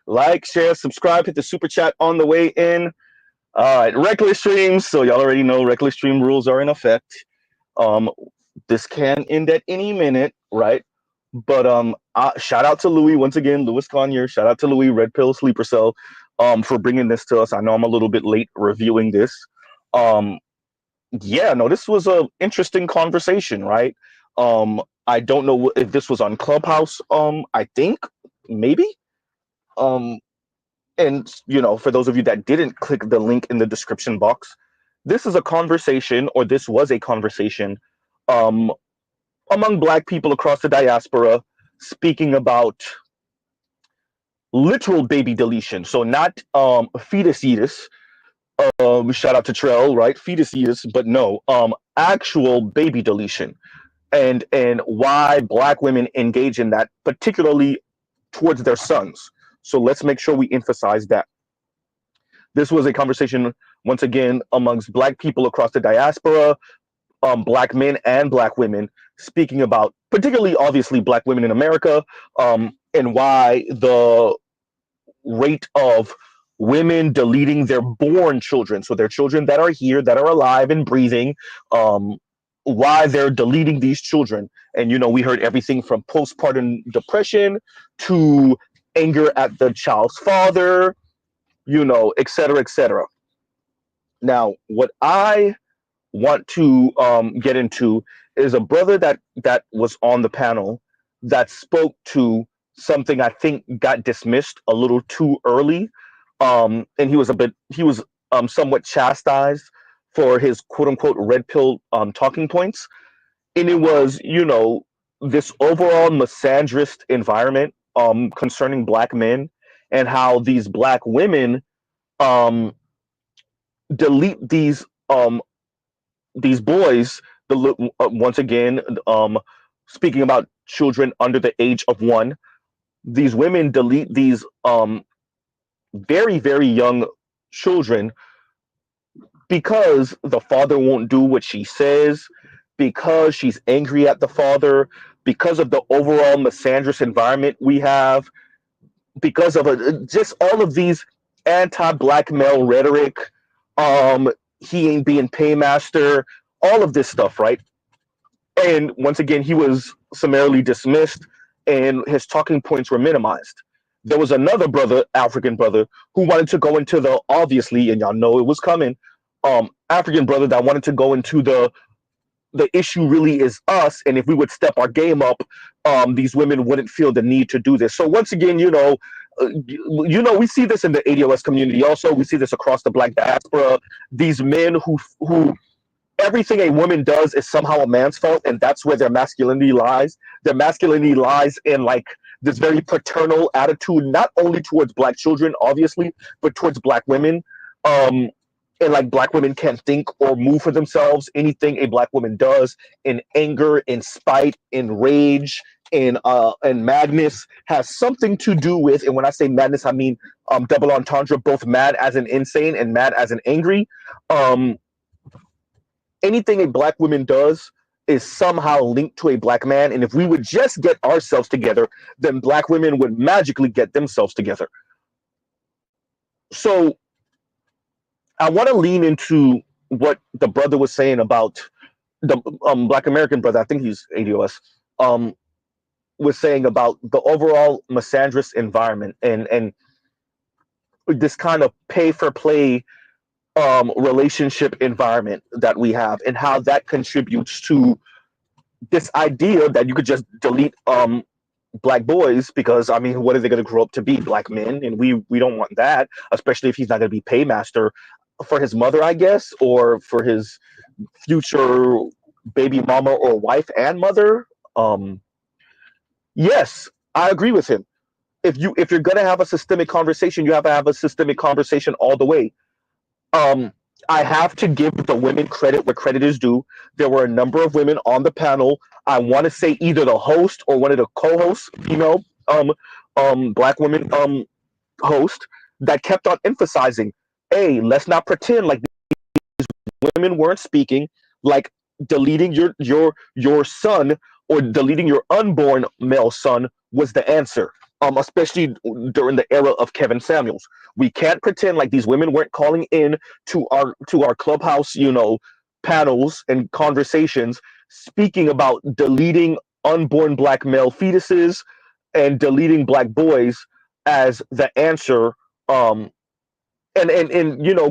Like, share, subscribe, hit the super chat on the way in. All right, reckless streams. So y'all already know reckless stream rules are in effect. Um, this can end at any minute, right? But shout out to Louis once again, Louis Conyer. Shout out to Louis, Red Pill Sleeper Cell, for bringing this to us. I know I'm a little bit late reviewing this. Um, yeah, no, this was a interesting conversation, right? I don't know if this was on Clubhouse. I think maybe. Um, and for those of you that didn't click the link in the description box, this is a conversation, or this was a conversation, um, among Black people across the diaspora, speaking about literal baby deletion. So not fetus. Shout out to Trell, right? Fetus, but no, actual baby deletion, and why Black women engage in that, particularly towards their sons. So let's make sure we emphasize that. This was a conversation, once again, amongst Black people across the diaspora, Black men and Black women, speaking about particularly, obviously, Black women in America, and why the rate of women deleting their born children, so their children that are here, that are alive and breathing, why they're deleting these children. And we heard everything from postpartum depression to anger at the child's father, et cetera, et cetera. Now, what I want to get into is a brother that was on the panel that spoke to something I think got dismissed a little too early, and he was somewhat chastised for his quote unquote red pill talking points, and it was this overall misandrist environment concerning Black men, and how these Black women um, delete these boys, once again, speaking about children under the age of 1, these women delete these very, very young children because the father won't do what she says, because she's angry at the father, because of the overall misandrous environment we have, because of just all of these anti-Black male rhetoric. He ain't being paymaster, all of this stuff, right? And once again, he was summarily dismissed and his talking points were minimized. There was another brother, African brother, who wanted to go into the, obviously, and y'all know it was coming, African brother that wanted to go into the issue really is us, and if we would step our game up, these women wouldn't feel the need to do this. So once again, we see this in the ADOS community also. We see this across the Black diaspora. These men who everything a woman does is somehow a man's fault, and that's where their masculinity lies. Their masculinity lies in like this very paternal attitude, not only towards Black children, obviously, but towards Black women. And like Black women can't think or move for themselves. Anything a Black woman does in anger, in spite, in rage, in madness has something to do with, and when I say madness, I mean double entendre, both mad as an insane and mad as an angry. Anything a Black woman does is somehow linked to a Black man, and if we would just get ourselves together, then Black women would magically get themselves together. So I want to lean into what the brother was saying about the Black American brother, I think he's ADOS, was saying about the overall misandrous environment and this kind of pay for play relationship environment that we have, and how that contributes to this idea that you could just delete Black boys because, I mean, what are they going to grow up to be? Black men, and we don't want that, especially if he's not going to be paymaster for his mother, I guess, or for his future baby mama or wife and mother. Yes, I agree with him. If you're gonna have a systemic conversation, you have to have a systemic conversation all the way. I have to give the women credit where credit is due. There were a number of women on the panel. I want to say either the host or one of the co-hosts, female Black women host, that kept on emphasizing, hey, let's not pretend like women weren't speaking, like deleting your son or deleting your unborn male son was the answer. especially during the era of Kevin Samuels. We can't pretend like these women weren't calling in to our clubhouse, panels and conversations, speaking about deleting unborn black male fetuses and deleting black boys as the answer. Um, and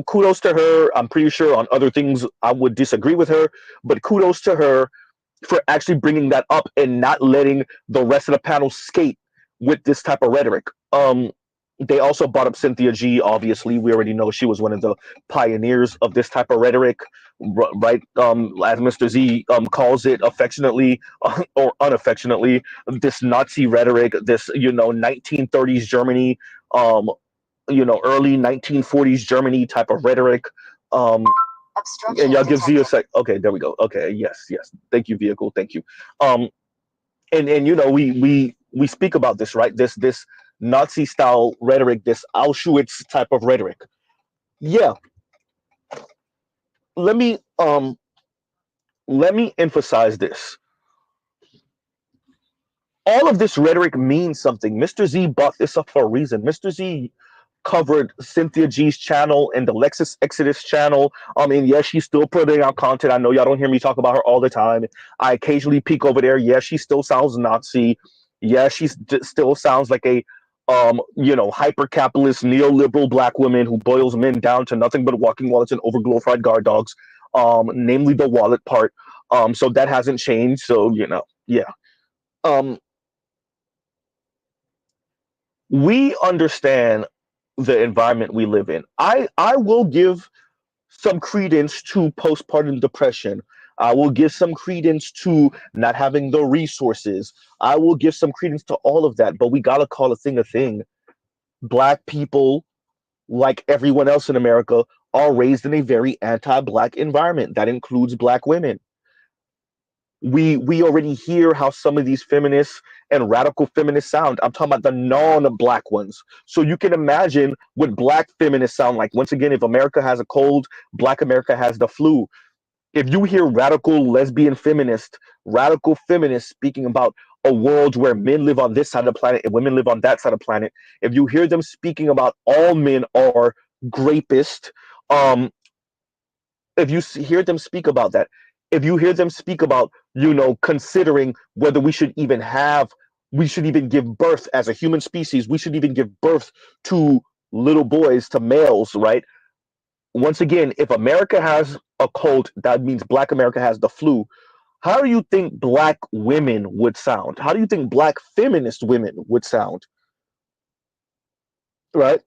kudos to her. I'm pretty sure on other things I would disagree with her, but kudos to her for actually bringing that up and not letting the rest of the panel skate with this type of rhetoric. They also brought up Cynthia G. Obviously, we already know she was one of the pioneers of this type of rhetoric, right? As Mr. Z calls it affectionately or unaffectionately, this Nazi rhetoric, this 1930s Germany, um, early 1940s Germany type of rhetoric. Um, and y'all give Z a sec. Okay, there we go. Okay, yes, yes. Thank you, vehicle. Thank you. Um, and we speak about this, right? This Nazi style rhetoric, this Auschwitz type of rhetoric. Yeah. Let me emphasize this. All of this rhetoric means something. Mr. Z brought this up for a reason. Mr. Z covered Cynthia G's channel and the Lexus Exodus channel. I mean, yes, she's still putting out content. I know y'all don't hear me talk about her all the time. I occasionally peek over there. Yes, she still sounds Nazi. Yes, still sounds like a hyper capitalist neoliberal black woman who boils men down to nothing but walking wallets and overglorified guard dogs. Namely the wallet part. So that hasn't changed. So yeah. Um, we understand the environment we live in. I will give some credence to postpartum depression. I will give some credence to not having the resources. I will give some credence to all of that, but we gotta call a thing a thing. Black people, like everyone else in America, are raised in a very anti-black environment. That includes black women. We already hear how some of these feminists and radical feminists sound. I'm talking about the non-black ones. So you can imagine what black feminists sound like. Once again, if America has a cold, black America has the flu. If you hear radical feminists speaking about a world where men live on this side of the planet and women live on that side of the planet, if you hear them speaking about all men are grapists, um, if you hear them speak about that, if you hear them speak about, considering whether we should even give birth as a human species, we should even give birth to little boys, to males, right? Once again, if America has a cold, that means Black America has the flu. How do you think Black women would sound? How do you think Black feminist women would sound? Right?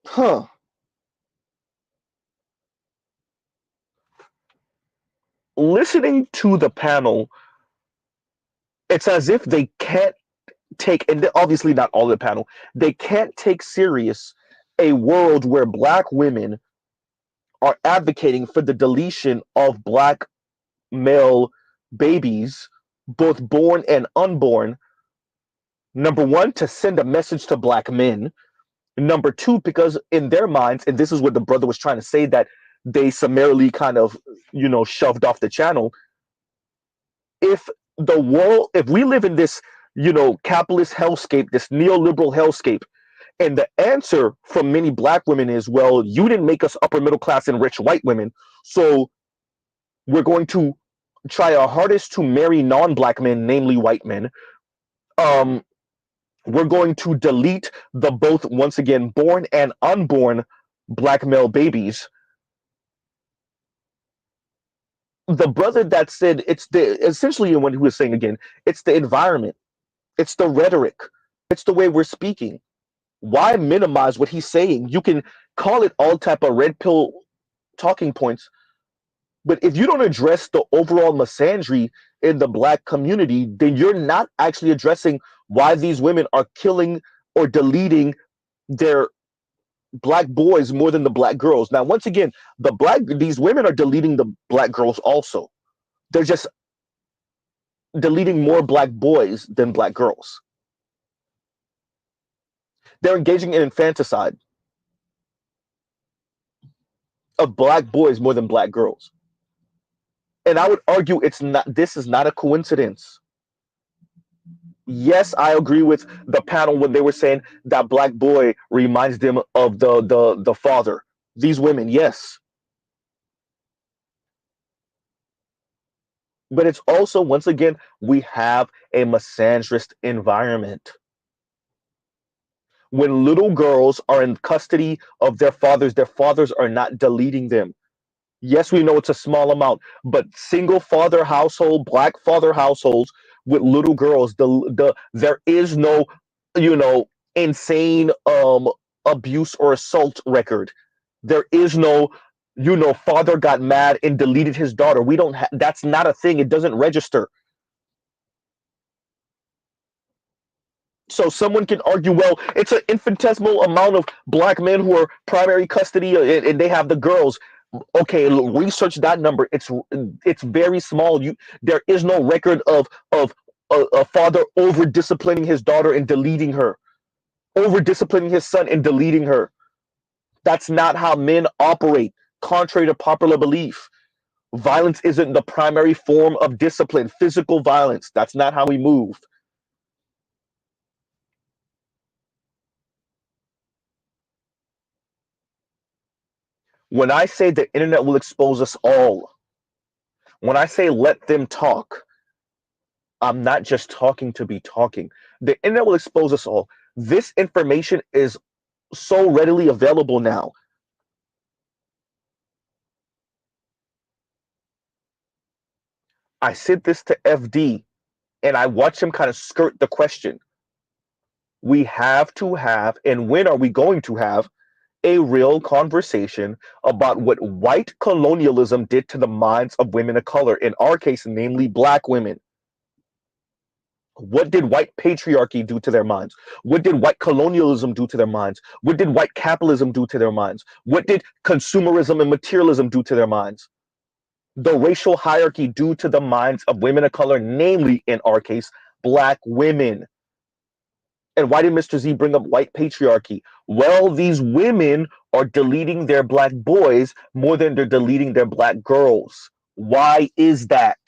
Huh. Listening to the panel, it's as if they can't take, and obviously not all of the panel, they can't take serious a world where Black women are advocating for the deletion of Black male babies, both born and unborn. Number one, to send a message to Black men. Number two, because in their minds, and this is what the brother was trying to say, that they summarily kind of, shoved off the channel. If we live in this, capitalist hellscape, this neoliberal hellscape, and the answer from many Black women is, well, you didn't make us upper middle class and rich white women, so we're going to try our hardest to marry non-Black men, namely white men. Um, we're going to delete the both, once again, born and unborn Black male babies. The brother that said it's the essentially, and what he was saying again, it's the environment, it's the rhetoric, it's the way we're speaking. Why minimize what he's saying? You can call it all type of red pill talking points, but if you don't address the overall misandry in the Black community, then you're not actually addressing why these women are killing or deleting their Black boys more than the Black girls. Now, once again, these women are deleting the Black girls also. They're just deleting more Black boys than Black girls. They're engaging in infanticide of Black boys more than Black girls. And I would argue it's not. This is not a coincidence. Yes, I agree with the panel when they were saying that black boy reminds them of the father. These women, yes, but it's also, once again, we have a misandrist environment. When little girls are in custody of their fathers are not deleting them. Yes, we know it's a small amount, but single father household, black father households with little girls, there is no, you know, insane abuse or assault record. There is no, father got mad and deleted his daughter. We don't that's not a thing. It doesn't register. So someone can argue, well, it's an infinitesimal amount of black men who are primary custody, and they have the girls. Okay, research that number. It's very small. There is no record of a father over disciplining his daughter and deleting her, over disciplining his son and deleting her. That's not how men operate. Contrary to popular belief, violence isn't the primary form of discipline. Physical violence. That's not how we move. When I say the internet will expose us all, when I say let them talk, I'm not just talking to be talking. The internet will expose us all. This information is so readily available now. I said this to FD and I watch him kind of skirt the question. We have to have, and when are we going to have, a real conversation about what white colonialism did to the minds of women of color, in our case, namely black women. What did white patriarchy do to their minds? What did white colonialism do to their minds? What did white capitalism do to their minds? What did consumerism and materialism do to their minds? The racial hierarchy do to the minds of women of color, namely, in our case, black women. And why did Mr. Z bring up white patriarchy? Well, these women are deleting their black boys more than they're deleting their black girls. Why is that?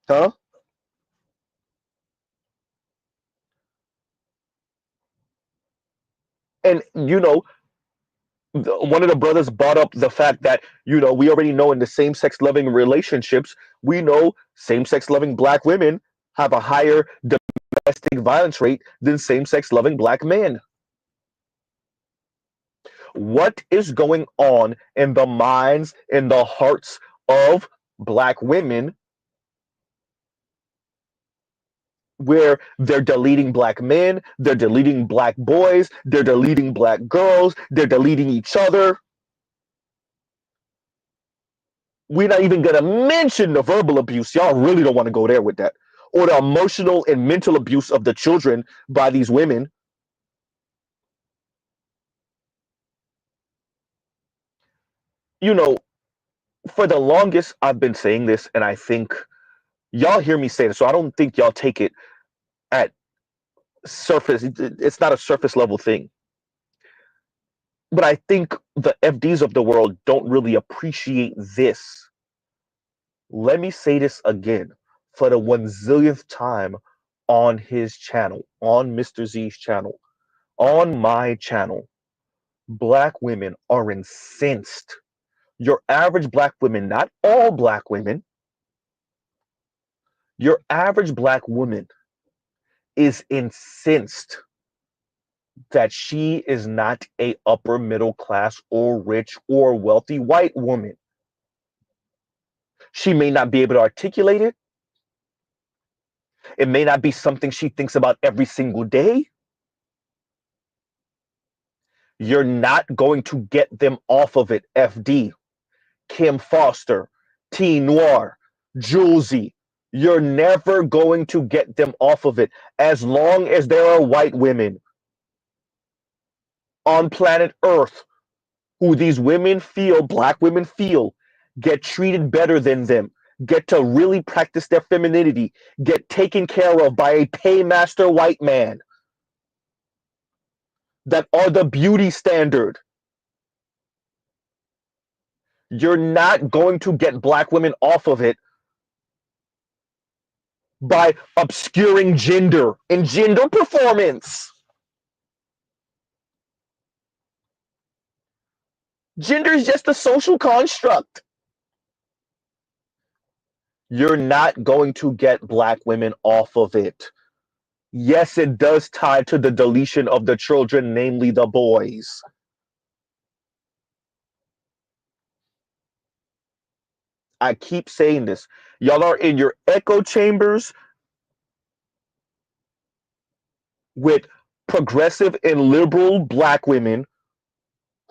Huh? And one of the brothers brought up the fact that we already know in the same-sex loving relationships, we know same-sex loving black women have a higher domestic violence rate than same-sex loving black men. What is going on in the minds, in the hearts of black women, where they're deleting black men, they're deleting black boys, they're deleting black girls, they're deleting each other? We're not even going to mention the verbal abuse. Y'all really don't want to go there with that. Or the emotional and mental abuse of the children by these women. You know, for the longest, I've been saying this, and I think y'all hear me say this, so I don't think y'all take it at surface. It's not a surface level thing. But I think the FDs of the world don't really appreciate this. Let me say this again for the 1 zillionth time on his channel, on Mr. Z's channel, on my channel. Black women are incensed. Your average black women, not all black women, your average black woman is incensed that she is not a upper middle class or rich or wealthy white woman. She may not be able to articulate it. It may not be something she thinks about every single day. You're not going to get them off of it, FD, Kim Foster, T Noir, Julesy. You're never going to get them off of it as long as there are white women on planet Earth who these women feel, black women feel, get treated better than them, get to really practice their femininity, get taken care of by a paymaster white man. that are the beauty standard. You're not going to get black women off of it by obscuring gender and gender performance. Gender is just a social construct. You're not going to get black women off of it. Yes, it does tie to the deletion of the children, namely the boys. I keep saying this. Y'all are in your echo chambers with progressive and liberal black women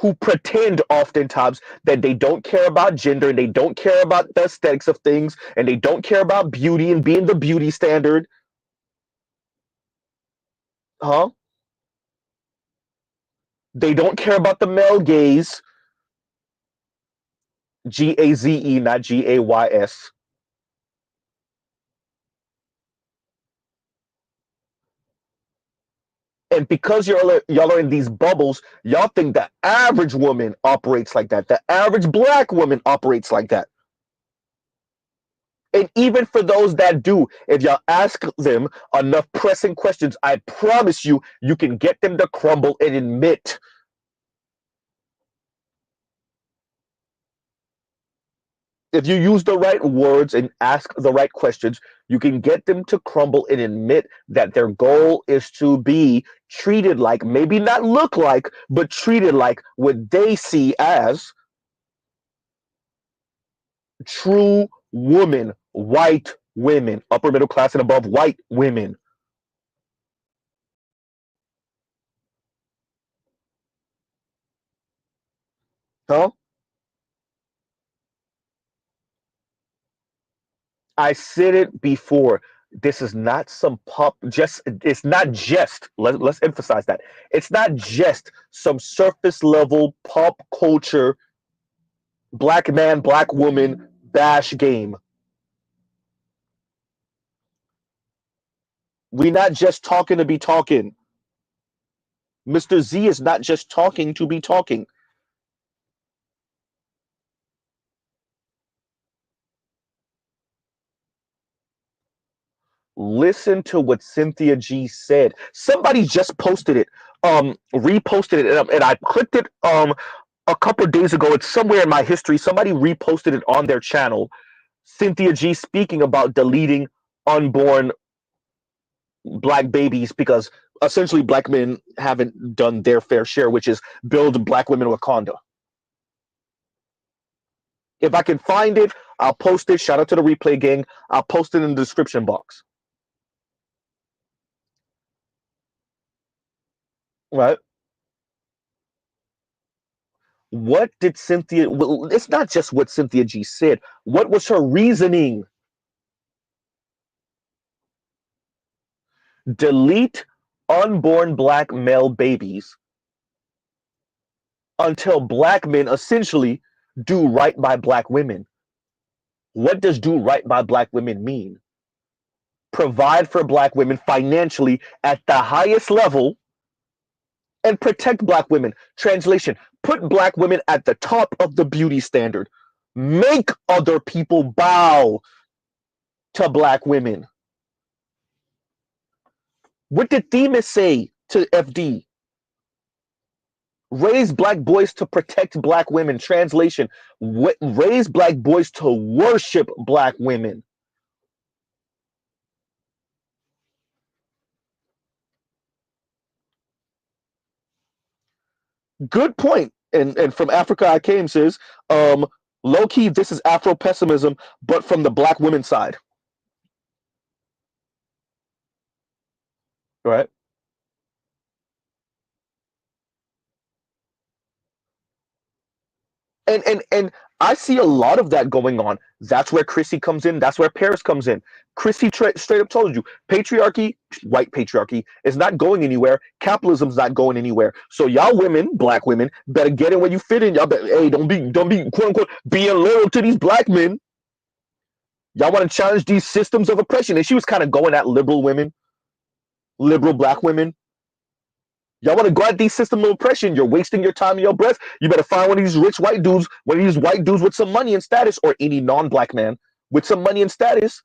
who pretend oftentimes that they don't care about gender and they don't care about the aesthetics of things and they don't care about beauty and being the beauty standard. Huh? They don't care about the male gaze. Gaze, not gays. And because y'all are in these bubbles, y'all think the average woman operates like that. The average black woman operates like that. And even for those that do, if y'all ask them enough pressing questions, I promise you, you can get them to crumble and admit. If you use the right words and ask the right questions, you can get them to crumble and admit that their goal is to be treated like, maybe not look like, but treated like what they see as true women, white women, upper middle class and above white women. Huh? I said it before. This is not some pop, just, it's not just, let's emphasize that. It's not just some surface level pop culture, black man, black woman bash game. We not just talking to be talking. Mr. Z is not just talking to be talking. Listen to what Cynthia G said. Somebody just posted it, reposted it, and I clicked it a couple of days ago. It's somewhere in my history. Somebody reposted it on their channel. Cynthia G speaking about deleting unborn black babies because essentially black men haven't done their fair share, which is build black women Wakanda. If I can find it, I'll post it. Shout out to the replay gang. I'll post it in the description box. Right? What did Cynthia? Well, it's not just what Cynthia G said. What was her reasoning? Delete unborn black male babies until black men essentially do right by black women. What does do right by black women mean? Provide for black women financially at the highest level and protect black women. Translation: put black women at the top of the beauty standard. Make other people bow to black women. What did Themis say to FD? Raise black boys to protect black women. Translation: raise black boys to worship black women. Good point. And from Africa I came says, low key, this is Afro pessimism, but from the black women's side. Right? And I see a lot of that going on. That's where Chrissy comes in. That's where Paris comes in. Chrissy straight up told you, patriarchy, white patriarchy, is not going anywhere. Capitalism's not going anywhere. So y'all women, black women, better get in where you fit in. Y'all better, hey, don't be quote unquote being loyal to these black men. Y'all want to challenge these systems of oppression. And she was kind of going at liberal women, liberal black women. Y'all want to go at these system of oppression? You're wasting your time and your breath. You better find one of these rich white dudes, one of these white dudes with some money and status, or any non-black man with some money and status,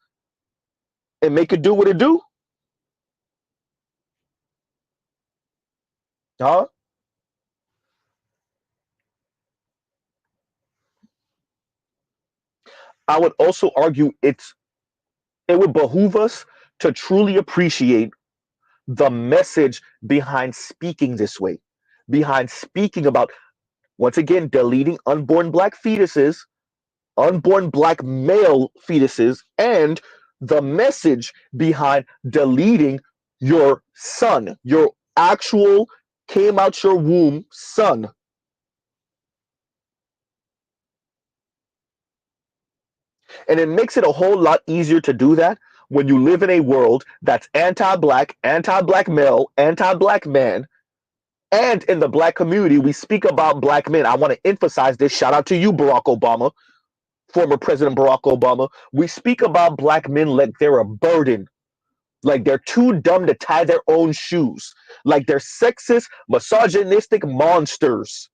and make it do what it do. Huh? I would also argue it would behoove us to truly appreciate the message behind speaking this way, behind speaking about, once again, deleting unborn black fetuses, unborn black male fetuses, and the message behind deleting your son, your actual came out your womb son. And it makes it a whole lot easier to do that when you live in a world that's anti-black, anti-black male, anti-black man. And in the black community, we speak about black men. I want to emphasize this. Shout out to you, Barack Obama, former President Barack Obama. We speak about black men like they're a burden, like they're too dumb to tie their own shoes, like they're sexist, misogynistic monsters.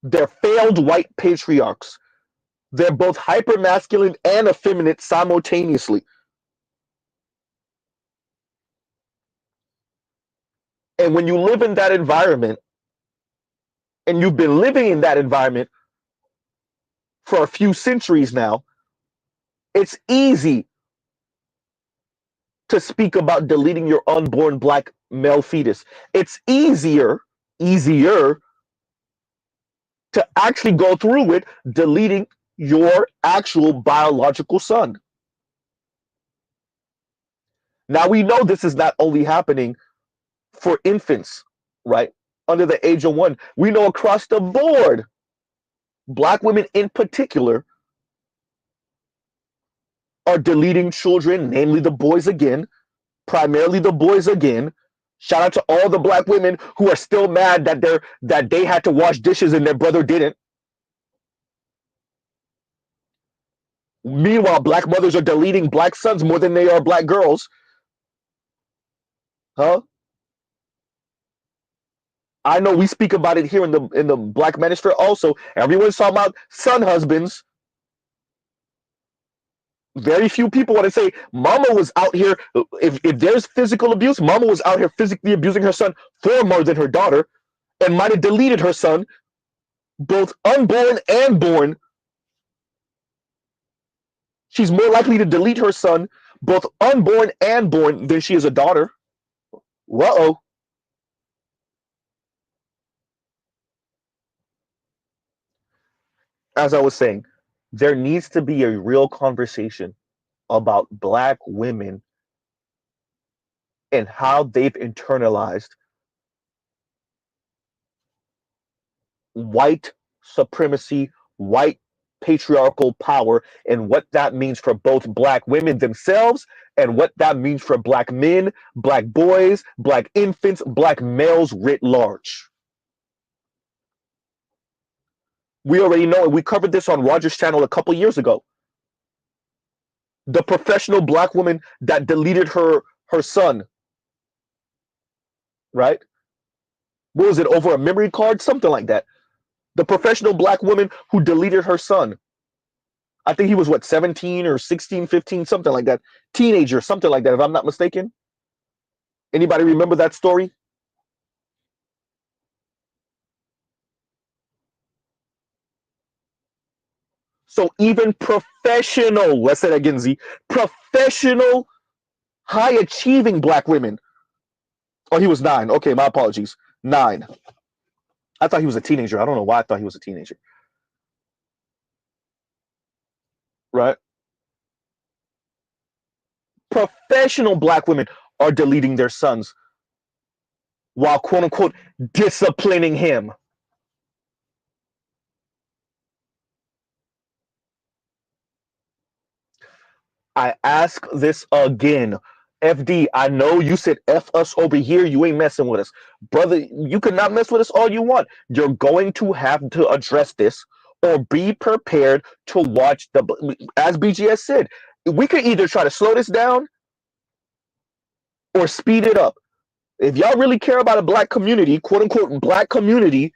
They're failed white patriarchs. They're both hypermasculine and effeminate simultaneously. And when you live in that environment, and you've been living in that environment for a few centuries now, it's easy to speak about deleting your unborn black male fetus. It's easier to actually go through with deleting your actual biological son. Now we know this is not only happening for infants, right? Under the age of 1. We know across the board, black women in particular are deleting children, namely the boys again, primarily the boys again. Shout out to all the black women who are still mad that they had to wash dishes and their brother didn't. Meanwhile, black mothers are deleting black sons more than they are black girls. Huh? I know we speak about it here in the Black Manosphere also. Everyone's talking about son husbands. Very few people want to say mama was out here. If there's physical abuse, mama was out here physically abusing her son far more than her daughter, and might have deleted her son, both unborn and born. She's more likely to delete her son, both unborn and born, than she is a daughter. Uh-oh. As I was saying, there needs to be a real conversation about black women and how they've internalized white supremacy, white patriarchal power, and what that means for both black women themselves and what that means for black men, black boys, black infants, black males writ large. We already know it. We covered this on Roger's channel a couple years ago. The professional black woman that deleted her son, right? What was it, over a memory card? Something like that. The professional black woman who deleted her son. I think he was what, 17 or 16, 15, something like that. Teenager, something like that, if I'm not mistaken. Anybody remember that story? So even professional, let's say that again, Z, professional, high achieving black women. Oh, he was 9. Okay, my apologies. 9. I thought he was a teenager. I don't know why I thought he was a teenager. Right? Professional black women are deleting their sons while quote unquote disciplining him. I ask this again. FD, I know you said F us over here. You ain't messing with us. Brother, you can not mess with us all you want. You're going to have to address this or be prepared to watch as BGS said, we could either try to slow this down or speed it up. If y'all really care about a black community, quote unquote black community,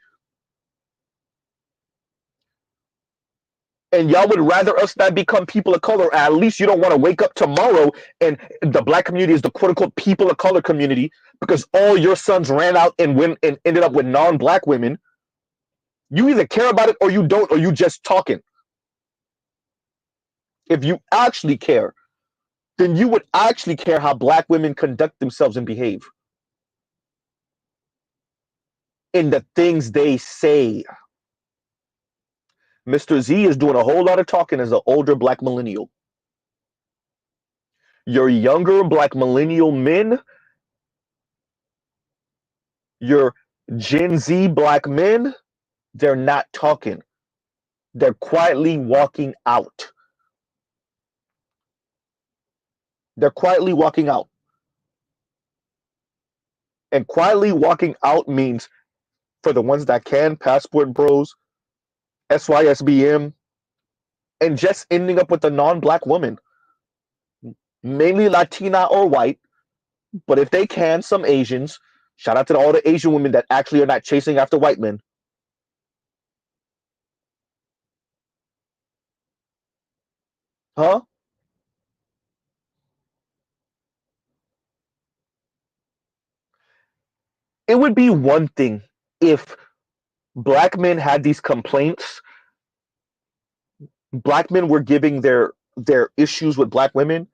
and y'all would rather us not become people of color, at least you don't want to wake up tomorrow and the black community is the quote unquote people of color community because all your sons ran out and went and ended up with non-black women. You either care about it or you don't, or you just talking. If you actually care, then you would actually care how black women conduct themselves and behave in the things they say. Mr. Z is doing a whole lot of talking as an older black millennial. Your younger black millennial men, your Gen Z black men, they're not talking. They're quietly walking out. They're quietly walking out. And quietly walking out means, for the ones that can, passport bros, SYSBM, and just ending up with a non-black woman, mainly Latina or white, but if they can, some Asians. Shout out to all the Asian women that actually are not chasing after white men. Huh? It would be one thing if black men had these complaints, black men were giving their issues with black women,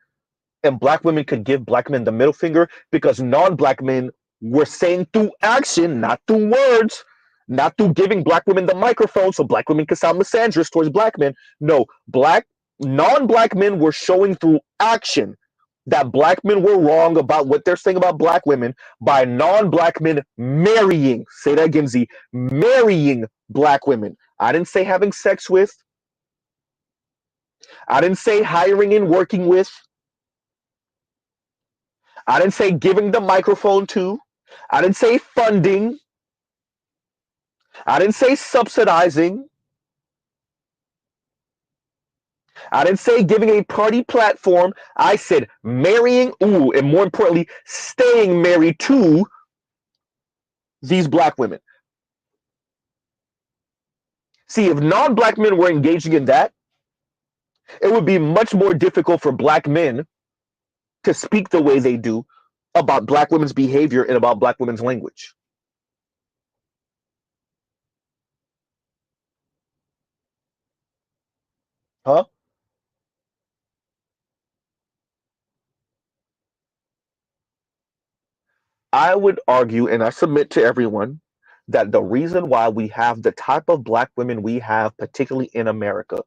and black women could give black men the middle finger because non-black men were saying through action, not through words, not through giving black women the microphone so black women could sound misandrous towards black men. No, non-black men were showing through action that black men were wrong about what they're saying about black women by non-black men marrying, say that again, Z, marrying black women. I didn't say having sex with, I didn't say hiring and working with, I didn't say giving the microphone to, I didn't say funding, I didn't say subsidizing, I didn't say giving a party platform. I said marrying, ooh, and more importantly, staying married to these black women. See, if non-black men were engaging in that, it would be much more difficult for black men to speak the way they do about black women's behavior and about black women's language. Huh? I would argue, and I submit to everyone, that the reason why we have the type of black women we have, particularly in America,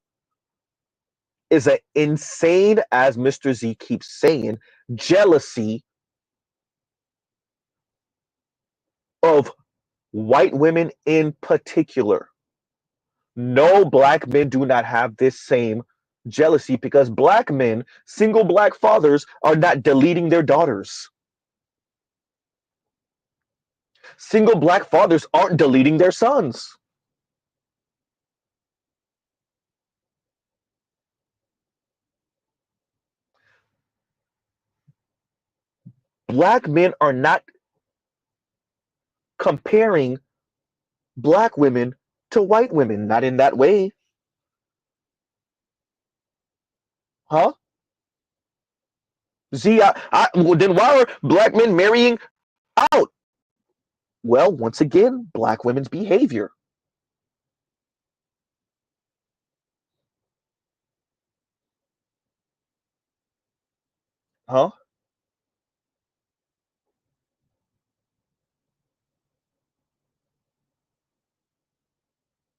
is an insane, as Mr. Z keeps saying, jealousy of white women in particular. No, black men do not have this same jealousy because black men, single black fathers, are not deleting their daughters. Single black fathers aren't deleting their sons. Black men are not comparing black women to white women, not in that way. Huh? See, well, then why are black men marrying out? Well, once again, black women's behavior. Huh?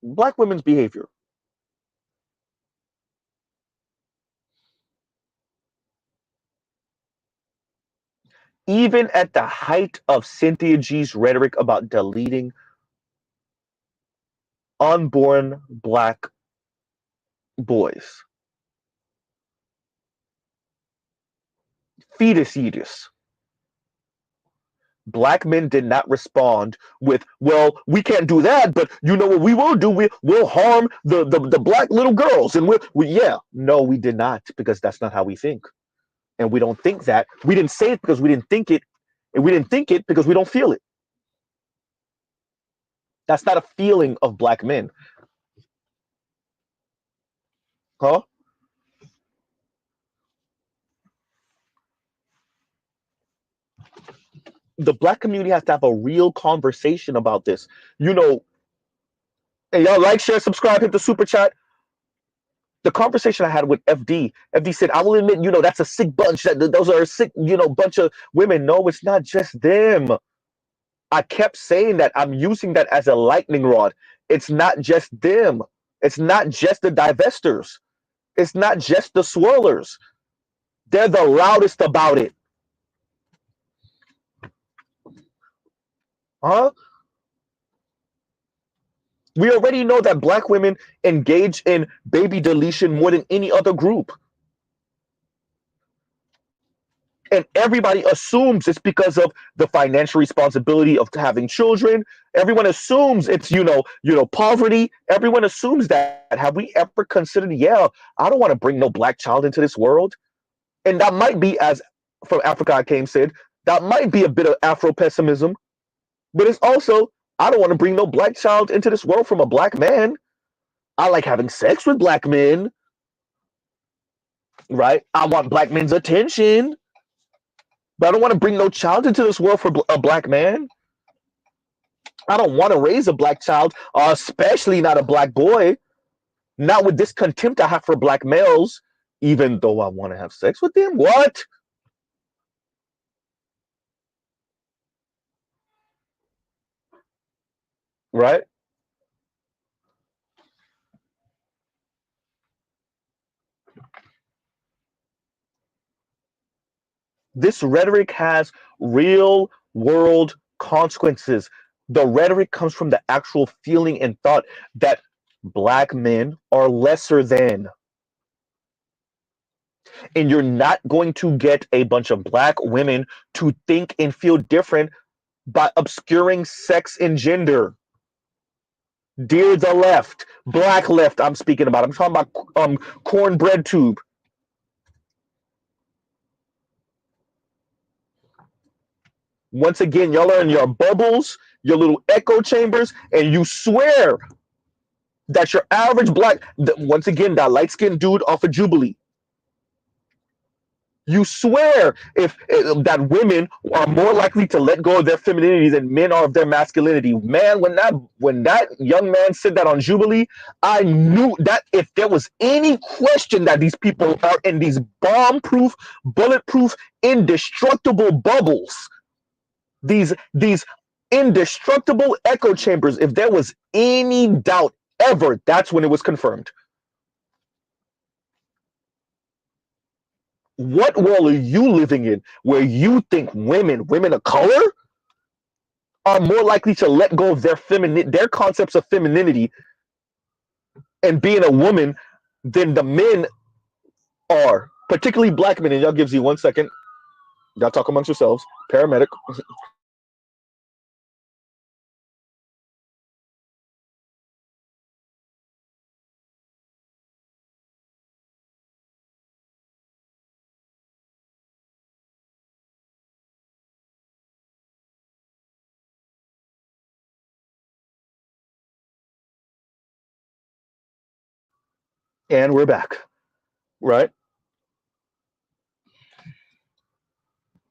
Black women's behavior. Even at the height of Cynthia G's rhetoric about deleting unborn black boys, fetus, black men did not respond with, well, we can't do that, but you know what we will do? We'll harm the black little girls. And yeah, no, we did not, because that's not how we think. And we don't think that. We didn't say it because we didn't think it. And we didn't think it because we don't feel it. That's not a feeling of black men. Huh? The black community has to have a real conversation about this. You know, and y'all like, share, subscribe, hit the super chat. The conversation I had with FD said, I will admit, that's a sick bunch. Those are a sick, bunch of women. No, it's not just them. I kept saying that. I'm using that as a lightning rod. It's not just them. It's not just the divestors. It's not just the swirlers. They're the loudest about it. Huh? We already know that black women engage in baby deletion more than any other group. And everybody assumes it's because of the financial responsibility of having children. Everyone assumes it's poverty. Everyone assumes that. Have we ever considered, yeah, I don't want to bring no black child into this world? And that might be, as from Africa I came said, that might be a bit of Afro pessimism, but it's also, I don't want to bring no black child into this world from a black man. I like having sex with black men, right? I want black men's attention, but I don't want to bring no child into this world for a black man. I don't want to raise a black child, especially not a black boy. Not with this contempt I have for black males, even though I want to have sex with them. What? Right? This rhetoric has real world consequences. The rhetoric comes from the actual feeling and thought that black men are lesser than. And you're not going to get a bunch of black women to think and feel different by obscuring sex and gender. Dear the left, black left, I'm speaking about. I'm talking about cornbread tube. Once again, y'all are in your bubbles, your little echo chambers, and you swear that your average black, once again, that light skinned dude off of Jubilee, you swear if that women are more likely to let go of their femininity than men are of their masculinity. Man, when that young man said that on Jubilee, I knew that if there was any question that these people are in these bomb-proof, bulletproof, indestructible bubbles, these indestructible echo chambers, if there was any doubt ever, that's when it was confirmed. What world are you living in where you think women of color, are more likely to let go of their concepts of femininity and being a woman than the men are, particularly black men? And y'all gives you 1 second. Y'all talk amongst yourselves. Paramedic. And we're back. Right?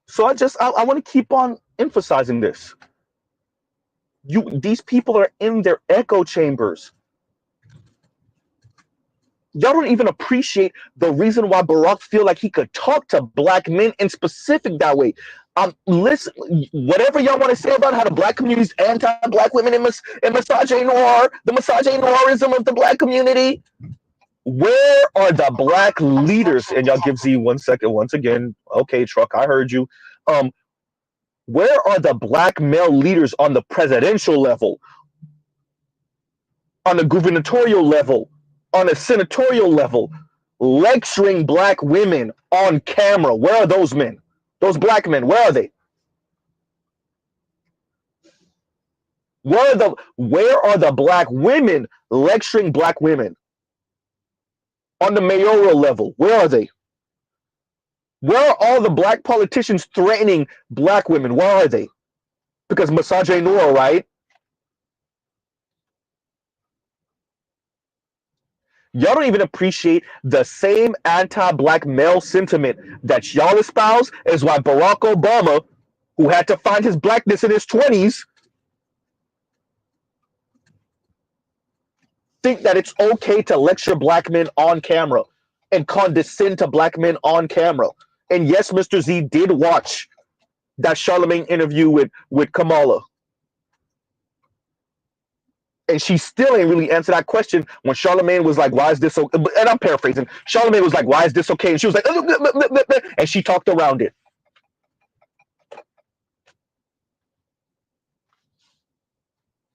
So I want to keep on emphasizing this. These people are in their echo chambers. Y'all don't even appreciate the reason why Barack feel like he could talk to black men in specific that way. Listen, whatever y'all want to say about how the black community is anti-black women and misogynoir, the misogynoirism of the black community, where are the black leaders? And y'all give Z 1 second once again. Okay, truck, I heard you. Where are the black male leaders on the presidential level, on the gubernatorial level, on a senatorial level, lecturing black women on camera? Where are those men? Those black men, where are they? Where are the black women lecturing black women on the mayoral level? Where are they? Where are all the black politicians threatening black women? Where are they? Because misogynoir, right? Y'all don't even appreciate the same anti-black male sentiment that y'all espouse is why Barack Obama, who had to find his blackness in his 20s, think that it's okay to lecture black men on camera and condescend to black men on camera. And yes, Mr. Z did watch that Charlemagne interview with Kamala. And she still ain't really answered that question when Charlemagne was like, why is this so? And I'm paraphrasing. Charlemagne was like, why is this okay? And she was like, and she talked around it.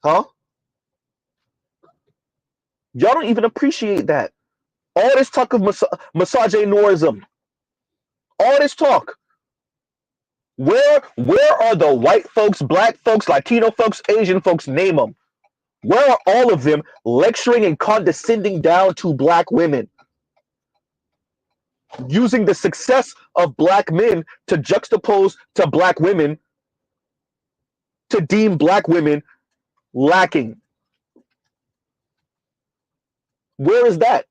Huh? Y'all don't even appreciate that. All this talk of misogynorism, all this talk. Where are the white folks, black folks, Latino folks, Asian folks, name them? Where are all of them lecturing and condescending down to black women? Using the success of black men to juxtapose to black women to deem black women lacking. Where is that?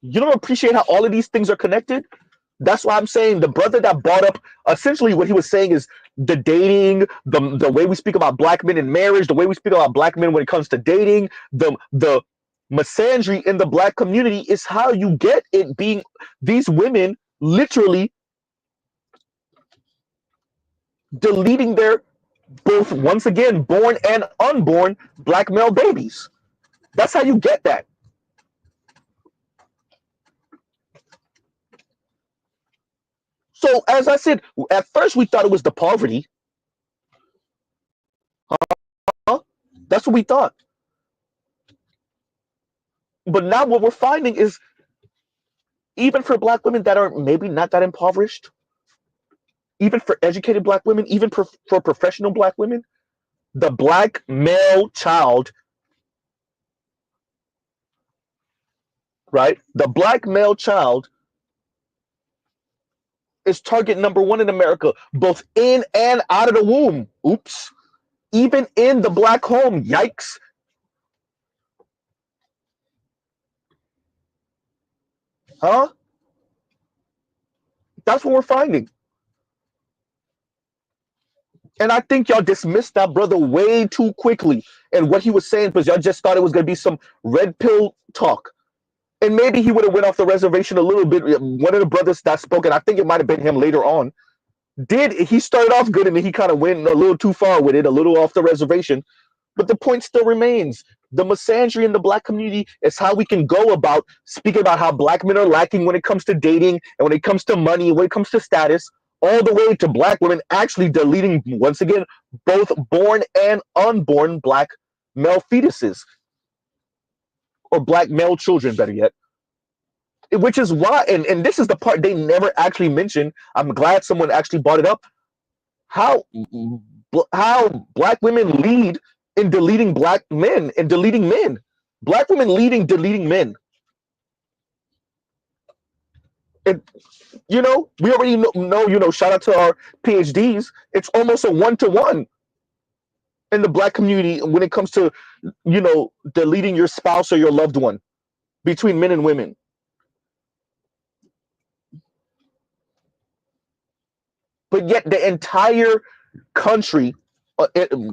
You don't appreciate how all of these things are connected? That's why I'm saying the brother that brought up essentially what he was saying is the dating, the way we speak about black men in marriage, the way we speak about black men when it comes to dating, the misandry in the black community is how you get it being these women literally deleting their both once again born and unborn black male babies. That's how you get that. So as I said, at first we thought it was the poverty. Huh? That's what we thought. But now what we're finding is even for black women that are maybe not that impoverished, even for educated black women, even for professional black women, the black male child, right? The black male child is target number one in America, both in and out of the womb. Oops. Even in the black home. Yikes. Huh? That's what we're finding. And I think y'all dismissed that brother way too quickly. And what he was saying because y'all just thought it was going to be some red pill talk. And maybe he would have went off the reservation a little bit. One of the brothers that spoke, and I think it might have been him later on, he started off good and then he kind of went a little too far with it, a little off the reservation. But the point still remains. The misandry in the black community is how we can go about speaking about how black men are lacking when it comes to dating and when it comes to money, when it comes to status, all the way to black women actually deleting, once again, both born and unborn black male fetuses or black male children, better yet. Which is why, and this is the part they never actually mentioned. I'm glad someone actually brought it up. How how black women lead in deleting black men and deleting men. Black women leading deleting men. And we already know, shout out to our PhDs. It's almost a 1-to-1 in the black community when it comes to, deleting your spouse or your loved one between men and women. But yet the entire country,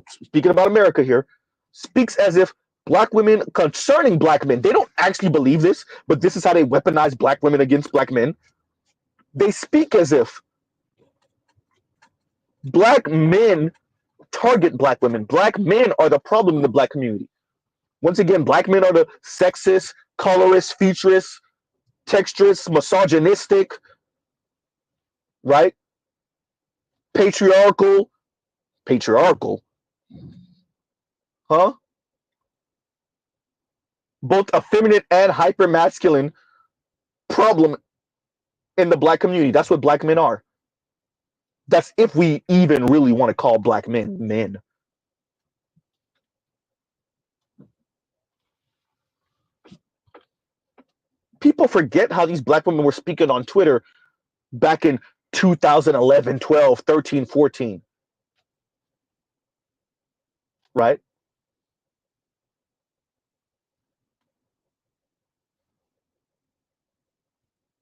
speaking about America here, speaks as if black women concerning black men, they don't actually believe this, but this is how they weaponize black women against black men. They speak as if black men target black women. Black men are the problem in the black community. Once again, black men are the sexist, colorist, featurist, texturist, misogynistic, right? Patriarchal, huh? Both effeminate and hyper masculine problem in the black community. That's what black men are. That's if we even really want to call black men men. People forget how these black women were speaking on Twitter back in 2011, 12, 13, 14, right?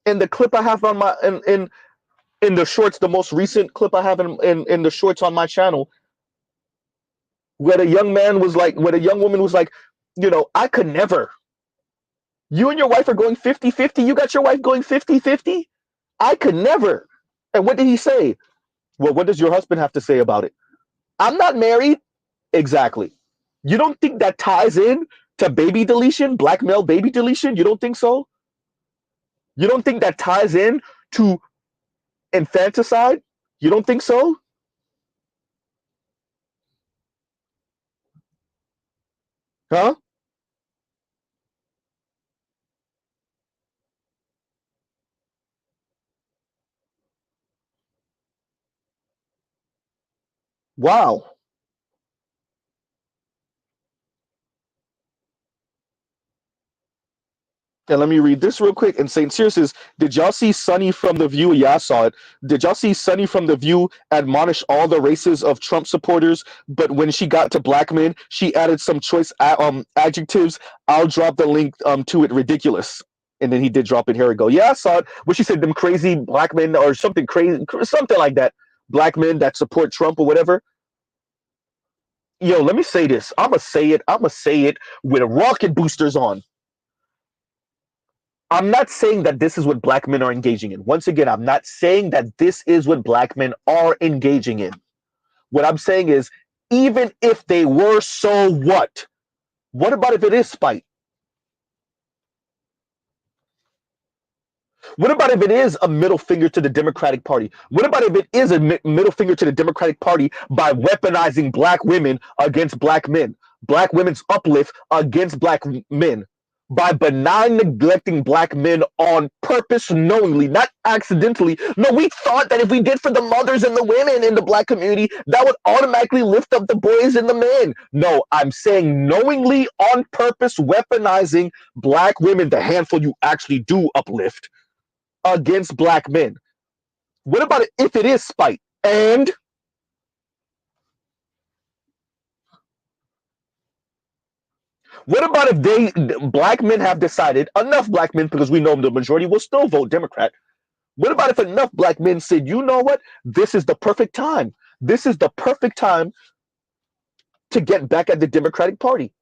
And the clip I have on my in the shorts, the most recent clip I have in the shorts on my channel, where the young man was like, where the young woman was like, I could never. You and your wife are going 50-50. You got your wife going 50-50. I could never. And what did he say? Well, what does your husband have to say about it? I'm not married. Exactly. You don't think that ties in to baby deletion, black male baby deletion? You don't think so? You don't think that ties in to infanticide? You don't think so? Huh? Wow. And let me read this real quick. And St. Cyr says, did y'all see Sunny from The View? Yeah, I saw it. Did y'all see Sunny from The View admonish all the races of Trump supporters? But when she got to black men, she added some choice adjectives. I'll drop the link to it. Ridiculous. And then he did drop it. Here we go. Yeah, I saw it. What she said, them crazy black men or something crazy, something like that. Black men that support Trump or whatever. Yo, let me say this. I'ma say it. I'ma say it with rocket boosters on. I'm not saying that this is what black men are engaging in. Once again, I'm not saying that this is what black men are engaging in. What I'm saying is, even if they were, so what? What about if it is spite? What about if it is a middle finger to the Democratic Party? What about if it is a middle finger to the Democratic Party by weaponizing black women against black men? Black women's uplift against black men by benign neglecting black men on purpose, knowingly, not accidentally. No, we thought that if we did for the mothers and the women in the black community, that would automatically lift up the boys and the men. No, I'm saying knowingly, on purpose, weaponizing black women, the handful you actually do uplift against black men. What about it if it is spite? And what about if black men have decided, enough black men, because we know the majority will still vote Democrat. What about if enough black men said, you know what? This is the perfect time. This is the perfect time to get back at the Democratic Party.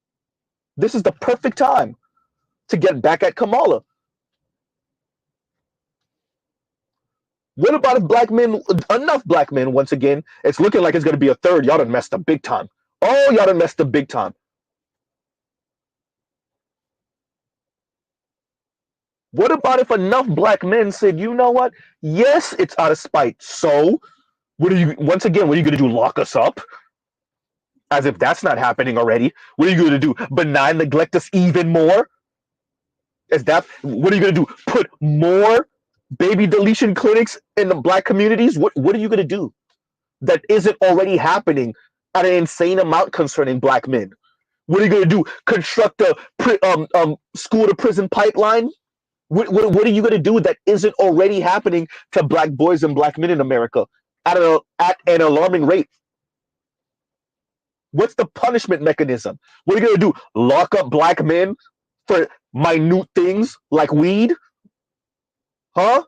This is the perfect time to get back at Kamala. What about if black men, enough black men, once again, it's looking like it's going to be a third. Y'all done messed up big time. Oh, y'all done messed up big time. What about if enough black men said, you know what? Yes, it's out of spite. So, what are you, once again, what are you going to do? Lock us up? As if that's not happening already. What are you going to do? Benign neglect us even more? Is that, what are you going to do? Put more baby deletion clinics in the black communities? What are you going to do that isn't already happening at an insane amount concerning black men? What are you going to do? Construct a school to prison pipeline? What are you going to do that isn't already happening to black boys and black men in America at an alarming rate? What's the punishment mechanism? What are you going to do? Lock up black men for minute things like weed? Huh?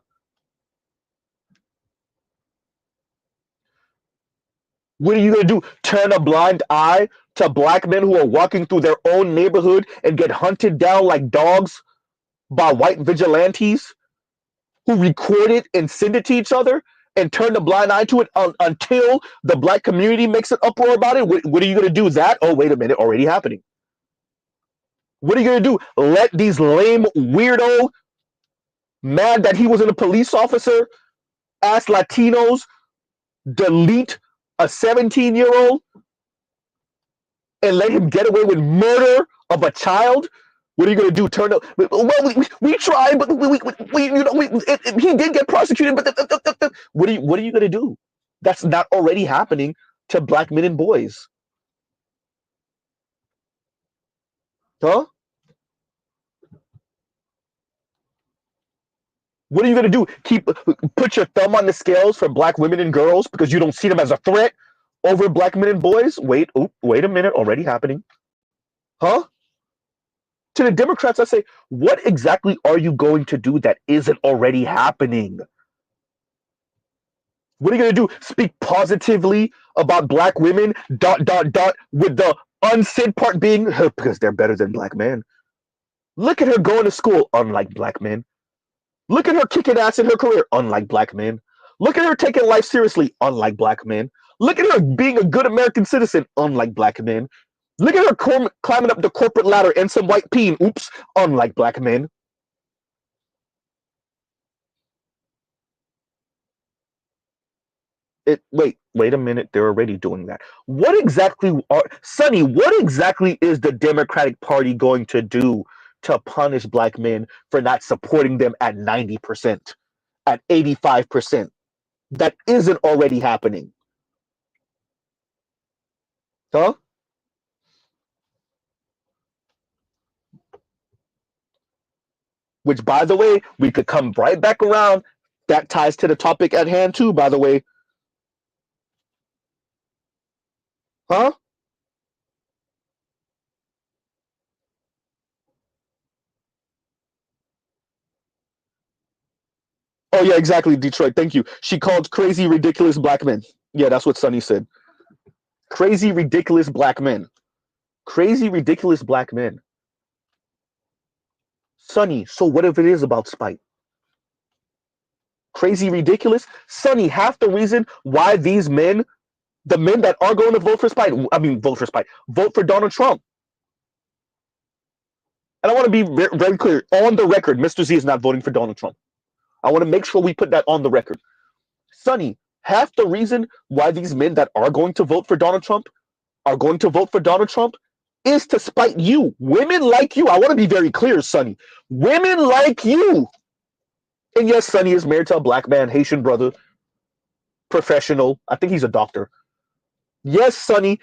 What are you going to do? Turn a blind eye to black men who are walking through their own neighborhood and get hunted down like dogs by white vigilantes who record it and send it to each other and turn the blind eye to it until the black community makes an uproar about it? What are you going to do? That? Oh, wait a minute, already happening. What are you going to do? Let these lame weirdo, mad that he was in a police officer, ass Latinos delete a 17-year-old and let him get away with murder of a child? What are you going to do? Turn up? Well, we tried, but he did get prosecuted. But what are you going to do? That's not already happening to black men and boys, huh? What are you gonna do? Put your thumb on the scales for black women and girls because you don't see them as a threat over black men and boys? Wait a minute, already happening. Huh? To the Democrats, I say, what exactly are you going to do that isn't already happening? What are you going to do? Speak positively about black women, with the unsaid part being because they're better than black men. Look at her going to school, unlike black men. Look at her kicking ass in her career, unlike black men. Look at her taking life seriously, unlike black men. Look at her being a good American citizen, unlike black men. Look at her climbing up the corporate ladder and some white peen, oops, unlike black men. Wait a minute, they're already doing that. What exactly is the Democratic Party going to do to punish black men for not supporting them at 90%, at 85%? That isn't already happening. Huh? Which, by the way, we could come right back around. That ties to the topic at hand, too, by the way. Huh? Oh, yeah, exactly, Detroit. Thank you. She called crazy, ridiculous black men. Yeah, that's what Sonny said. Crazy, ridiculous black men. Crazy, ridiculous black men. Sonny, so what if it is about spite? Crazy, ridiculous? Sonny, half the reason why these men, the men that are going to vote for spite, vote for spite, vote for Donald Trump. And I want to be very clear on the record, Mr. Z is not voting for Donald Trump. I want to make sure we put that on the record. Sonny, half the reason why these men that are going to vote for Donald Trump are going to vote for Donald Trump is to spite you. Women like you. I want to be very clear, Sonny. Women like you. And yes, Sonny is married to a black man, Haitian brother, professional. I think he's a doctor. Yes, Sonny.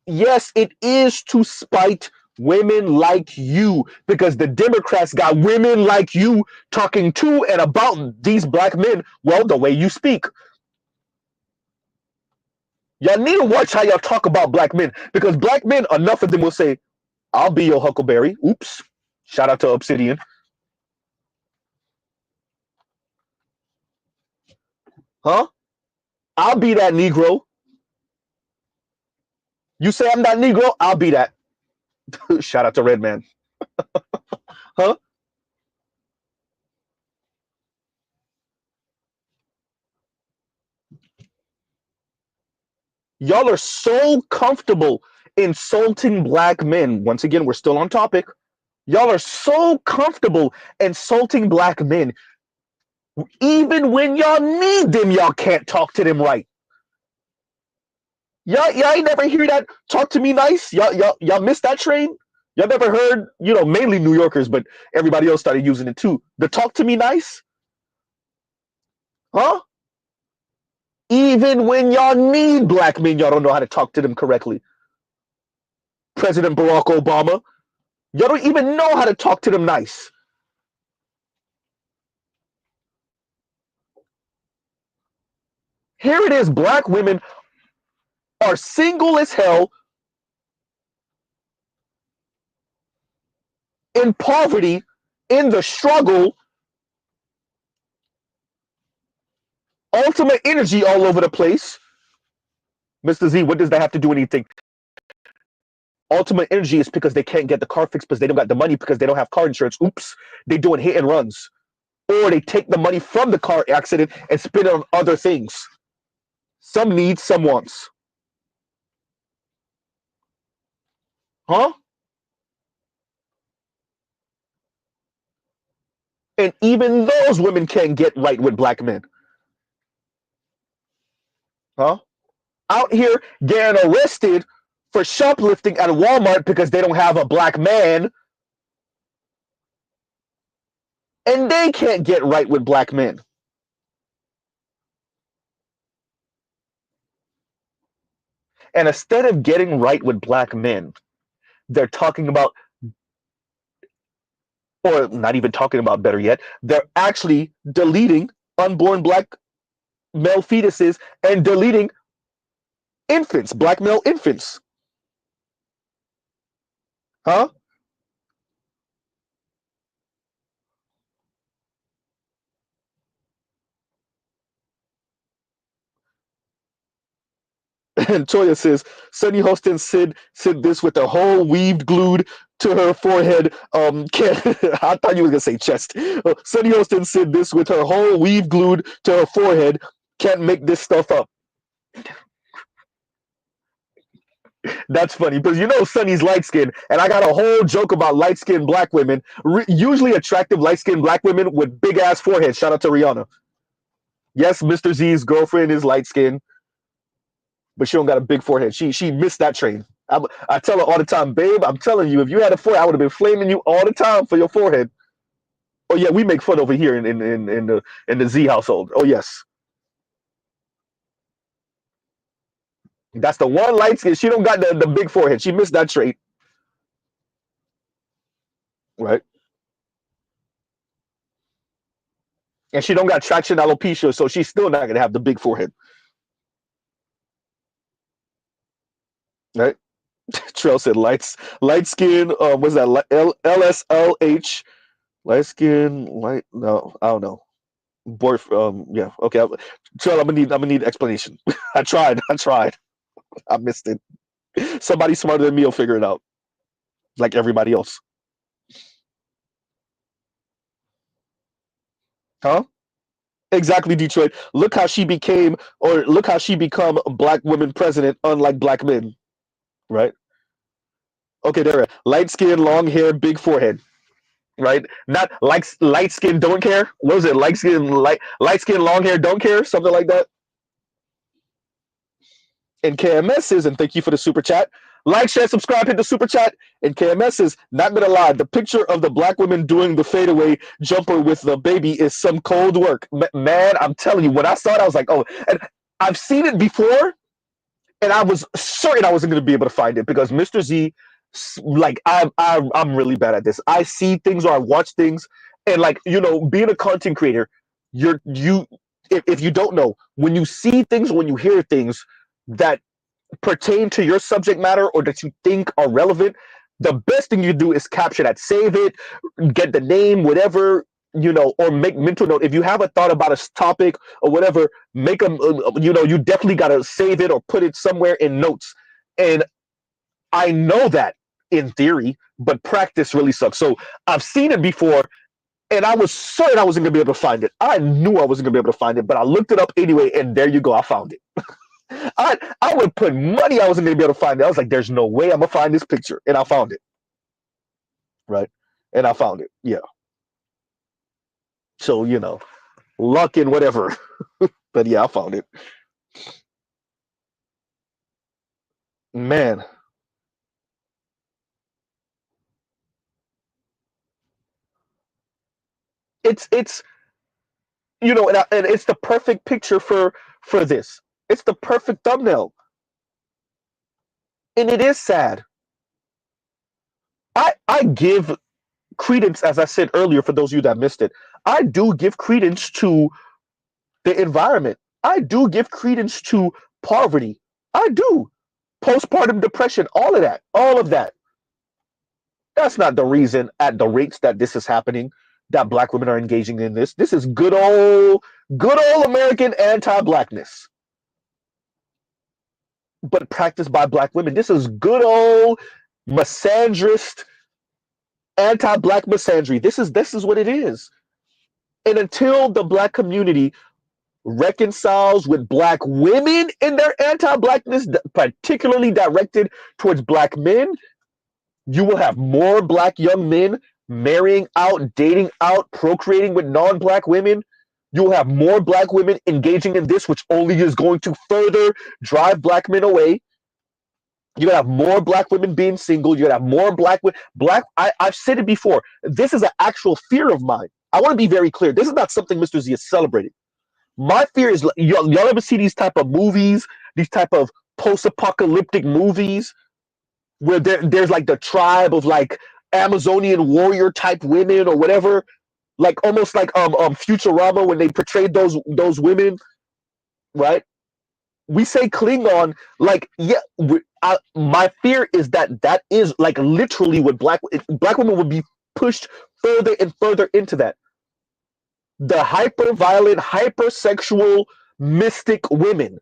Yes, it is to spite women like you because the Democrats got women like you talking to and about these black men, well, the way you speak. Y'all need to watch how y'all talk about black men because black men, enough of them will say, I'll be your Huckleberry. Oops. Shout out to Obsidian. Huh? I'll be that Negro. You say I'm that Negro, I'll be that. Shout out to Redman. Huh? Y'all are so comfortable insulting black men. Once again, we're still on topic. Y'all are so comfortable insulting black men. Even when y'all need them, y'all can't talk to them right. Y'all ain't never hear that talk to me nice? Y'all missed that train? Y'all never heard, mainly New Yorkers, but everybody else started using it too. The talk to me nice? Huh? Even when y'all need black men, y'all don't know how to talk to them correctly. President Barack Obama, y'all don't even know how to talk to them nice. Here it is, black women are single as hell, in poverty, in the struggle, ultimate energy all over the place. Mr. Z, what does that have to do with anything? Ultimate energy is because they can't get the car fixed because they don't got the money because they don't have car insurance. Oops, they doing hit and runs. Or they take the money from the car accident and spend it on other things. Some needs, some wants. Huh? And even those women can't get right with black men. Huh? Out here getting arrested for shoplifting at Walmart because they don't have a black man and they can't get right with black men. And instead of getting right with black men, they're talking about or not even talking about better yet, they're actually deleting unborn black male fetuses and deleting infants, black male infants. Huh? And Toya says, Sunny Hostin said this with a hole weaved glued to her forehead. Can't, I thought you were gonna say chest. Sunny Hostin said this with her whole weave glued to her forehead. Can't make this stuff up. That's funny because you know Sunny's light skinned, and I got a whole joke about light skinned black women, usually attractive light skinned black women with big ass foreheads. Shout out to Rihanna. Yes, Mr. Z's girlfriend is light skinned, but she don't got a big forehead. She missed that train. I tell her all the time, babe. I'm telling you, if you had a forehead, I would have been flaming you all the time for your forehead. Oh yeah, we make fun over here in the Z household. Oh yes, that's the one light skin. She don't got the big forehead. She missed that trait, right? And she don't got traction alopecia, so she's still not gonna have the big forehead, right? Trail said light skin. What's that? LSLH. Light skin. Light. No, I don't know. Boy. Yeah. Okay. Trail. I'm gonna need explanation. I tried. I missed it. Somebody smarter than me will figure it out, like everybody else. Huh? Exactly, Detroit. Look how she became, or look how she become black women president, unlike black men. Right? Okay, there. Light skin, long hair, big forehead. Right? Not like light skin, don't care. What was it? Light skin, long hair, don't care. Something like that. And KMS says, and thank you for the super chat. Like, share, subscribe, hit the super chat. And KMS says, not gonna lie, the picture of the black women doing the fadeaway jumper with the baby is some cold work. Man, I'm telling you, when I saw it, I was like, oh, and I've seen it before, and I was certain I wasn't gonna be able to find it because Mr. Z, like, I'm really bad at this. I see things or I watch things, and like, being a content creator, you if you don't know, when you see things, when you hear things that pertain to your subject matter or that you think are relevant, the best thing you do is capture that, save it, get the name, whatever, or make mental note. If you have a thought about a topic or whatever, make them, you definitely got to save it or put it somewhere in notes. And I know that in theory, but practice really sucks. So I've seen it before, and I was certain I wasn't going to be able to find it. I knew I wasn't going to be able to find it, but I looked it up anyway, and there you go. I found it. I would put money I wasn't gonna be able to find it. I was like, there's no way I'm gonna find this picture. And I found it. Right. And I found it. Yeah. So, luck and whatever. But yeah, I found it. Man. It's and it's the perfect picture for this. It's the perfect thumbnail. And it is sad. I give credence, as I said earlier, for those of you that missed it, I do give credence to the environment. I do give credence to poverty. I do. Postpartum depression, all of that, all of that. That's not the reason at the rates that this is happening that black women are engaging in this. This is good old American anti-blackness, but practiced by black women. This is good old misandrist anti-black misandry. This is what it is. And until the black community reconciles with black women in their anti-blackness, particularly directed towards black men, you will have more black young men marrying out, dating out, procreating with non-black women. You will have more black women engaging in this, which only is going to further drive black men away. You're gonna have more black women being single. You're gonna have more black women. I've said it before. This is an actual fear of mine. I want to be very clear. This is not something Mr. Z is celebrating. My fear is y'all ever see these type of movies, these type of post-apocalyptic movies where there's like the tribe of like Amazonian warrior type women or whatever, like almost like Futurama when they portrayed those women, right? We say Klingon, like yeah. My fear is that is like literally what black women would be pushed further and further into that. The hyper violent, hypersexual, mystic women.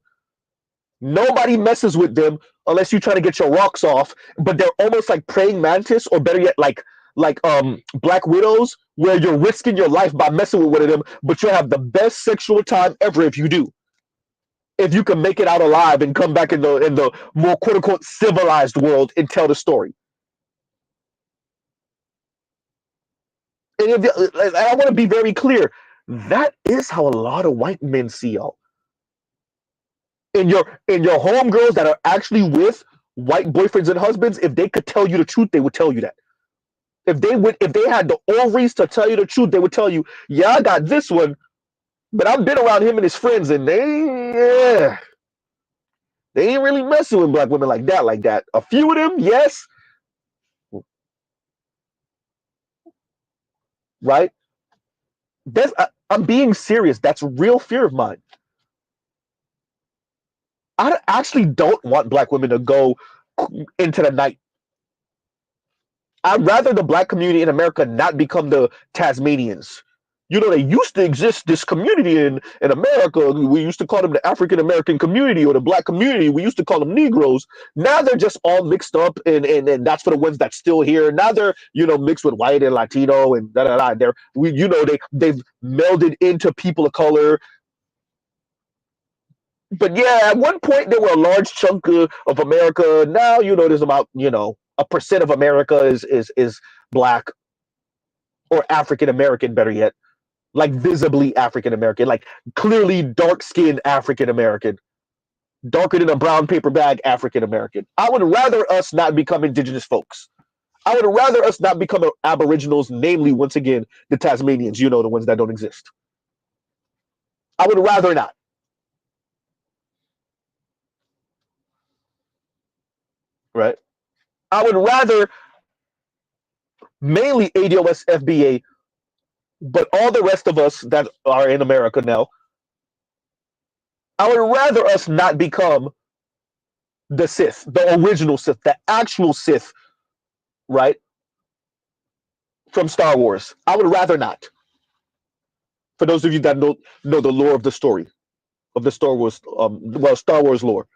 Nobody messes with them unless you try to get your rocks off. But they're almost like praying mantis, or better yet, like black widows, where you're risking your life by messing with one of them, but you'll have the best sexual time ever if you do. If you can make it out alive and come back in the more quote unquote civilized world and tell the story. And I want to be very clear, that is how a lot of white men see y'all. In your homegirls that are actually with white boyfriends and husbands, if they could tell you the truth, they would tell you that. If they had the ovaries to tell you the truth, they would tell you, yeah, I got this one, but I've been around him and his friends, and they ain't really messing with black women like that, like that. A few of them, yes, right? I'm being serious. That's a real fear of mine. I actually don't want black women to go into the night. I'd rather the black community in America not become the Tasmanians. They used to exist, this community in America. We used to call them the African American community or the black community. We used to call them Negroes. Now they're just all mixed up, and that's for the ones that's still here. Now they're mixed with white and Latino and da da da. They've melded into people of color. But yeah, at one point there were a large chunk of America. Now there's about a percent of America is black or African American, better yet, like visibly African American, like clearly dark skinned African American, darker than a brown paper bag African American. I would rather us not become indigenous folks. I would rather us not become aboriginals, namely, once again, the Tasmanians, the ones that don't exist. I would rather not. Right? I would rather mainly ADOS FBA, but all the rest of us that are in America now, I would rather us not become the Sith, the original Sith, the actual Sith, right? From Star Wars. I would rather not. For those of you that know the lore of the story of the Star Wars, Star Wars lore,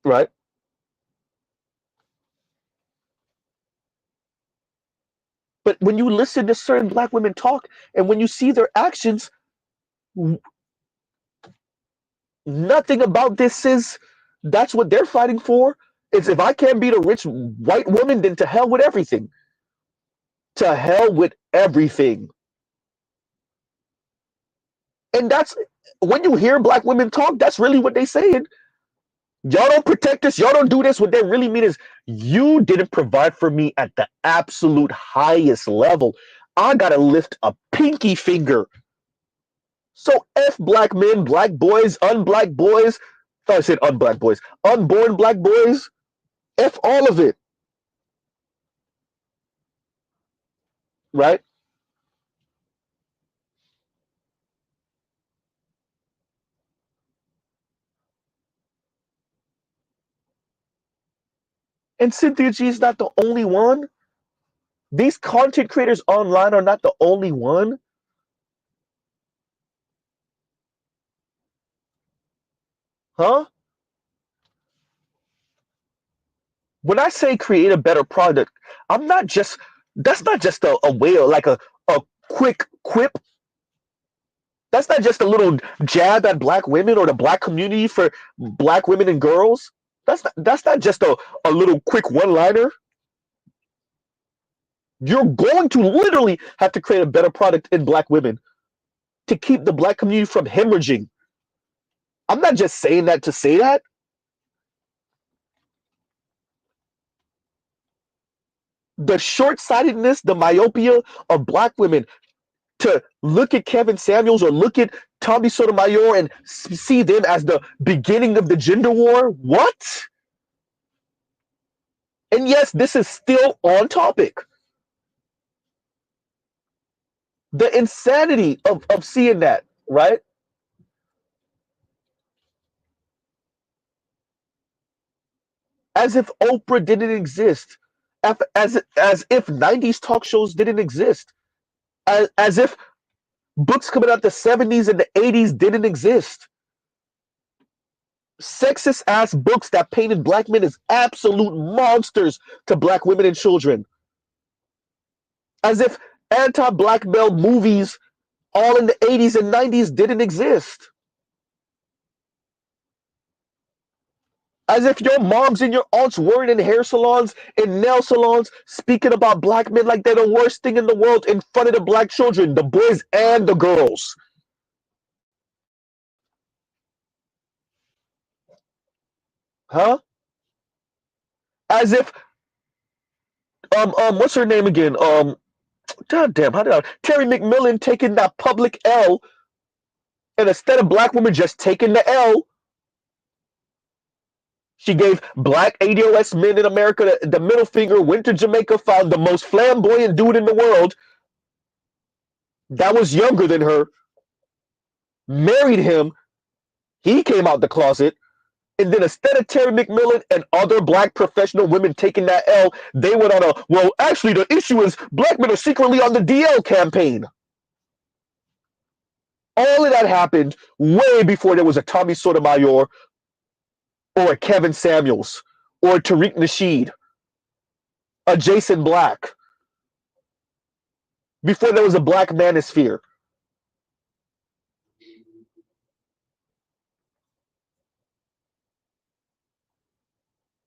right? But when you listen to certain black women talk, and when you see their actions, nothing about this is that's what they're fighting for. It's if I can't beat a rich white woman, then to hell with everything. To hell with everything. And that's when you hear black women talk, that's really what they saying. Y'all don't protect us. Y'all don't do this. What they really mean is you didn't provide for me at the absolute highest level. I gotta lift a pinky finger. So F black men, black boys, unblack boys. I said unblack boys. Unborn black boys. F all of it. Right? And Cynthia G is not the only one. These content creators online are not the only one. Huh? When I say create a better product, I'm not just that's not just a way like a quick quip. That's not just a little jab at black women or the black community for black women and girls. That's not just a little quick one-liner. You're going to literally have to create a better product in black women to keep the black community from hemorrhaging. I'm not just saying that to say that. The short-sightedness, the myopia of black women to look at Kevin Samuels or look at Tommy Sotomayor and see them as the beginning of the gender war. What? And yes, this is still on topic. The insanity of seeing that, right? As if Oprah didn't exist, as if 90s talk shows didn't exist, as if books coming out the 70s and the 80s didn't exist. Sexist ass books that painted black men as absolute monsters to black women and children. As if anti-black male movies all in the 80s and 90s didn't exist. As if your moms and your aunts weren't in hair salons and nail salons speaking about black men like they're the worst thing in the world in front of the black children, the boys and the girls. Huh? As if what's her name again? God damn, how did I Terry McMillan taking that public L, and instead of black women just taking the L, she gave black ADOS men in America the middle finger, went to Jamaica, found the most flamboyant dude in the world that was younger than her, married him, he came out the closet, and then instead of Terry McMillan and other black professional women taking that L, they went on a, well, actually, the issue is black men are secretly on the DL campaign. All of that happened way before there was a Tommy Sotomayor or a Kevin Samuels or a Tariq Nasheed, a Jason Black, before there was a Black Manosphere.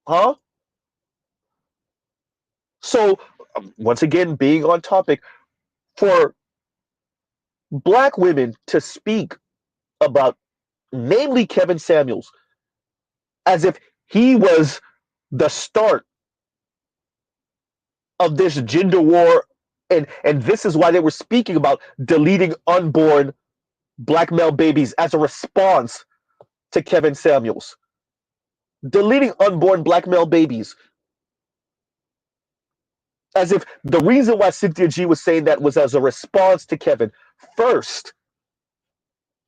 Huh? So, once again, being on topic, for black women to speak about, namely Kevin Samuels, as if he was the start of this gender war, and this is why they were speaking about deleting unborn black male babies as a response to Kevin Samuels. Deleting unborn black male babies. As if the reason why Cynthia G was saying that was as a response to Kevin. First,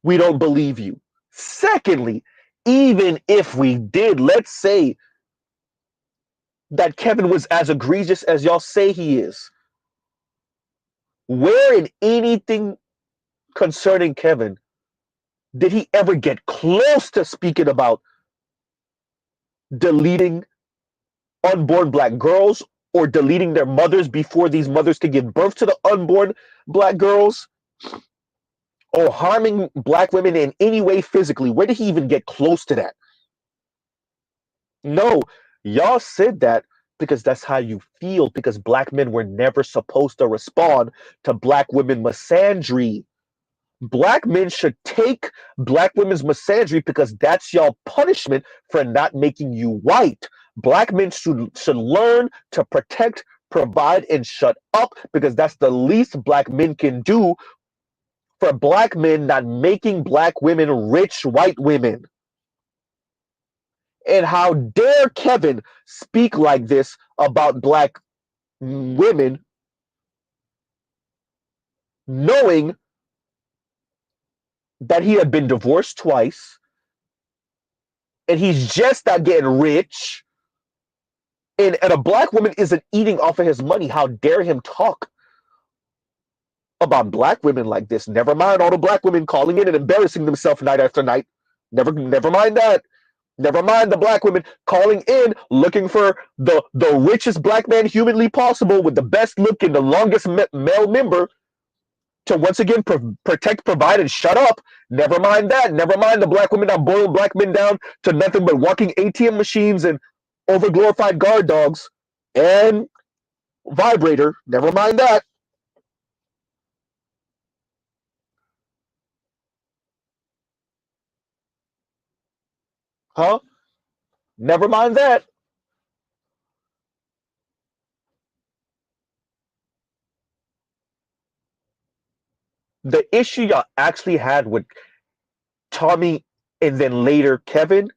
we don't believe you. Secondly, even if we did, let's say that Kevin was as egregious as y'all say he is. Where in anything concerning Kevin did he ever get close to speaking about deleting unborn black girls or deleting their mothers before these mothers could give birth to the unborn black girls or harming black women in any way physically? Where did he even get close to that? No, y'all said that because that's how you feel, because black men were never supposed to respond to black women misandry. Black men should take black women's misandry because that's y'all punishment for not making you white. Black men should learn to protect, provide, and shut up because that's the least black men can do for black men not making black women rich white women. And how dare Kevin speak like this about black women, knowing that he had been divorced twice and he's just not getting rich, and a black woman isn't eating off of his money. How dare him talk about black women like this? Never mind all the black women calling in and embarrassing themselves night after night. Never mind that. Never mind the black women calling in looking for the richest black man humanly possible with the best look and the longest male member to once again protect, provide, and shut up. Never mind that. Never mind the black women that boil black men down to nothing but walking ATM machines and overglorified guard dogs and vibrator. Never mind that. Huh? Never mind that. The issue y'all actually had with Tommy and then later Kevin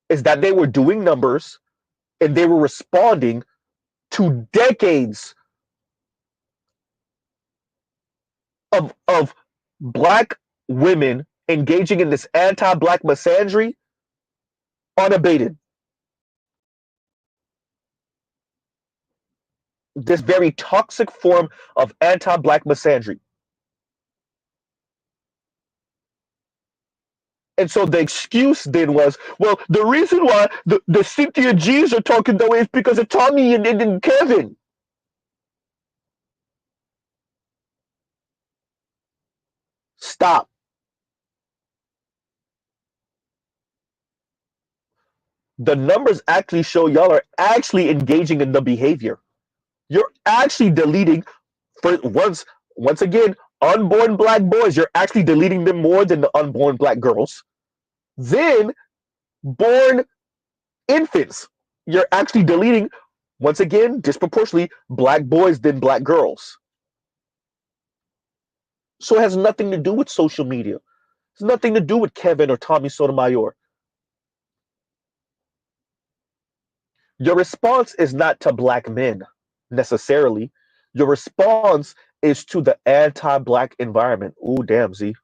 is that they were doing numbers and they were responding to decades of black women engaging in this anti-black misandry unabated. This very toxic form of anti-black misandry. And so the excuse then was, well, the reason why the Cynthia G's are talking that way is because of Tommy and Kevin. Stop. The numbers actually show y'all are actually engaging in the behavior. You're actually deleting for once again, unborn black boys, you're actually deleting them more than the unborn black girls. Then born infants, you're actually deleting once again disproportionately black boys than black girls. So it has nothing to do with social media. It's nothing to do with Kevin or Tommy Sotomayor. Your response is not to black men necessarily. Your response is to the anti-black environment. Ooh, damn, Z.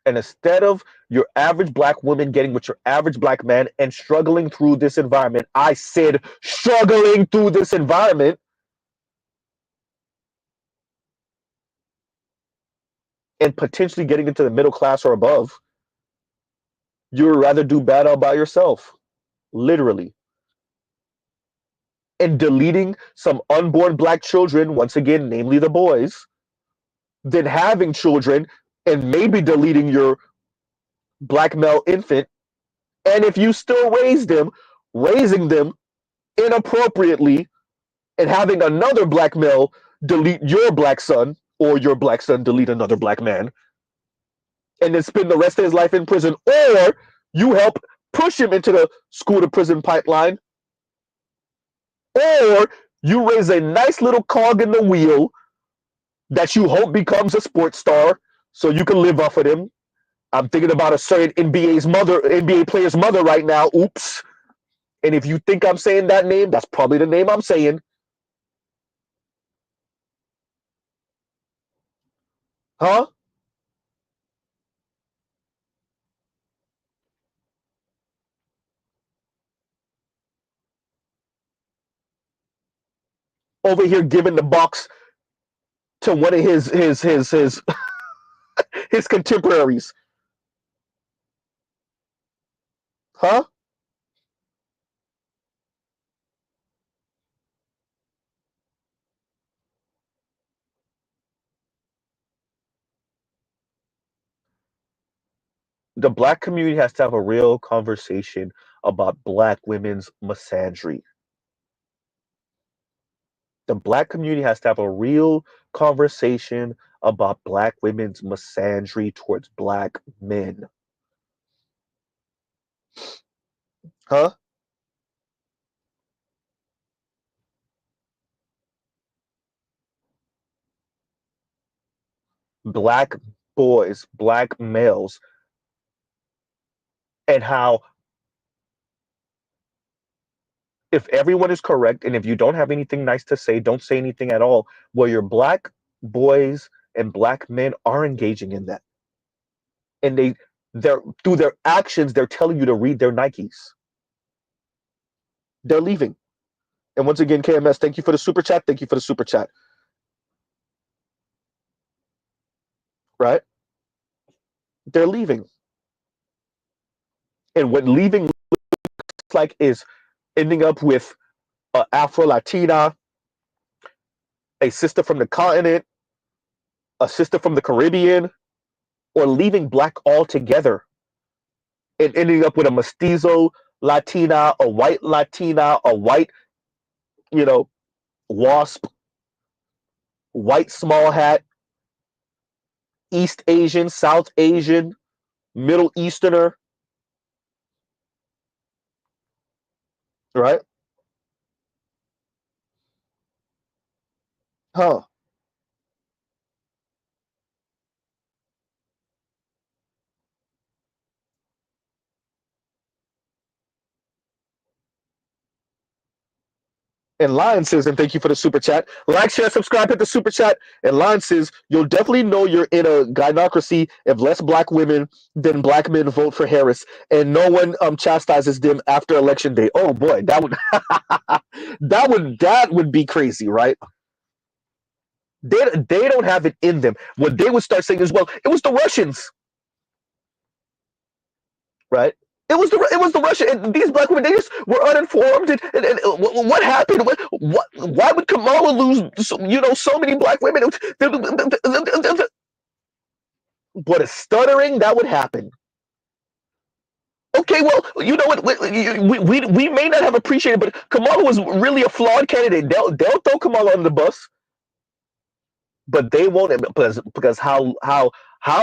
And instead of your average black woman getting with your average black man and struggling through this environment, I said struggling through this environment and potentially getting into the middle class or above, you would rather do bad all by yourself, literally. And deleting some unborn black children, once again, namely the boys, than having children and maybe deleting your black male infant. And if you still raise them, raising them inappropriately and having another black male delete your black son or your black son delete another black man and then spend the rest of his life in prison, or you help push him into the school to prison pipeline, or you raise a nice little cog in the wheel that you hope becomes a sports star so you can live off of them. I'm thinking about a certain NBA player's mother right now. Oops. And if you think I'm saying that name, that's probably the name I'm saying. Huh? Over here giving the box to one of his contemporaries. Huh? The black community has to have a real conversation about black women's misandry. The black community has to have a real conversation about black women's misandry towards black men. Huh? Black boys, black males, and how if everyone is correct and if you don't have anything nice to say, don't say anything at all. Well, your black boys and black men are engaging in that. And they're through their actions, they're telling you to read their Nikes. They're leaving. And once again, KMS, thank you for the super chat. Thank you for the super chat. Right? They're leaving. And what leaving looks like is ending up with an Afro Latina, a sister from the continent, a sister from the Caribbean, or leaving black altogether and ending up with a mestizo Latina, a white, you know, wasp, white small hat, East Asian, South Asian, Middle Easterner, right? Huh. And Lion says, and thank you for the super chat. Like, share, subscribe, hit the super chat. And Lion says, you'll definitely know you're in a gynocracy if less black women than black men vote for Harris, and no one chastises them after election day. Oh boy, that would that would be crazy, right? They don't have it in them. What they would start saying is, well, it was the Russians, right? It was the Russian, and these black women, they just were uninformed. And what happened? Why would Kamala lose? So many black women. What a stuttering that would happen. Okay, well, you know what? We may not have appreciated, but Kamala was really a flawed candidate. They'll throw Kamala under the bus, but they won't, because how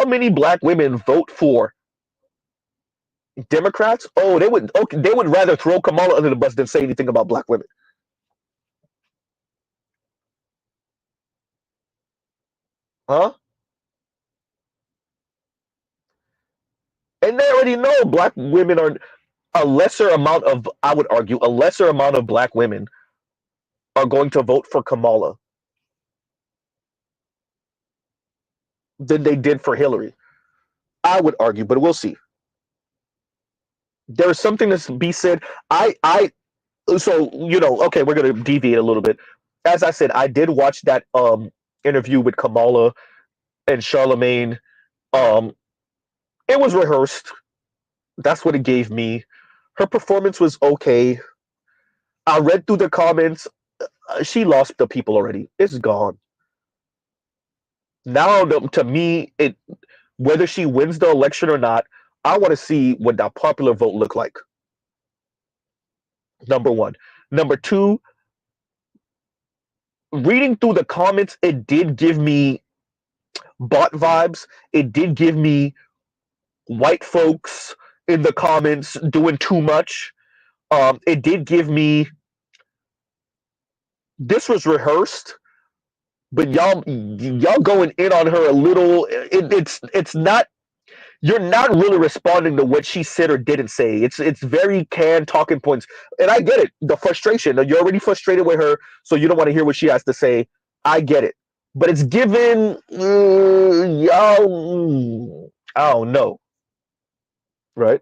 many black women vote for Democrats? Oh, they would rather throw Kamala under the bus than say anything about black women. Huh? And they already know black women are a lesser amount of, I would argue, a lesser amount of black women are going to vote for Kamala than they did for Hillary. I would argue, but we'll see. There is something to be said. I so okay, we're gonna deviate a little bit. As I said, I did watch that interview with Kamala and Charlemagne. Um, it was rehearsed. That's what it gave me. Her performance was okay. I read through the comments. She lost the people already. It's gone. Now, to me, whether she wins the election or not, I want to see what that popular vote look like. Number one. Number two, reading through the comments, it did give me bot vibes. It did give me white folks in the comments doing too much. It did give me, this was rehearsed, but y'all going in on her a little. It's not, you're not really responding to what she said or didn't say. It's very canned talking points, and I get it. The frustration. You're already frustrated with her, so you don't want to hear what she has to say. I get it, but it's given y'all. I don't know, right?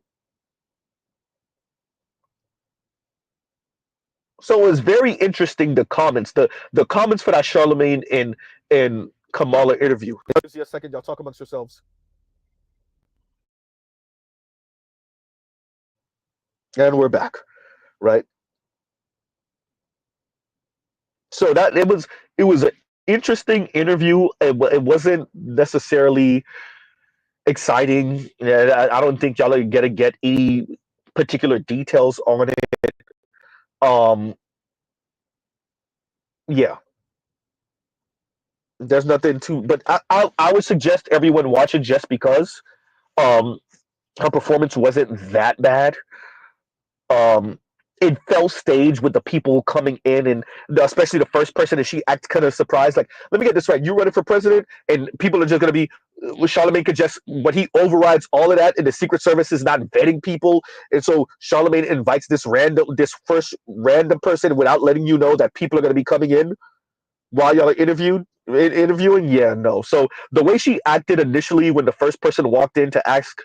So it was very interesting, the comments, the comments for that Charlemagne and Kamala interview. Give me a second, y'all talk amongst yourselves. And we're back, right? So that it was an interesting interview. It wasn't necessarily exciting. I don't think y'all are gonna get any particular details on it. Um, yeah, there's nothing to. But I would suggest everyone watch it just because um her performance wasn't that bad. um it fell stage with the people coming in, and especially the first person, and she acts kind of surprised, like, let me get this right, you running for president, and people are just going to be, Charlemagne could just, when he overrides all of that, and the Secret Service is not vetting people, and so Charlemagne invites this first random person without letting you know that people are going to be coming in while y'all are interviewing. Yeah, no. So the way she acted initially when the first person walked in to ask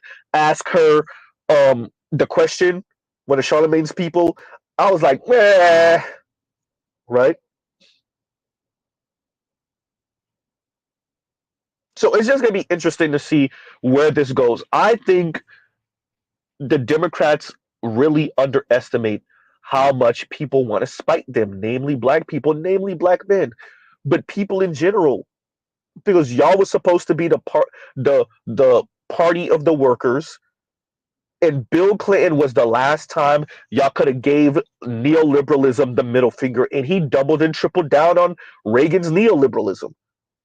her the question, one of Charlemagne's people, I was like, meh, right? So it's just gonna be interesting to see where this goes. I think the Democrats really underestimate how much people want to spite them, namely black people, namely black men, but people in general, because y'all was supposed to be the party of the workers, and Bill Clinton was the last time y'all could have gave neoliberalism the middle finger, and he doubled and tripled down on Reagan's neoliberalism.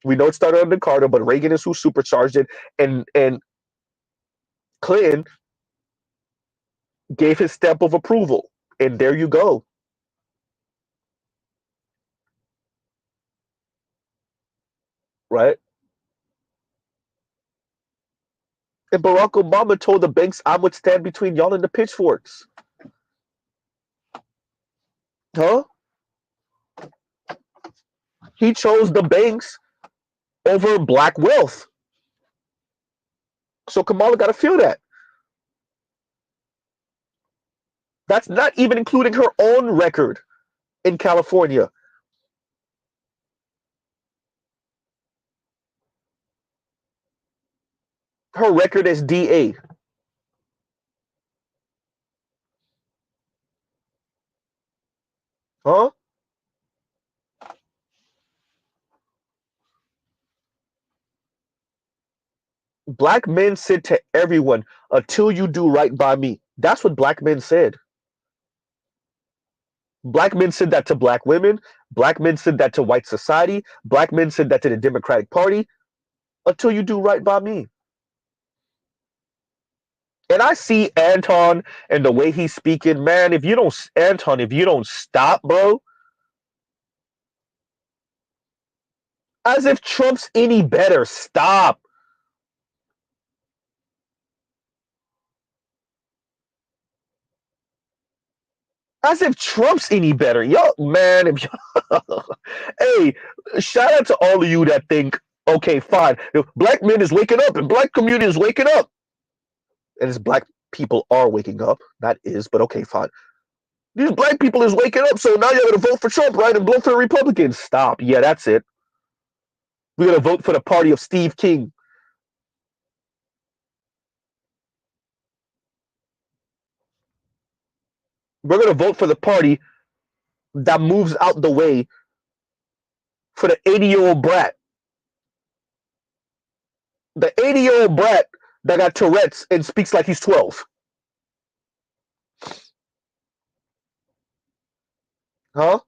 We know it started under Carter, but Reagan is who supercharged it, and Clinton gave his stamp of approval, and there you go, right? And Barack Obama told the banks, "I would stand between y'all and the pitchforks," huh? He chose the banks over black wealth. So Kamala got to feel that. That's not even including her own record in California. Her record as DA. Huh? Black men said to everyone, until you do right by me. That's what black men said. Black men said that to black women. Black men said that to white society. Black men said that to the Democratic Party. Until you do right by me. And I see Anton and the way he's speaking, man. If you don't stop, bro, as if Trump's any better. Stop. As if Trump's any better. Yo, man, if hey, shout out to all of you that think, okay, fine, if black men is waking up and black community is waking up. And as black people are waking up, not is, but okay, fine. These black people is waking up, so now you're gonna vote for Trump, right? And vote for the Republicans. Stop. Yeah, that's it. We're gonna vote for the party of Steve King. We're gonna vote for the party that moves out the way for the 80-year-old brat. The 80-year-old brat that got Tourette's and speaks like he's 12. Huh?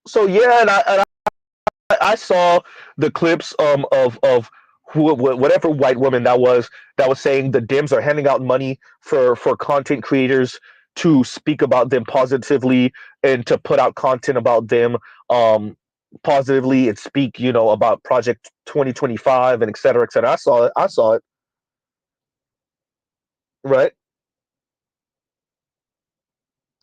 So yeah, I saw the clips whatever white woman that was saying the Dems are handing out money for content creators to speak about them positively and to put out content about them positively and speak about Project 2025 and et cetera, et cetera. I saw it. Right.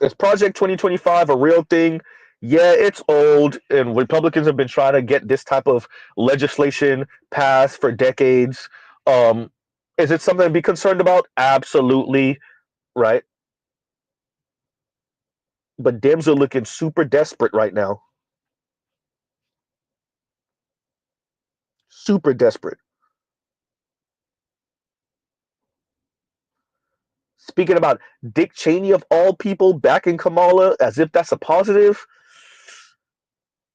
Is Project 2025 a real thing? Yeah, it's old, and Republicans have been trying to get this type of legislation passed for decades. Um, is it something to be concerned about? Absolutely, right? But Dems are looking super desperate right now. Super desperate. Speaking about Dick Cheney of all people backing Kamala as if that's a positive.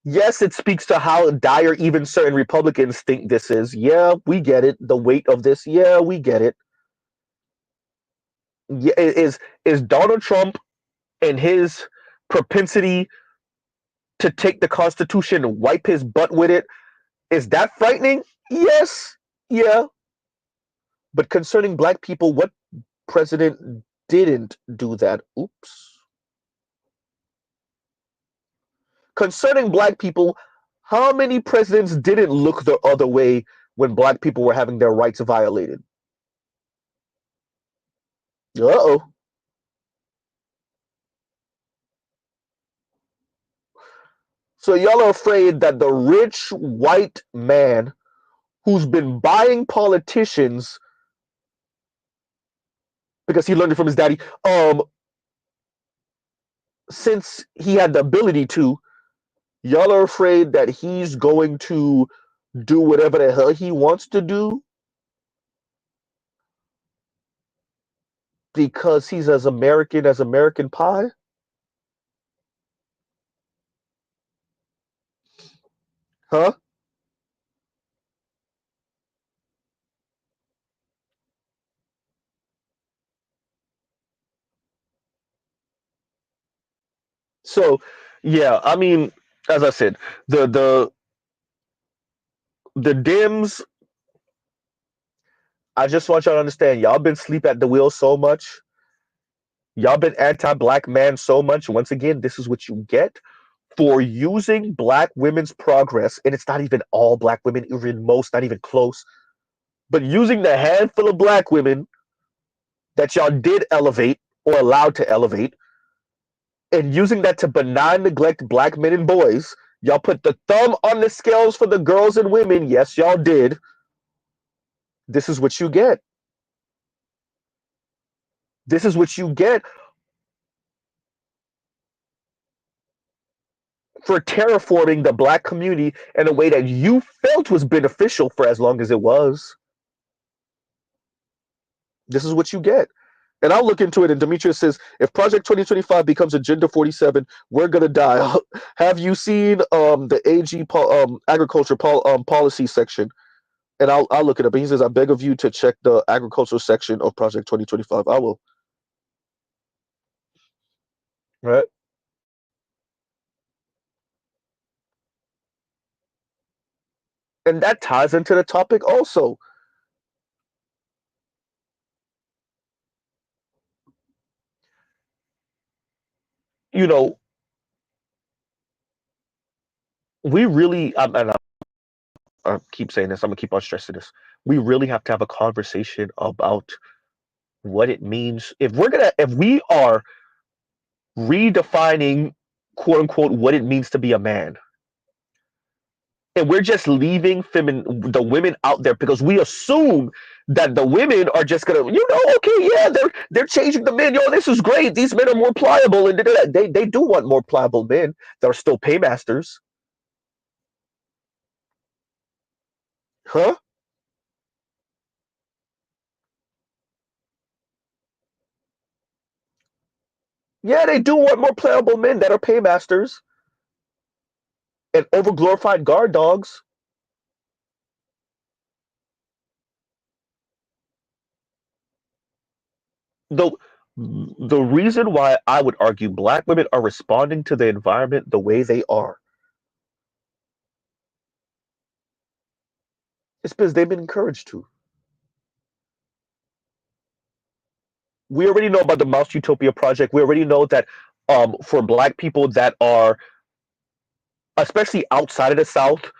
Yes, it speaks to how dire even certain Republicans think this is. Yeah, we get it. The weight of this. Yeah, we get it. Yeah, is Donald Trump and his propensity to take the Constitution and wipe his butt with it, is that frightening? Yes. Yeah. But concerning black people, what president didn't do that? Oops. Concerning black people, how many presidents didn't look the other way when black people were having their rights violated? Uh-oh. So y'all are afraid that the rich white man who's been buying politicians because he learned it from his daddy, since he had the ability to, y'all are afraid that he's going to do whatever the hell he wants to do because he's as American pie? Huh? So, yeah, I mean, as I said, the the the Dems, I just want y'all to understand, y'all been sleep at the wheel so much. Y'all been anti-black man so much. Once again, this is what you get for using black women's progress, and it's not even all black women, even most, not even close. But using the handful of black women that y'all did elevate or allowed to elevate, and using that to benign neglect black men and boys, y'all put the thumb on the scales for the girls and women. Yes, y'all did. This is what you get. This is what you get for terraforming the black community in a way that you felt was beneficial for as long as it was. This is what you get. And I'll look into it. And Demetrius says, if Project 2025 becomes Agenda 47, we're gonna die. Have you seen the AG agriculture policy section? And I'll look it up. And he says, I beg of you to check the agricultural section of Project 2025. I will. Right. And that ties into the topic also. You know, we really, and I keep saying this, I'm gonna keep on stressing this. We really have to have a conversation about what it means if we are redefining, quote unquote, what it means to be a man, and we're just leaving the women out there because we assume that the women are just gonna, okay, yeah, they're changing the men. This is great. These men are more pliable, and they do want more pliable men that are still paymasters, huh? Yeah, they do want more pliable men that are paymasters and overglorified guard dogs. The the reason why I would argue black women are responding to the environment the way they are is because they've been encouraged to. We already know about the Mouse Utopia project. We already know that for black people that are, especially outside of the South,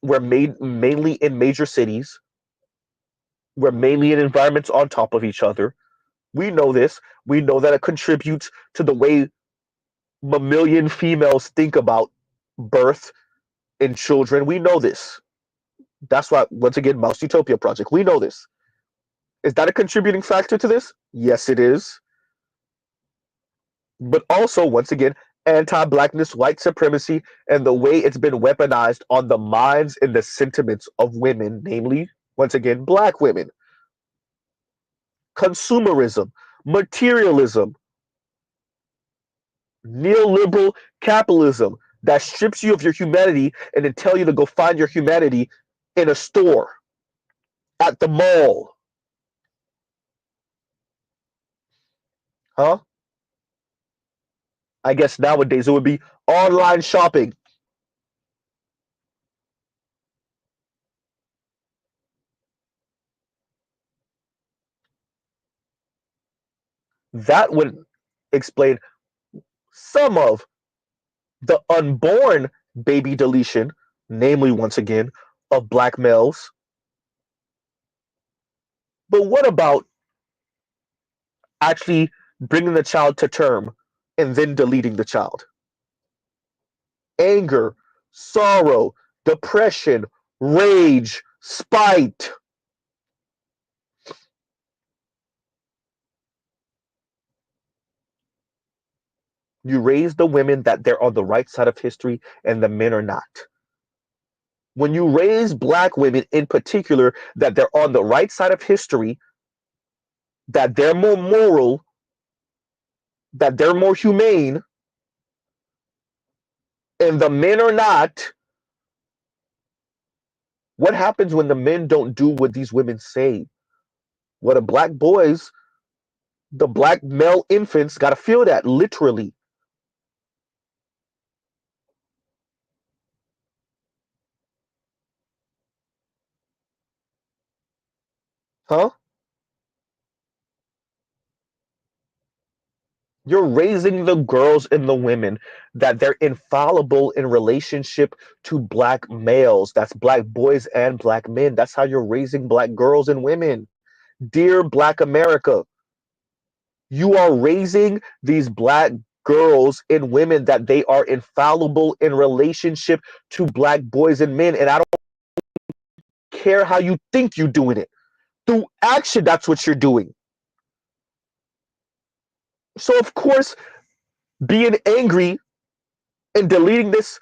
we're made mainly in major cities. We're mainly in environments on top of each other. We know this. We know that it contributes to the way mammalian females think about birth and children. We know this. That's why, once again, Mouse Utopia project. We know this. Is that a contributing factor to this? Yes, it is. But also, once again, anti-blackness, white supremacy, and the way it's been weaponized on the minds and the sentiments of women, namely, once again, black women. Consumerism, materialism, neoliberal capitalism that strips you of your humanity and then tell you to go find your humanity in a store, at the mall. Huh? I guess nowadays it would be online shopping. That would explain some of the unborn baby deletion, namely, once again, of black males. But what about actually bringing the child to term and then deleting the child? Anger, sorrow, depression, rage, spite. You raise the women that they're on the right side of history and the men are not. When you raise black women in particular that they're on the right side of history, that they're more moral, that they're more humane, and the men are not, what happens when the men don't do what these women say? What the black boys, the black male infants, got to feel that literally. Huh? You're raising the girls and the women that they're infallible in relationship to black males. That's black boys and black men. That's how you're raising black girls and women. Dear Black America, you are raising these black girls and women that they are infallible in relationship to black boys and men. And I don't care how you think you're doing it. Through action, that's what you're doing. So, of course, being angry and deleting this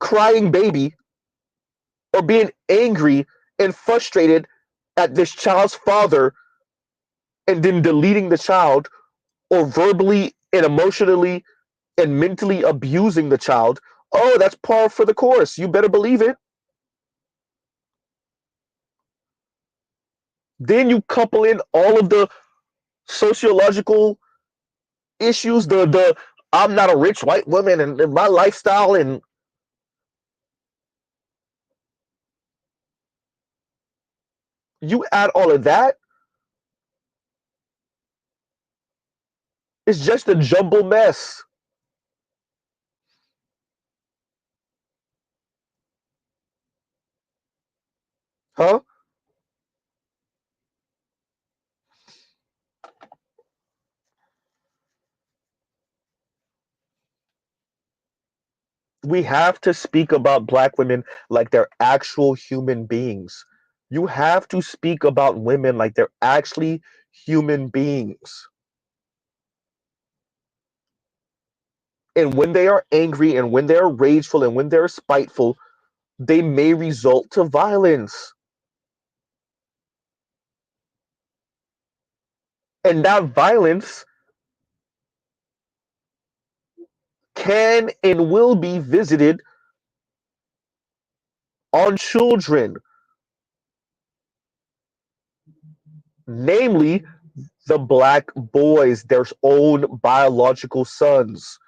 crying baby, or being angry and frustrated at this child's father and then deleting the child, or verbally and emotionally and mentally abusing the child, oh, that's par for the course. You better believe it. Then you couple in all of the sociological issues, the I'm not a rich white woman and my lifestyle, and you add all of that, it's just a jumble mess. Huh? We have to speak about black women like they're actual human beings. You have to speak about women like they're actually human beings. And when they are angry and when they're rageful and when they're spiteful, they may result to violence. And that violence can and will be visited on children, namely the black boys, their own biological sons.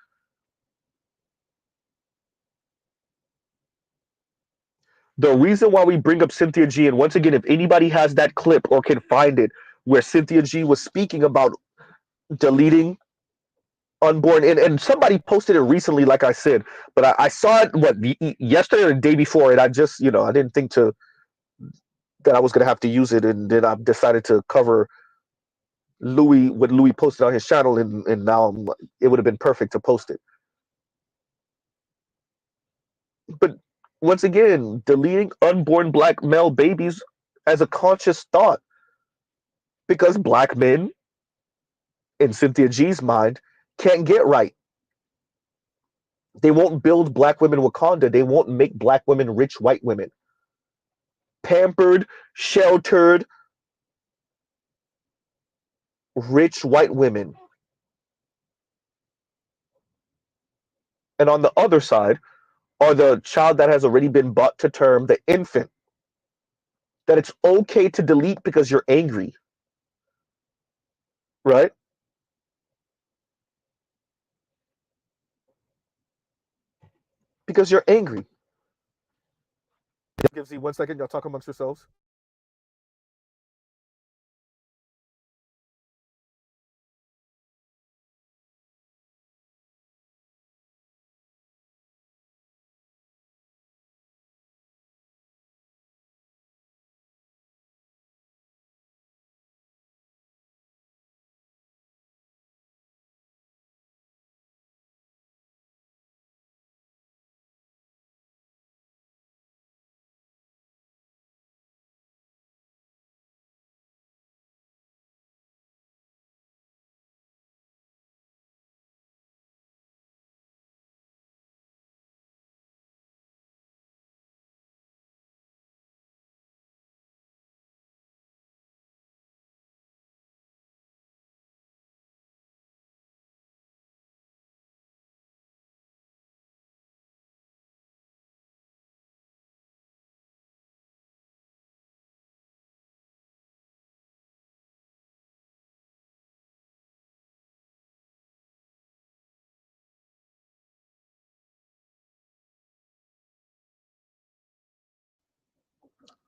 The reason why we bring up Cynthia G, and once again, if anybody has that clip or can find it, where Cynthia G was speaking about deleting unborn, and somebody posted it recently, like I said, but I saw it yesterday or the day before, and I just, I didn't think to that I was gonna have to use it, and then I decided to cover Louis what Louis posted on his channel, and now it would have been perfect to post it. But once again, deleting unborn black male babies as a conscious thought, because black men, in Cynthia G's mind, can't get right. They won't build black women Wakanda. They won't make black women rich white women. Pampered, sheltered, rich white women. And on the other side are the child that has already been brought to term, the infant, that it's okay to delete because you're angry, right? Because you're angry. Give Z 1 second. Y'all talk amongst yourselves.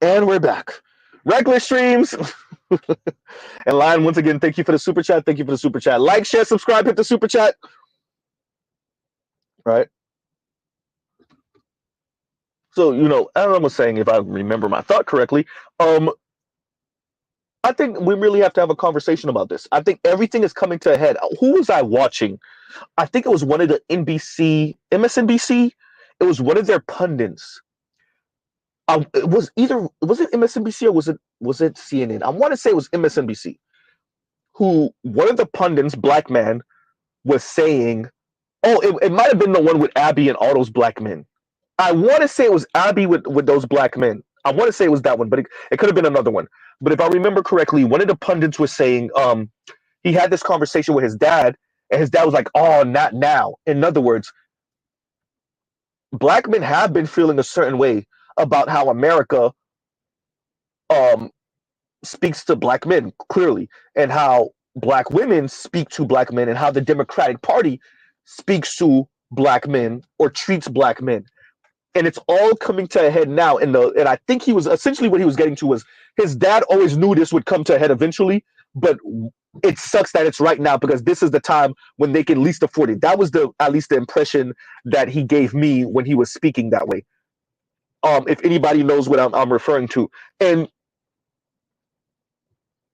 And we're back. Reckless streams. And Lion, once again, thank you for the super chat. Thank you for the super chat. Like, share, subscribe, hit the super chat. Right. So, as I was saying, if I remember my thought correctly, I think we really have to have a conversation about this. I think everything is coming to a head. Who was I watching? I think it was one of the MSNBC. It was one of their pundits. Was it MSNBC or was it CNN? I want to say it was MSNBC. Who one of the pundits, black man, was saying, oh, it might have been the one with Abby and all those black men. I want to say it was Abby with those black men. I want to say it was that one, but it could have been another one. But if I remember correctly, one of the pundits was saying he had this conversation with his dad, and his dad was like, oh, not now. In other words, black men have been feeling a certain way about how America um, speaks to black men, clearly, and how black women speak to black men, and how the Democratic Party speaks to black men or treats black men. And it's all coming to a head now. And I think he was essentially what he was getting to was his dad always knew this would come to a head eventually, but it sucks that it's right now because this is the time when they can least afford it. That was at least the impression that he gave me when he was speaking that way. If anybody knows what I'm referring to. And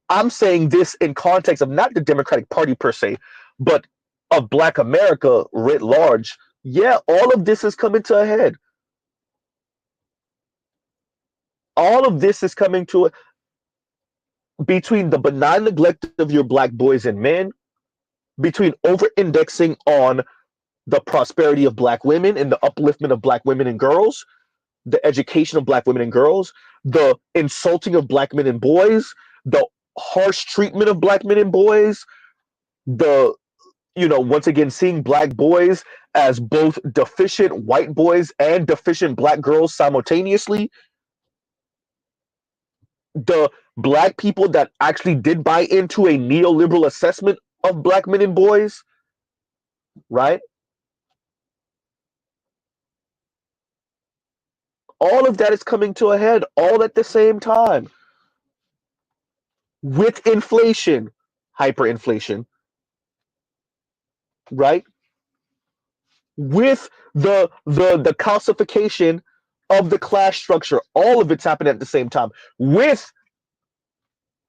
I'm saying this in context of not the Democratic Party per se, but of Black America writ large. Yeah, all of this is coming to a head. All of this is coming to it between the benign neglect of your black boys and men, between over-indexing on the prosperity of black women and the upliftment of black women and girls, the education of black women and girls, the insulting of black men and boys, the harsh treatment of black men and boys, the once again seeing black boys as both deficient white boys and deficient black girls simultaneously, the black people that actually did buy into a neoliberal assessment of black men and boys, right? All of that is coming to a head all at the same time with inflation, hyperinflation, right? With the calcification of the class structure, all of it's happening at the same time. With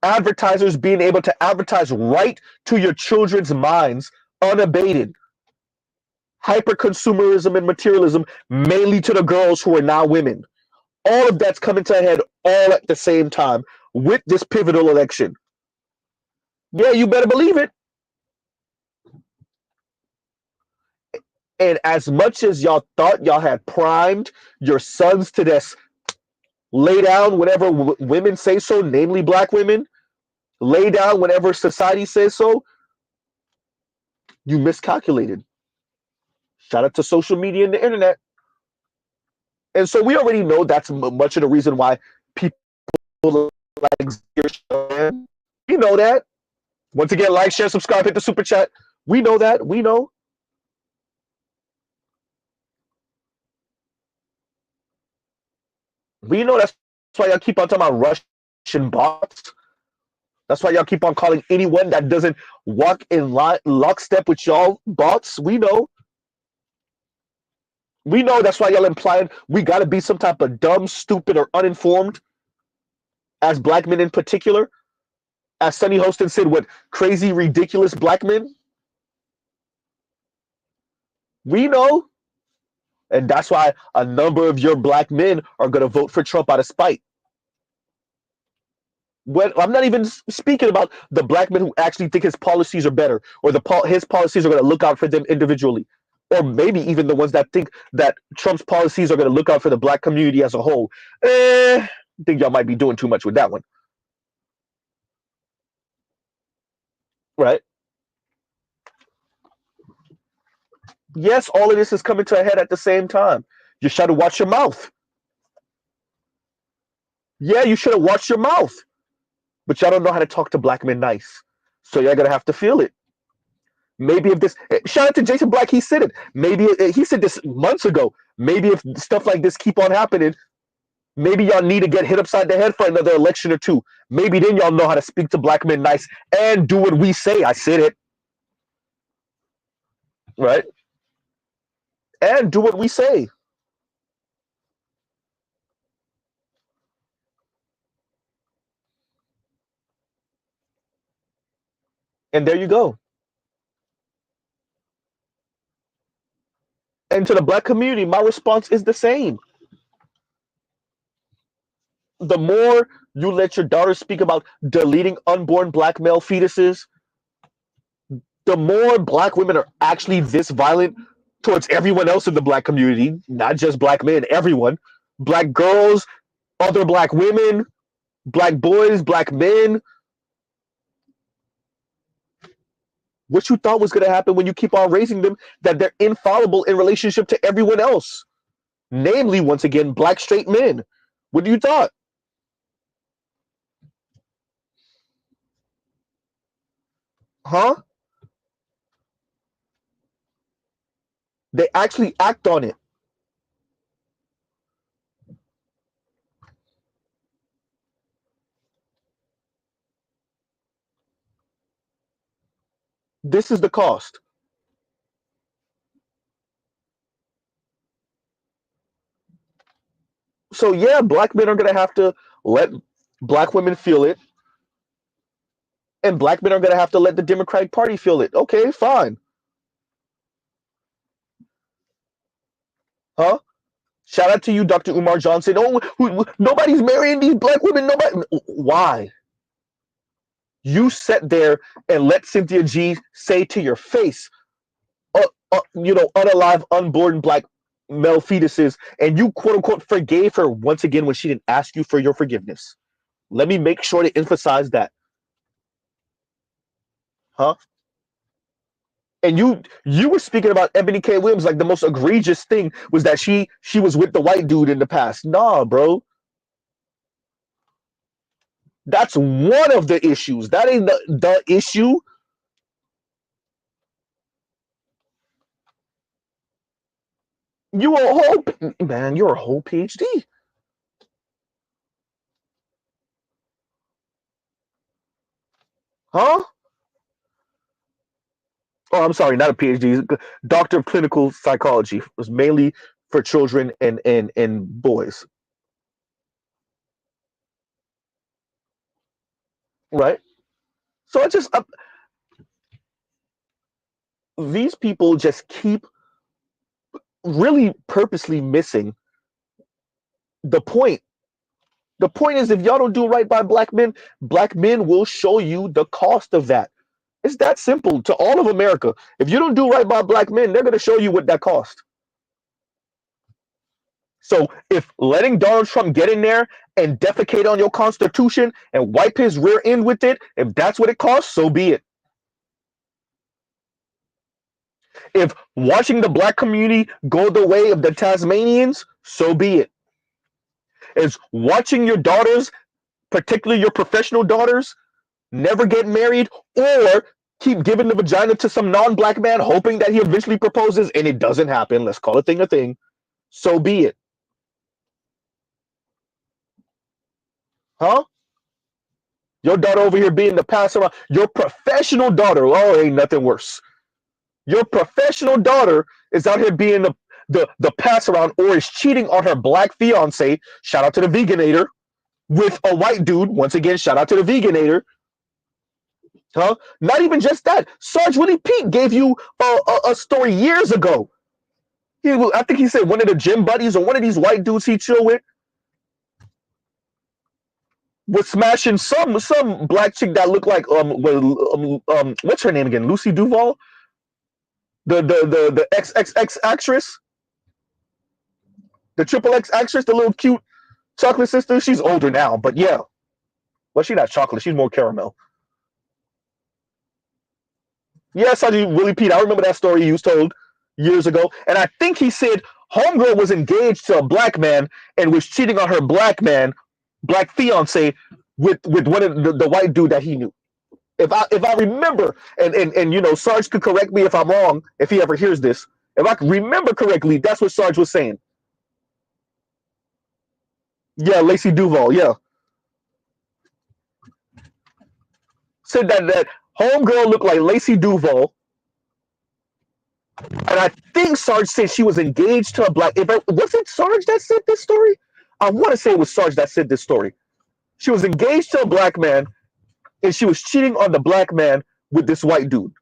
advertisers being able to advertise right to your children's minds unabated. Hyper consumerism and materialism, mainly to the girls who are now women. All of that's coming to a head all at the same time with this pivotal election. Yeah, you better believe it. And as much as y'all thought y'all had primed your sons to this, lay down whenever women say so, namely black women, lay down whenever society says so, you miscalculated. Shout out to social media and the internet. And so we already know that's much of the reason why people like we know that. Once again, like, share, subscribe, hit the super chat. We know that. We know. We know that's why y'all keep on talking about Russian bots. That's why y'all keep on calling anyone that doesn't walk in lockstep with y'all bots. We know. We know that's why y'all implying we got to be some type of dumb, stupid, or uninformed, as black men in particular. As Sunny Hostin said, what crazy, ridiculous black men? We know. And that's why a number of your black men are going to vote for Trump out of spite. I'm not even speaking about the black men who actually think his policies are better, or his policies are going to look out for them individually, or maybe even the ones that think that Trump's policies are going to look out for the black community as a whole. I think y'all might be doing too much with that one. Right? Yes, all of this is coming to a head at the same time. You should have watched your mouth. Yeah, you should have watched your mouth. But y'all don't know how to talk to black men nice. So y'all gonna have to feel it. Maybe if this, shout out to Jason Black, he said it. Maybe he said this months ago. Maybe if stuff like this keep on happening, Maybe y'all need to get hit upside the head for another election or two. Maybe then y'all know how to speak to black men nice and do what we say. I said it, right? And do what we say. And there you go. And to the black community, my response is the same. The more you let your daughter speak about deleting unborn black male fetuses, the more black women are actually this violent towards everyone else in the black community, not just black men, everyone. Black girls, other black women, black boys, black men. What you thought was going to happen when you keep on raising them, that they're infallible in relationship to everyone else, namely, once again, black straight men. What do you thought? Huh? They actually act on it. This is the cost. So yeah, black men are going to have to let black women feel it, and black men are going to have to let the Democratic Party feel it. Okay, fine. Huh? Shout out to you, Dr. Umar Johnson. Oh, nobody's marrying these black women. Nobody. Why? You sat there and let Cynthia G say to your face, unalive, unborn black male fetuses, and you quote unquote forgave her once again when she didn't ask you for your forgiveness. Let me make sure to emphasize that. Huh? And you were speaking about Ebony K. Williams like the most egregious thing was that she was with the white dude in the past. Nah, bro. That's one of the issues. That ain't the issue. You a whole man, you're a whole PhD. Huh? Oh, I'm sorry, not a PhD. Doctor of Clinical Psychology. It was mainly for children and boys. Right? So these people just keep really purposely missing the point. The point is, if y'all don't do right by black men will show you the cost of that. It's that simple to all of America. If you don't do right by black men, they're going to show you what that cost. So if letting Donald Trump get in there and defecate on your constitution and wipe his rear end with it, if that's what it costs, so be it. If watching the black community go the way of the Tasmanians, so be it. Is watching your daughters, particularly your professional daughters, never get married or keep giving the vagina to some non-black man hoping that he eventually proposes and it doesn't happen, let's call a thing, so be it. Huh? Your daughter over here being the pass around, your professional daughter, oh, ain't nothing worse. Your professional daughter is out here being the pass around or is cheating on her black fiance, shout out to the veganator, with a white dude, once again, shout out to the veganator. Huh? Not even just that. Sarge Willie Pete gave you a story years ago. I think he said one of the gym buddies or one of these white dudes he chill with was smashing some black chick that looked like what's her name again? Lucy Duval, the XXX actress, the triple X actress, the little cute chocolate sister. She's older now, but yeah. Well, she's not chocolate. She's more caramel. Yeah, Sergeant Willie Pete. I remember that story he was told years ago, and I think he said homegirl was engaged to a black man and was cheating on her black fiance with one of the white dude that he knew. If I remember, and Sarge could correct me if I'm wrong if he ever hears this. If I remember correctly, that's what Sarge was saying. Yeah, Lacey Duval. Yeah, said that homegirl looked like Lacey Duval, and I think Sarge said she was engaged to a black. Was it Sarge that said this story? I want to say it was Sarge that said this story. She was engaged to a black man, and she was cheating on the black man with this white dude.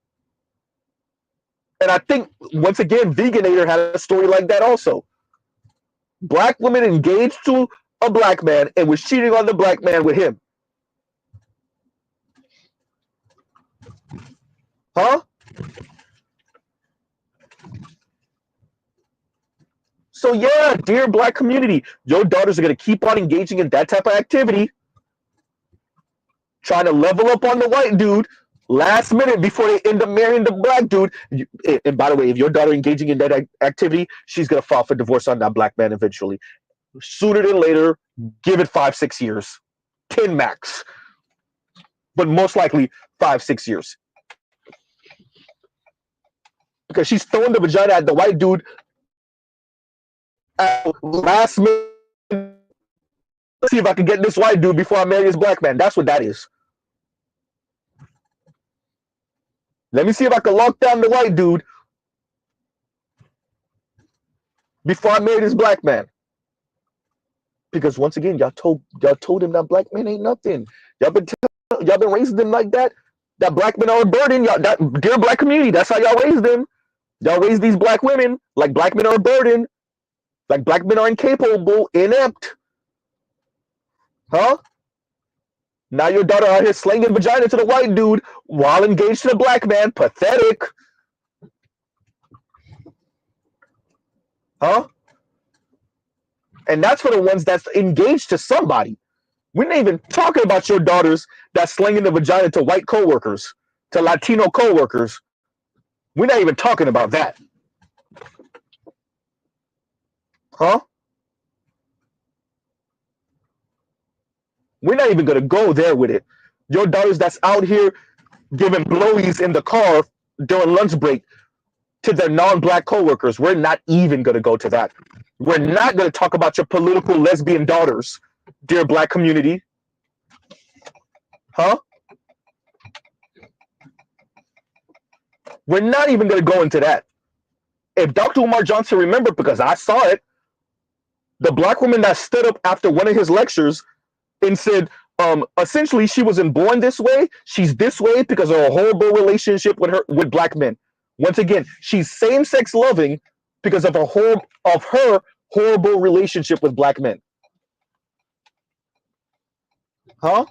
And I think once again, Veganator had a story like that also. Black woman engaged to a black man and was cheating on the black man with him. Huh? So yeah, dear black community, your daughters are gonna keep on engaging in that type of activity, trying to level up on the white dude last minute before they end up marrying the black dude. And by the way, if your daughter engaging in that activity, she's gonna file for divorce on that black man eventually. Sooner than later, give it 5-6 years. 10 max. But most likely 5-6 years. Because she's throwing the vagina at the white dude at last minute. Let's see if I can get this white dude before I marry this black man. That's what that is. Let me see if I can lock down the white dude before I marry this black man. Because once again, y'all told him that black men ain't nothing. Y'all been raising them like that. That black men are a burden. Y'all, that dear black community, that's how y'all raise them. Y'all raise these black women like black men are a burden. Like black men are incapable, inept. Huh? Now your daughter out here slinging vagina to the white dude while engaged to the black man. Pathetic. Huh? And that's for the ones that's engaged to somebody. We're not even talking about your daughters that's slinging the vagina to white coworkers, to Latino coworkers. We're not even talking about that. Huh? We're not even going to go there with it. Your daughters that's out here giving blowies in the car during lunch break to their non-black coworkers. We're not even going to go to that. We're not going to talk about your political lesbian daughters, dear black community. Huh? We're not even going to go into that. If Dr. Umar Johnson remembered, because I saw it, the black woman that stood up after one of his lectures and said, essentially, she wasn't born this way. She's this way because of a horrible relationship with black men. Once again, she's same-sex loving because of her horrible relationship with black men. Huh?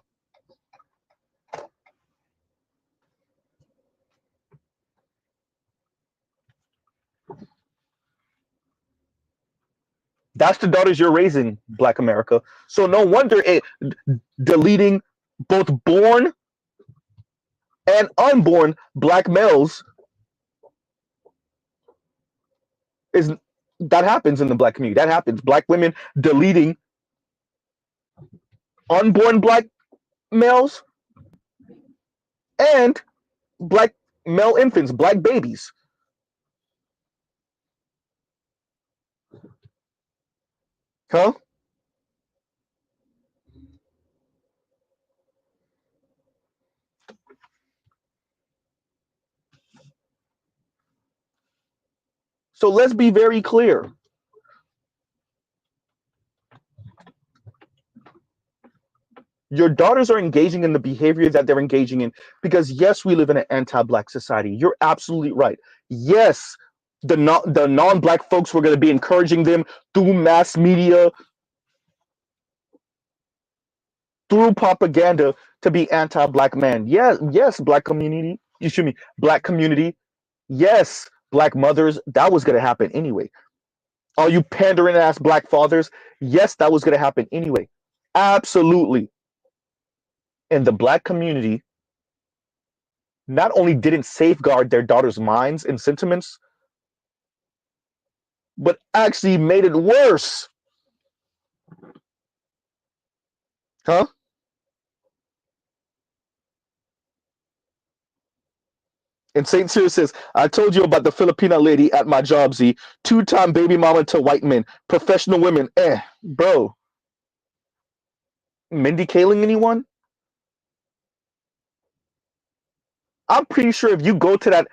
That's the daughters you're raising, Black America. So no wonder deleting both born and unborn black males is that happens in the black community. That happens. Black women deleting unborn black males and black male infants, black babies. Huh? So let's be very clear. Your daughters are engaging in the behavior that they're engaging in because yes, we live in an anti-black society. You're absolutely right. Yes, the non-black folks, we're going to be encouraging them through mass media, through propaganda to be anti-black men. Yes, black community. Excuse me, black community. Yes, black mothers. That was going to happen anyway. All you pandering ass black fathers. Yes, that was going to happen anyway. Absolutely. And the black community not only didn't safeguard their daughters' minds and sentiments, but actually made it worse. Huh? And St. Cyr says, I told you about the Filipina lady at my job, Z. Two-time baby mama to white men. Professional women. Bro. Mindy Kaling anyone? I'm pretty sure if you go to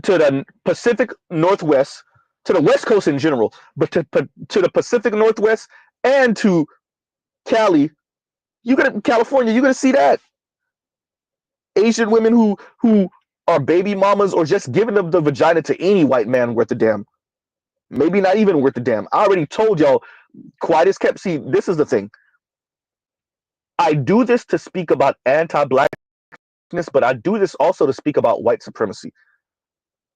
the Pacific Northwest, to the West Coast in general, but to the Pacific Northwest and to Cali, California, you're gonna see that Asian women who are baby mamas or just giving up the vagina to any white man worth a damn. Maybe not even worth a damn. I already told y'all, quiet as kept. See, this is the thing. I do this to speak about anti-blackness, but I do this also to speak about white supremacy.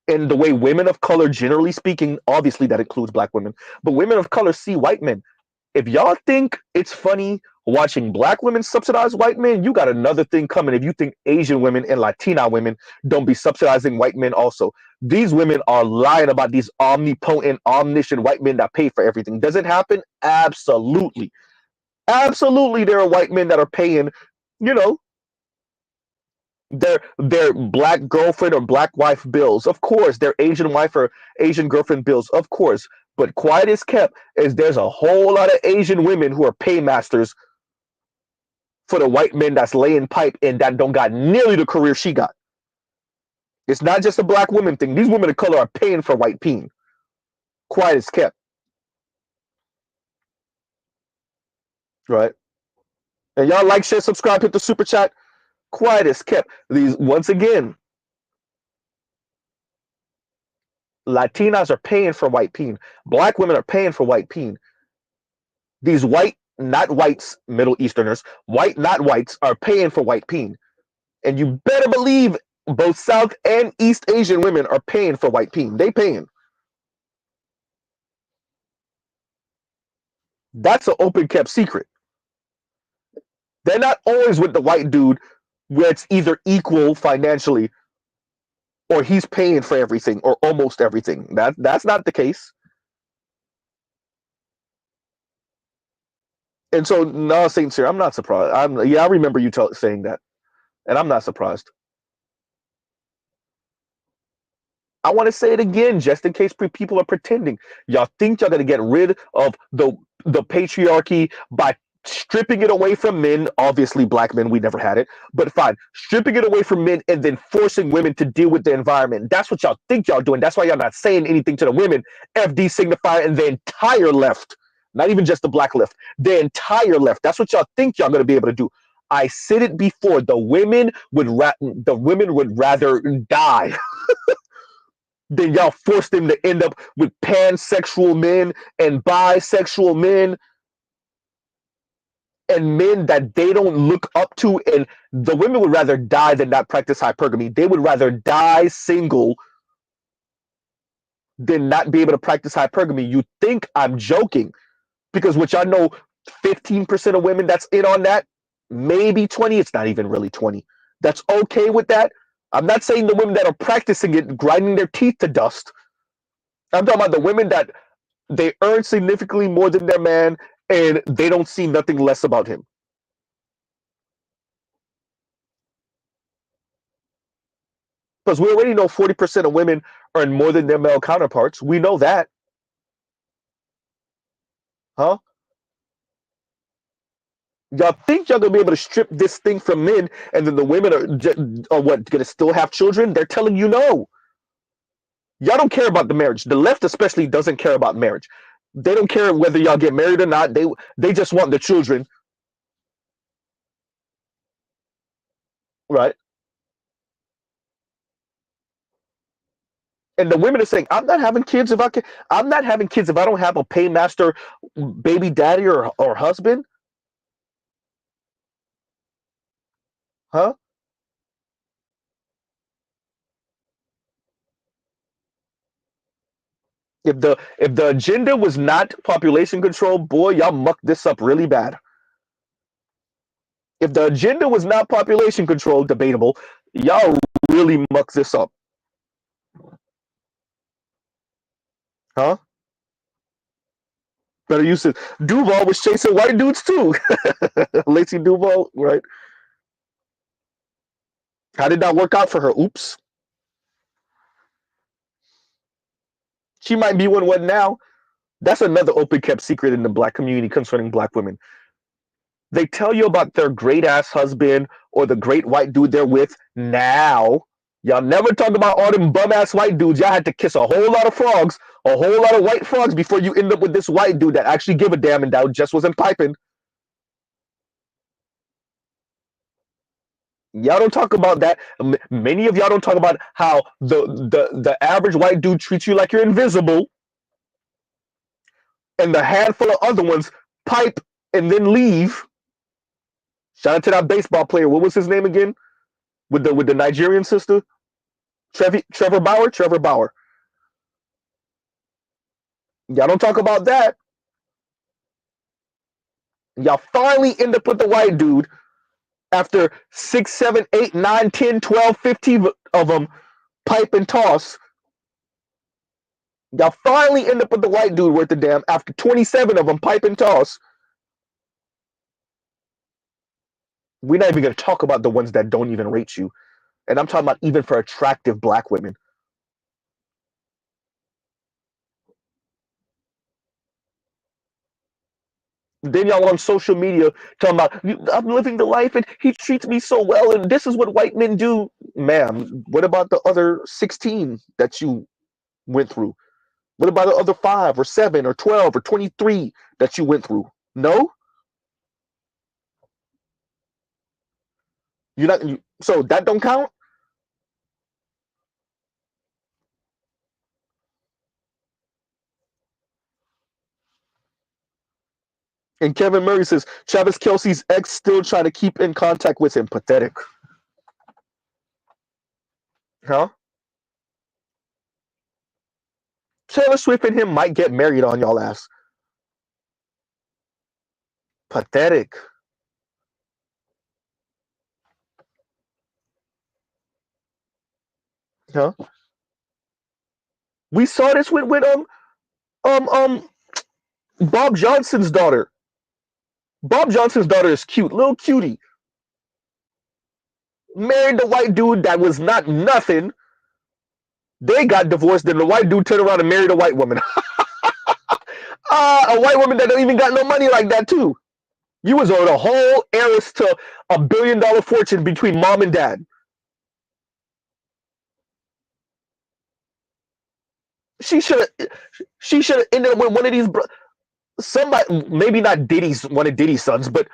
And the way women of color, generally speaking, obviously that includes black women, but women of color see white men. If y'all think it's funny watching black women subsidize white men, you got another thing coming. If you think Asian women and Latina women don't be subsidizing white men also. These women are lying about these omnipotent, omniscient white men that pay for everything. Does it happen? Absolutely. Absolutely, there are white men that are paying, you know, their black girlfriend or black wife bills. Of course, their Asian wife or Asian girlfriend bills. Of course. But quiet is kept is there's a whole lot of Asian women who are paymasters for the white men that's laying pipe and that don't got nearly the career she got. It's not just a black woman thing. These women of color are paying for white peen. Quiet is kept. Right. And y'all like, share, subscribe, hit the super chat. Quiet is kept. These once again, Latinas are paying for white peen. Black women are paying for white peen. These white, not whites, Middle Easterners, white, not whites, are paying for white peen. And you better believe both South and East Asian women are paying for white peen. They paying. That's an open kept secret. They're not always with the white dude where it's either equal financially or he's paying for everything or almost everything. That's not the case. And so, no, Saint Cyr, I'm not surprised. I remember you saying that, and I'm not surprised. I want to say it again, just in case people are pretending. Y'all think y'all gonna get rid of the patriarchy by stripping it away from men. Obviously, black men, we never had it, but fine, stripping it away from men and then forcing women to deal with the environment. That's what y'all think y'all doing. That's why y'all not saying anything to the women. FD signify and the entire left, not even just the black left, the entire left. That's what y'all think y'all gonna be able to do. I said it before. The women would rather die then y'all force them to end up with pansexual men and bisexual men and men that they don't look up to. And the women would rather die than not practice hypergamy. They would rather die single than not be able to practice hypergamy. You think I'm joking because what y'all know, 15% of women that's in on that, maybe 20, it's not even really 20. That's okay with that. I'm not saying the women that are practicing it, grinding their teeth to dust. I'm talking about the women that they earn significantly more than their man and they don't see nothing less about him. Because we already know 40% of women earn more than their male counterparts. We know that. Huh? Y'all think y'all gonna be able to strip this thing from men and then the women are what, gonna still have children? They're telling you no. Y'all don't care about the marriage. The left especially doesn't care about marriage. They don't care whether y'all get married or not. They just want the children. Right? And the women are saying, I'm not having kids if I can. I'm not having kids if I don't have a paymaster baby daddy or husband. Huh? If the agenda was not population control, boy, y'all mucked this up really bad. If the agenda was not population control, debatable, y'all really mucked this up. Huh? Better use it. Duval was chasing white dudes too. Lacey Duval, right? How did that work out for her? Oops. She might be one now. That's another open kept secret in the black community concerning black women. They tell you about their great ass husband or the great white dude they're with now. Y'all never talk about all them bum ass white dudes. Y'all had to kiss a whole lot of frogs, a whole lot of white frogs before you end up with this white dude that actually give a damn and that just wasn't piping. Y'all don't talk about that. Many of y'all don't talk about how the average white dude treats you like you're invisible, and the handful of other ones pipe and then leave. Shout out to that baseball player. What was his name again? With the Nigerian sister, Trevor Bauer. Trevor Bauer. Y'all don't talk about that. Y'all finally end up with the white dude after 6, 7, 8, 9, 10, 12, 15 of them pipe and toss. Y'all finally end up with the white dude worth the damn after 27 of them pipe and toss. We're not even going to talk about the ones that don't even rate you. And I'm talking about even for attractive black women. Then y'all on social media talking about, I'm living the life and he treats me so well and this is what white men do. Ma'am, what about the other 16 that you went through? What about the other 5 or 7 or 12 or 23 that you went through? No? You're not, so that don't count? And Kevin Murray says, Travis Kelsey's ex still trying to keep in contact with him. Pathetic. Huh? Taylor Swift and him might get married on y'all ass. Pathetic. Huh? We saw this with um um Bob Johnson's daughter. Bob Johnson's daughter is cute, little cutie. Married the white dude that was not nothing. They got divorced, then the white dude turned around and married a white woman. A white woman that don't even got no money like that too. You was owed a whole heiress to $1 billion fortune between mom and dad. She should have. She should have ended up with one of these. Somebody, maybe not Diddy's one of Diddy's sons, but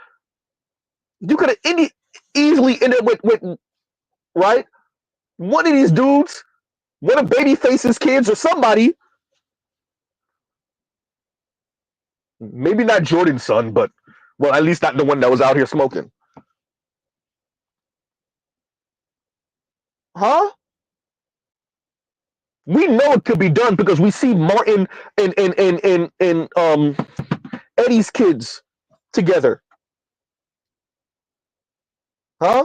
you could have easily ended up with right one of these dudes, one of Babyface's kids or somebody. Maybe not Jordan's son, but well, at least not the one that was out here smoking. Huh? We know it could be done because we see Martin and Eddie's kids together. Huh?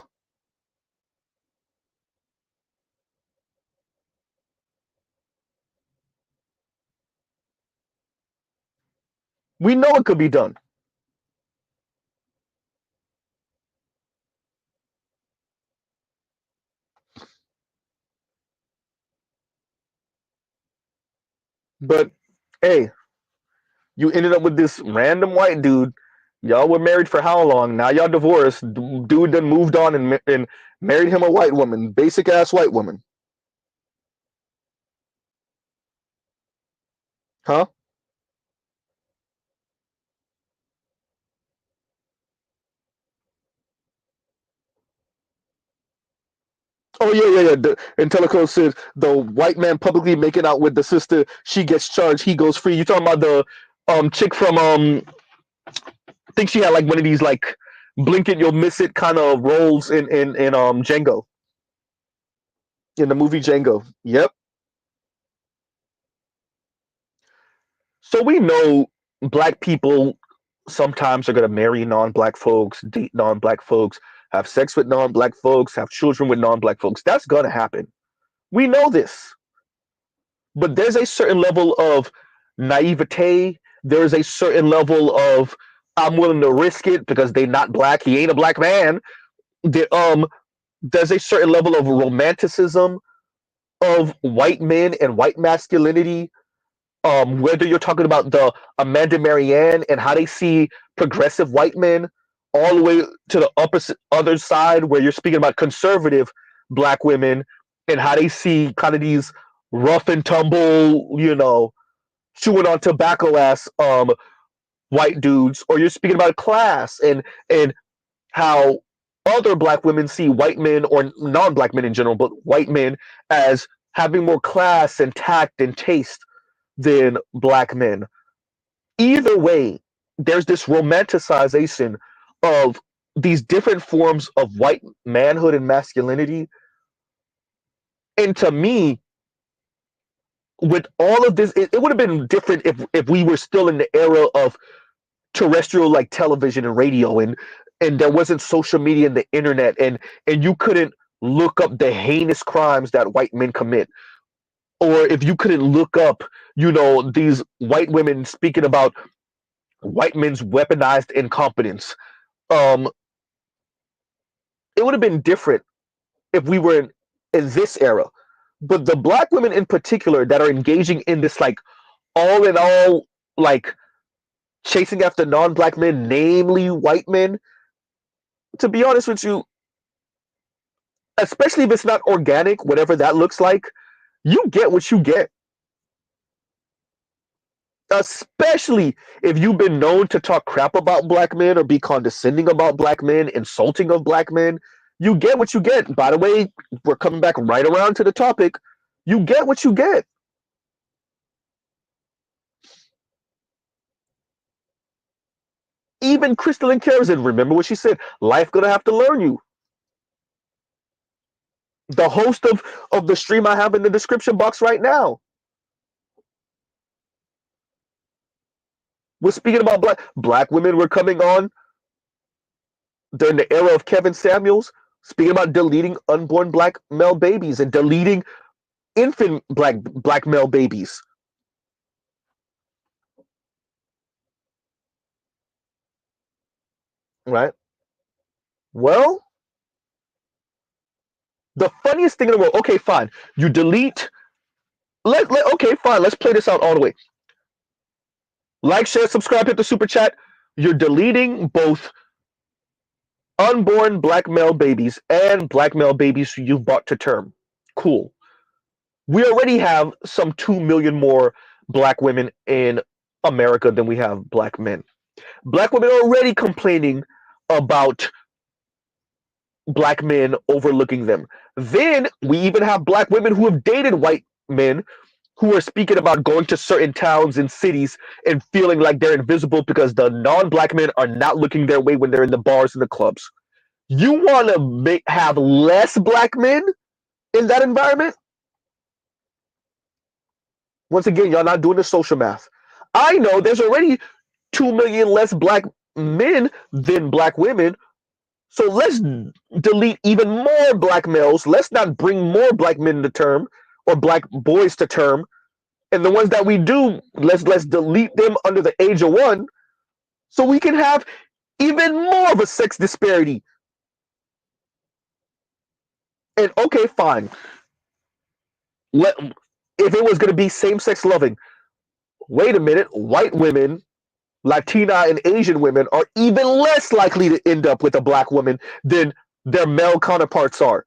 We know it could be done. But hey, you ended up with this random white dude. Y'all were married for how long? Now y'all divorced. Dude then moved on and married him a white woman, basic ass white woman. Huh? Oh yeah, yeah, yeah. And Teleco says the white man publicly making out with the sister, she gets charged, he goes free. You talking about the chick from I think she had like one of these like blink it you'll miss it kind of roles in Django, in the movie Django. Yep. So we know black people sometimes are gonna marry non-black folks, date non-black folks, have sex with non-black folks, have children with non-black folks. That's gonna happen. We know this. But there's a certain level of naivete. There's a certain level of I'm willing to risk it because they not black. He ain't a black man. There's a certain level of romanticism of white men and white masculinity. Whether you're talking about the Amanda Marianne and how they see progressive white men, all the way to the opposite other side where you're speaking about conservative black women and how they see kind of these rough and tumble, chewing on tobacco ass white dudes, or you're speaking about class and how other black women see white men or non-black men in general, but white men as having more class and tact and taste than black men. Either way, there's this romanticization of these different forms of white manhood and masculinity. And to me, with all of this, it would have been different if we were still in the era of terrestrial like television and radio, and there wasn't social media and the internet, and you couldn't look up the heinous crimes that white men commit, or if you couldn't look up these white women speaking about white men's weaponized incompetence. um it would have been different if we were in this era. But the black women in particular that are engaging in this like all in all, like chasing after non-black men, namely white men, to be honest with you, especially if it's not organic, whatever that looks like, you get what you get. Especially if you've been known to talk crap about black men or be condescending about black men, insulting of black men, you get what you get. By the way, we're coming back right around to the topic. You get what you get. Even Crystalline Kerrison, remember what she said? Life gonna have to learn you. The host of the stream I have in the description box right now. We're speaking about black women were coming on during the era of Kevin Samuels, speaking about deleting unborn black male babies and deleting infant black male babies. Right? Well, the funniest thing in the world. Okay, fine. You delete. Okay, fine. Let's play this out all the way. Like, share, subscribe, hit the super chat. You're deleting both unborn black male babies and black male babies you've brought to term. Cool. We already have some 2 million more black women in America than we have black men. Black women are already complaining about black men overlooking them. Then we even have black women who have dated white men who are speaking about going to certain towns and cities and feeling like they're invisible because the non-black men are not looking their way when they're in the bars and the clubs. You want to have less black men in that environment? Once again, y'all not doing the social math. I know there's already 2 million less black men than black women. So let's delete even more black males. Let's not bring more black men to term or black boys to term. And the ones that we do, let's delete them under the age of 1 so we can have even more of a sex disparity. And okay, fine. If it was going to be same-sex loving, wait a minute, white women, Latina and Asian women are even less likely to end up with a black woman than their male counterparts are.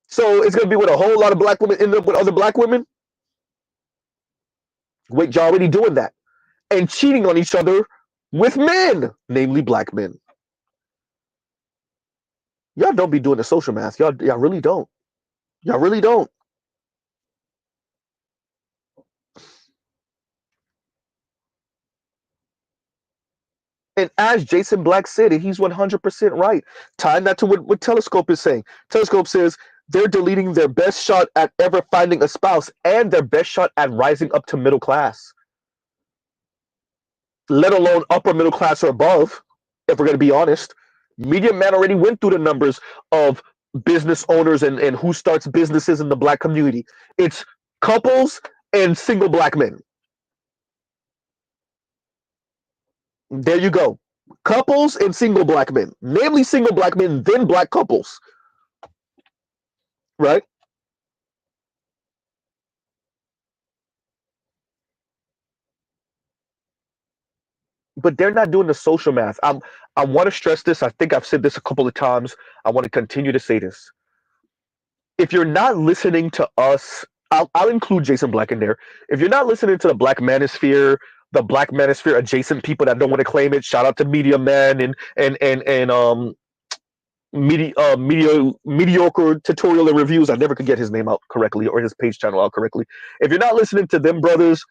So it's going to be with a whole lot of black women end up with other black women. Wait, you're already doing that and cheating on each other with men, namely black men. Y'all don't be doing the social math. Y'all really don't. Y'all really don't. And as Jason Black said, and he's 100% right, tying that to what Telescope is saying. Telescope says they're deleting their best shot at ever finding a spouse and their best shot at rising up to middle class, let alone upper middle class or above, if we're going to be honest. Media Man already went through the numbers of business owners and who starts businesses in the black community. It's couples and single black men. There you go. Couples and single black men. Namely single black men, then black couples. Right? but they're not doing the social math. I want to stress this. I think I've said this a couple of times. I want to continue to say this. If you're not listening to us, I'll include Jason Black in there. If you're not listening to the Black Manosphere adjacent people that don't want to claim it, shout out to Media Man and mediocre tutorial and reviews. I never could get his name out correctly or his page channel out correctly. If you're not listening to them brothers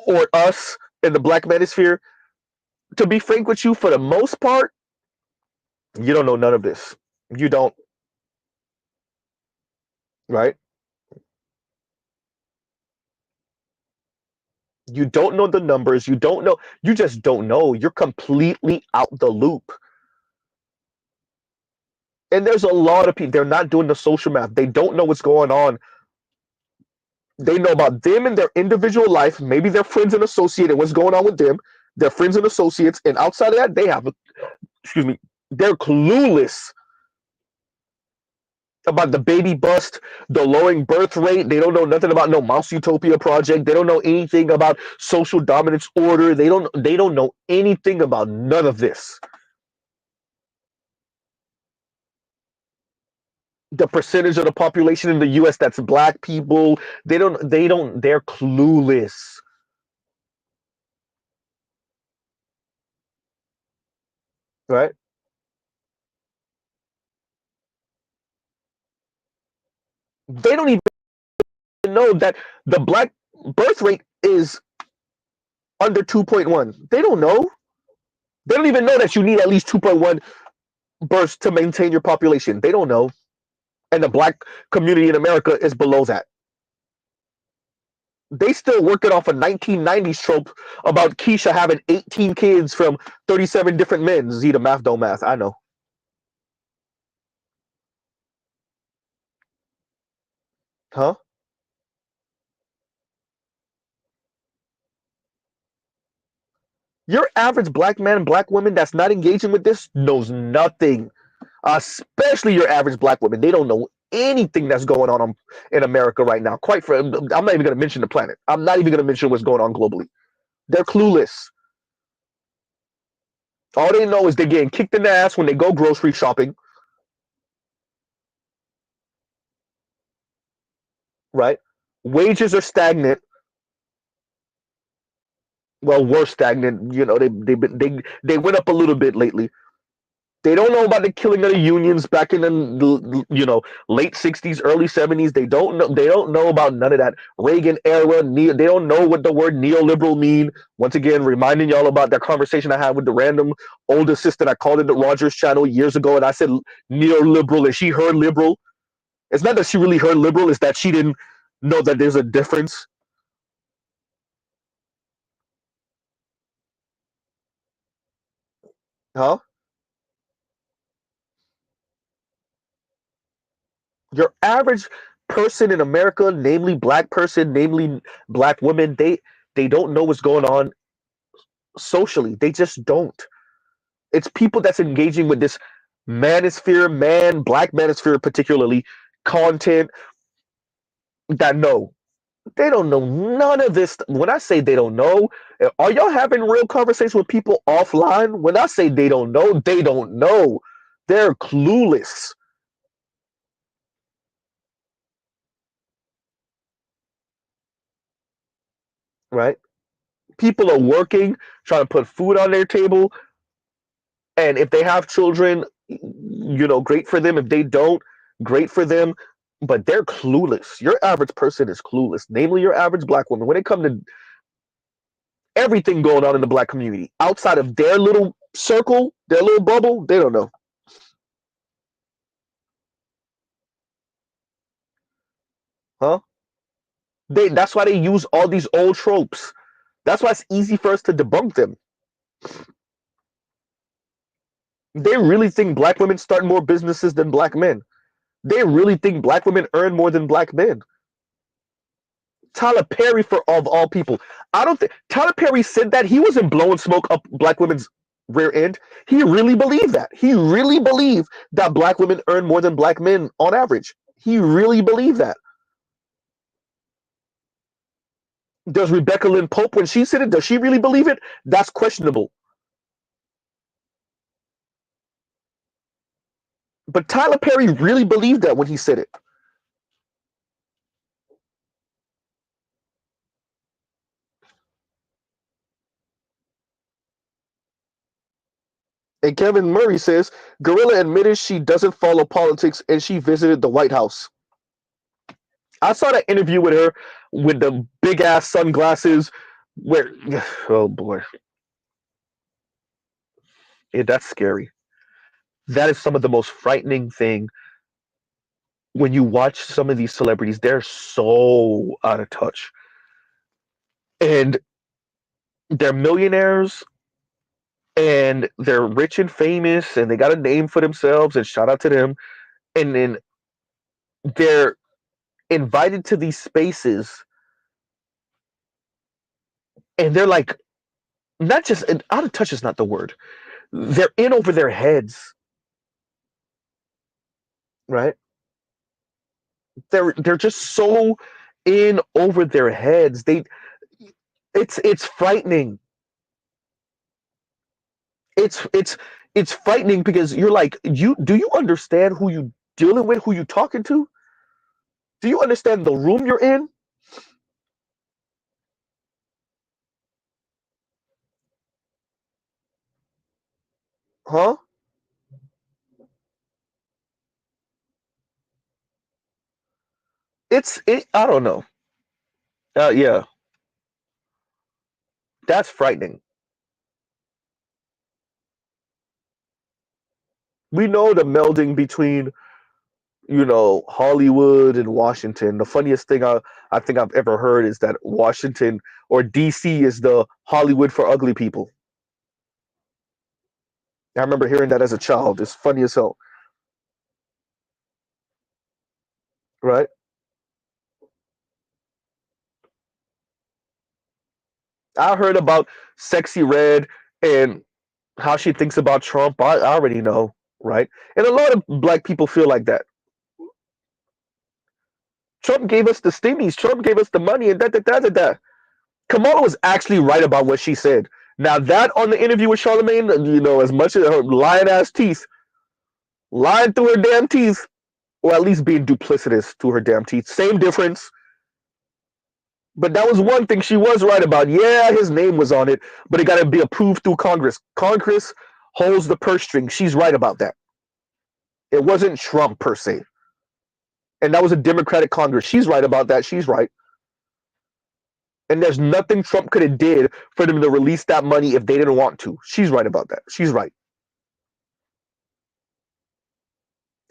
or us in the Black Manosphere, to be frank with you, for the most part, you don't know none of this. You don't, right? You don't know the numbers. You don't know. You just don't know. You're completely out the loop. And there's a lot of people, they're not doing the social math. They don't know what's going on. They know about them and their individual life, maybe their friends and associates and what's going on with them, their friends and associates. And outside of that, they have, excuse me, they're clueless about the baby bust, the lowering birth rate. They don't know nothing about no Mouse Utopia project. They don't know anything about social dominance order. They don't know anything about none of this. The percentage of the population in the US that's black people, they're clueless, right? They don't even know that the black birth rate is under 2.1. They don't know. They don't even know that you need at least 2.1 births to maintain your population. They don't know. And the black community in America is below that. They still working off a 1990s trope about Keisha having 18 kids from 37 different men. Z, the math don't math. I know. Huh? Your average black man, black woman that's not engaging with this knows nothing. Especially your average black woman. They don't know anything that's going on in America right now. I'm not even going to mention the planet. I'm not even going to mention what's going on globally. They're clueless. All they know is they're getting kicked in the ass when they go grocery shopping, right? Wages are stagnant. Well, we're stagnant. You know, they went up a little bit lately. They don't know about the killing of the unions back in the late 60s, early 70s. They don't know about none of that Reagan era. They don't know what the word neoliberal mean. Once again, reminding y'all about that conversation I had with the random older sister. I called it the Rogers channel years ago, and I said neoliberal, and she heard liberal. It's not that she really heard liberal; it's that she didn't know that there's a difference. Huh? Your average person in America, namely black person, namely black women, they don't know what's going on socially. They just don't. It's people that's engaging with this black manosphere particularly, content that know. They don't know none of this. When I say they don't know, are y'all having real conversations with people offline? When I say they don't know, they don't know. They're clueless, right? People are working, trying to put food on their table, and if they have children, great for them. If they don't, great for them. But they're clueless. Your average person is clueless, namely your average black woman. When it comes to everything going on in the black community, outside of their little circle, their little bubble, they don't know. Huh? That's why they use all these old tropes. That's why it's easy for us to debunk them. They really think black women start more businesses than black men. They really think black women earn more than black men. Tyler Perry, for of all people, I don't think Tyler Perry said that he wasn't blowing smoke up black women's rear end. He really believed that. He really believed that black women earn more than black men on average. He really believed that. Does Rebecca Lynn Pope, when she said it, does she really believe it? That's questionable. But Tyler Perry really believed that when he said it. And Kevin Murray says Gorilla admitted she doesn't follow politics and she visited the White House. I saw that interview with her with the big ass sunglasses. Where, oh boy, yeah, that's scary. That is some of the most frightening thing when you watch some of these celebrities. They're so out of touch, and they're millionaires, and they're rich and famous, and they got a name for themselves. And shout out to them. And then they're invited to these spaces, and they're like, not just out of touch is not the word. They're in over their heads, right? They're just so in over their heads. It's frightening. It's frightening because you're like, you understand who you dealing with, who you talking to? Do you understand the room you're in? Huh? I don't know. Yeah, that's frightening. We know the melding between Hollywood and Washington. The funniest thing I think I've ever heard is that Washington or DC is the Hollywood for ugly people. I remember hearing that as a child. It's funny as hell, right? I heard about Sexy Red and how she thinks about Trump. I already know, right? And a lot of black people feel like that. Trump gave us the stimmies. Trump gave us the money, and da. Kamala was actually right about what she said. Now that on the interview with Charlemagne, as much as her lying ass teeth, lying through her damn teeth, or at least being duplicitous to her damn teeth, same difference. But that was one thing she was right about. Yeah, his name was on it, but it got to be approved through Congress. Congress holds the purse string. She's right about that. It wasn't Trump per se. And that was a Democratic Congress. She's right about that. She's right. And there's nothing Trump could have did for them to release that money if they didn't want to. She's right about that. She's right.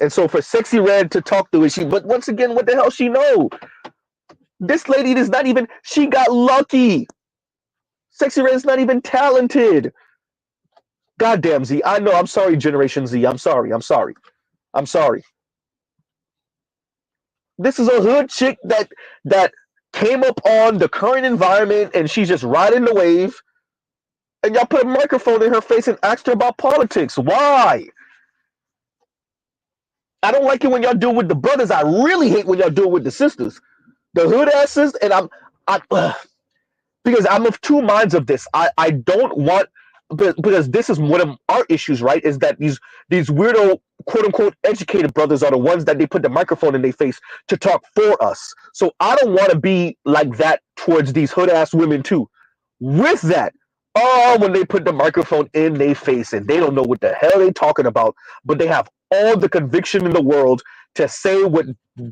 And so for Sexy Red to talk to it, but once again, what the hell she know? This lady is not even, she got lucky. Sexy Red is not even talented. Goddamn Z. I know. I'm sorry, Generation Z. I'm sorry. I'm sorry. I'm sorry. This is a hood chick that came up on the current environment and she's just riding the wave. And y'all put a microphone in her face and asked her about politics. Why? I don't like it when y'all do it with the brothers. I really hate when y'all do it with the sisters. The hood asses, and because I'm of two minds of this. I don't want, because this is one of our issues, right? Is that these weirdo quote unquote educated brothers are the ones that they put the microphone in their face to talk for us. So I don't want to be like that towards these hood ass women too. With that, oh, when they put the microphone in their face and they don't know what the hell they talking about, but they have all the conviction in the world to say what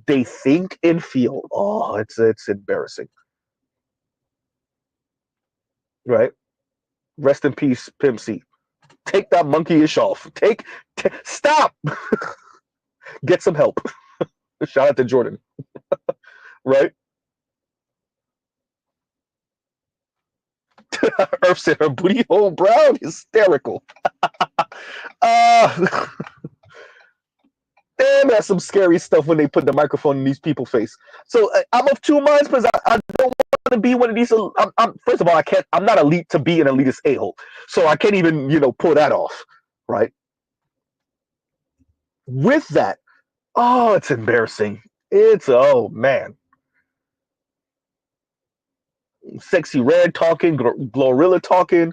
they think and feel. Oh, it's embarrassing, right? Rest in peace, Pimp C. Take that monkeyish off. Stop. Get some help. Shout out to Jordan, right? Earth said her booty hole brown, hysterical. Uh, damn, that's some scary stuff when they put the microphone in these people's face. So I'm of two minds because I don't want to be one of these. First of all, I can't. I'm not elite to be an elitist a hole, so I can't even pull that off, right? With that, oh, it's embarrassing. It's oh man, Sexy Red talking, Glorilla talking.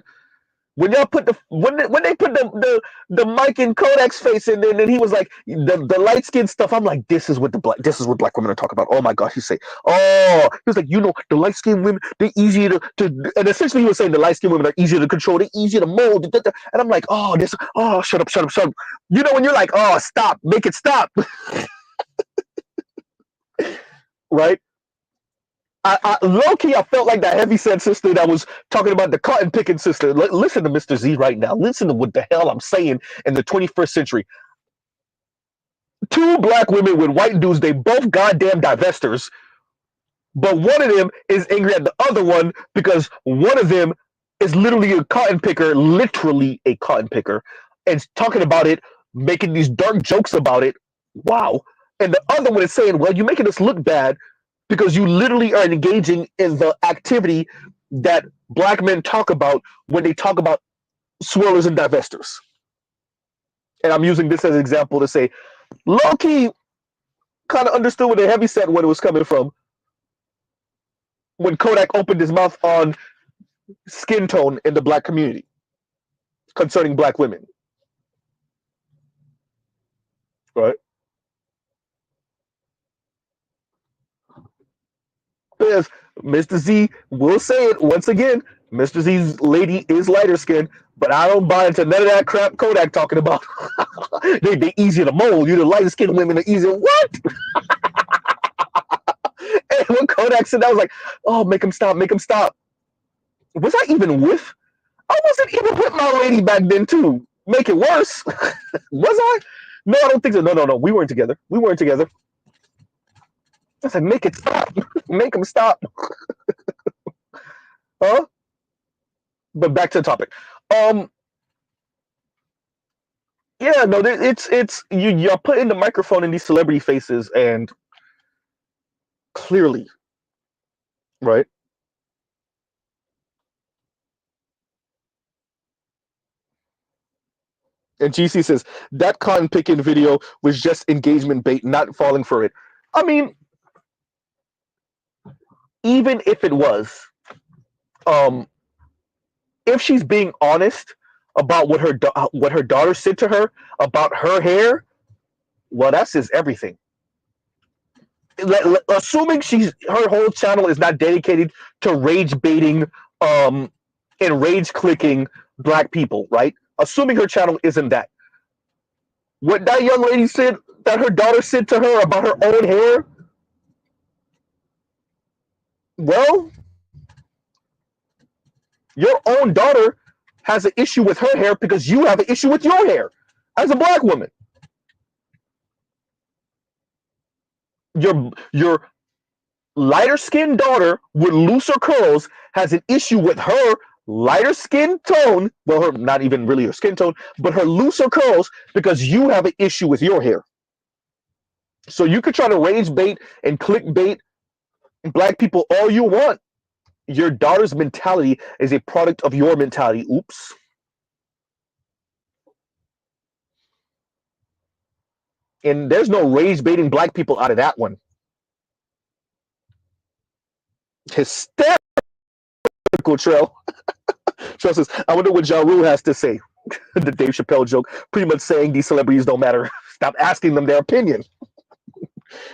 When y'all put when they put the mic in Kodak's face, and then he was like the light skin stuff. I'm like, this is what black women are talking about. Oh my gosh, he's saying, oh, he was like, the light skinned women, they're easier to, and essentially he was saying the light skinned women are easier to control, they're easier to mold, and I'm like, shut up, shut up, shut up. When you're like, oh, stop, make it stop, right? Low key, I felt like that heavyset sister that was talking about the cotton picking sister. Listen to Mr. Z right now. Listen to what the hell I'm saying in the 21st century. Two black women with white dudes, they both goddamn divestors, but one of them is angry at the other one because one of them is literally a cotton picker, and talking about it, making these dark jokes about it. Wow. And the other one is saying, well, you're making us look bad because you literally are engaging in the activity that black men talk about when they talk about swirlers and divestors. And I'm using this as an example to say, low key kind of understood where the heavy set one was coming from when Kodak opened his mouth on skin tone in the black community concerning black women. Right? Because Mr. Z will say it once again. Mr. Z's lady is lighter skinned, but I don't buy into none of that crap Kodak talking about. they easier to mold. The lighter skinned women are easier. What? And when Kodak said that, I was like, oh, make him stop, make him stop. Was I even with? I wasn't even with my lady back then, too. Make it worse. Was I? No, I don't think so. No. We weren't together. We weren't together. I said, make it stop. Make him stop. Huh? But back to the topic. Yeah, no, it's you're putting the microphone in these celebrity faces, and clearly, right? And GC says that cotton picking video was just engagement bait, not falling for it. I mean, even if it was, um, if she's being honest about what her daughter said to her about her hair, well, that says everything. Assuming her whole channel is not dedicated to rage baiting, um, and rage clicking black people, right? Assuming her channel isn't that. What that young lady said that her daughter said to her about her own hair, well, your own daughter has an issue with her hair because you have an issue with your hair as a black woman. Your lighter skinned daughter with looser curls has an issue with her lighter skin tone. Well, her not even really her skin tone, but her looser curls because you have an issue with your hair. So you could try to rage bait and clickbait black people all you want. Your daughter's mentality is a product of your mentality. Oops. And there's no rage baiting black people out of that one. Hysterical, Trail. Trail says, I wonder what Ja Rule has to say. The Dave Chappelle joke, pretty much saying these celebrities don't matter. Stop asking them their opinion.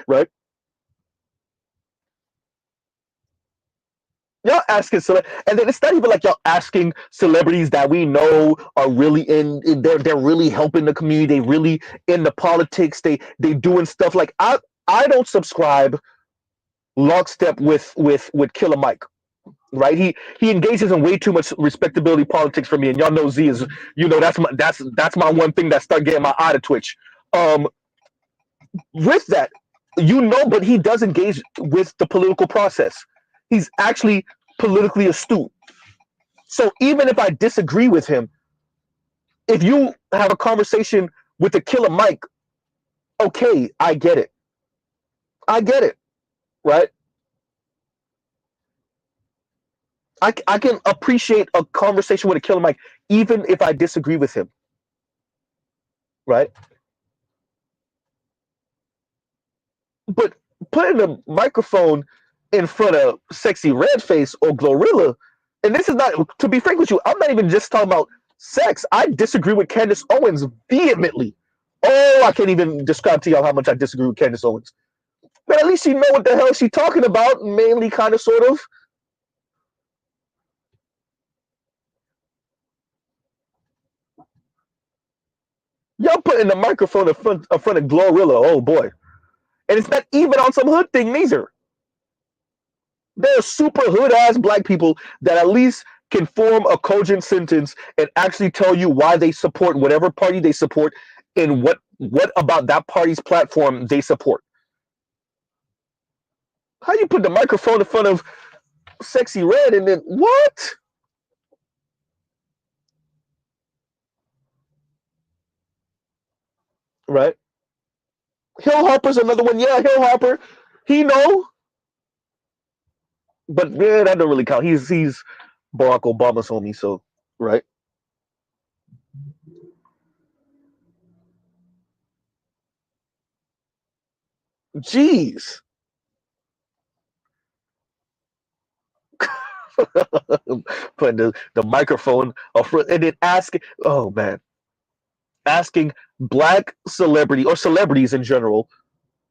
Right? Y'all asking and then it's not even like y'all asking celebrities that we know are really they're really helping the community, they really in the politics, they doing stuff like I don't subscribe lockstep with Killer Mike, right? He engages in way too much respectability politics for me, and y'all know Z is, that's my one thing that start getting my eye to twitch. Um, with that, but he does engage with the political process. He's actually politically astute. So even if I disagree with him, if you have a conversation with the Killer Mike, okay, I get it. I get it, right? I can appreciate a conversation with a Killer Mike even if I disagree with him, right? But putting a microphone in front of Sexy Redface or Glorilla, And this is not, to be frank with you, I'm not even just talking about sex. I disagree with Candace Owens vehemently. Oh, I can't even describe to y'all how much I disagree with Candace Owens. But at least you know what the hell she's talking about, mainly, kind of, sort of. Y'all putting the microphone in front of Glorilla, oh boy. And it's not even on some hood thing, neither. There are super hood ass black people that at least can form a cogent sentence and actually tell you why they support whatever party they support and what about that party's platform they support. How you put the microphone in front of Sexy Red and then what? Right? Hill Harper's another one. Yeah, Hill Harper. He know, but yeah, that don't really count. He's Barack Obama's homie, so right. Jeez. Putting the microphone up front and then asking, oh man, asking black celebrity or celebrities in general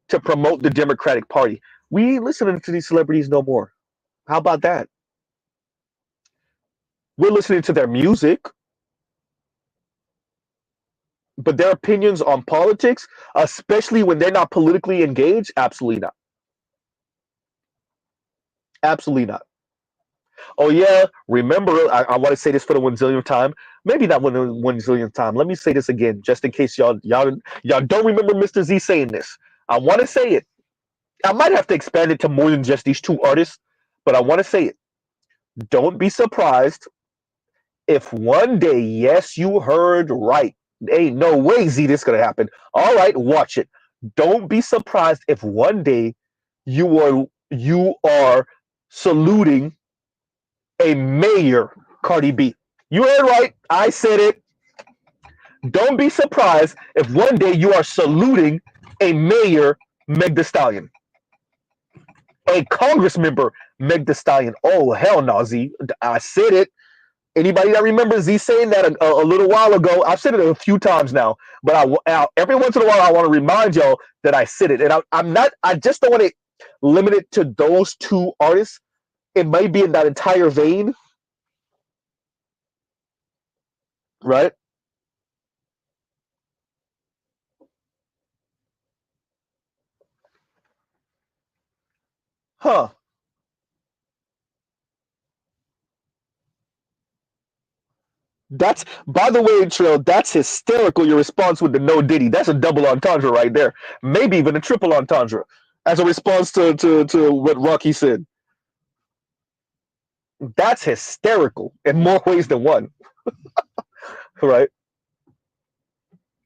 to promote the Democratic Party. We ain't listening to these celebrities no more. How about that? We're listening to their music, but their opinions on politics, especially when they're not politically engaged, absolutely not. Absolutely not. Oh yeah, remember, I want to say this for the 1 zillionth time. Maybe not 1 zillionth time. Let me say this again, just in case y'all don't remember Mr. Z saying this. I want to say it. I might have to expand it to more than just these two artists, but I want to say it. Don't be surprised if one day, yes, you heard right. Ain't no way, Z, this gonna happen. All right, watch it. Don't be surprised if one day you are saluting a mayor, Cardi B. You heard right. I said it. Don't be surprised if one day you are saluting a mayor, Meg Thee Stallion, a Congress member, Meg Thee Stallion. Oh hell no, Z. I said it. Anybody that remembers Z saying that a little while ago, I've said it a few times now, but every once in a while I want to remind y'all that I said it, and I'm not. I just don't want to limit it to those two artists. It might be in that entire vein, right? Huh? That's, by the way, Trail. That's hysterical. Your response with the no Diddy. That's a double entendre right there. Maybe even a triple entendre as a response to what Rocky said. That's hysterical in more ways than one, right?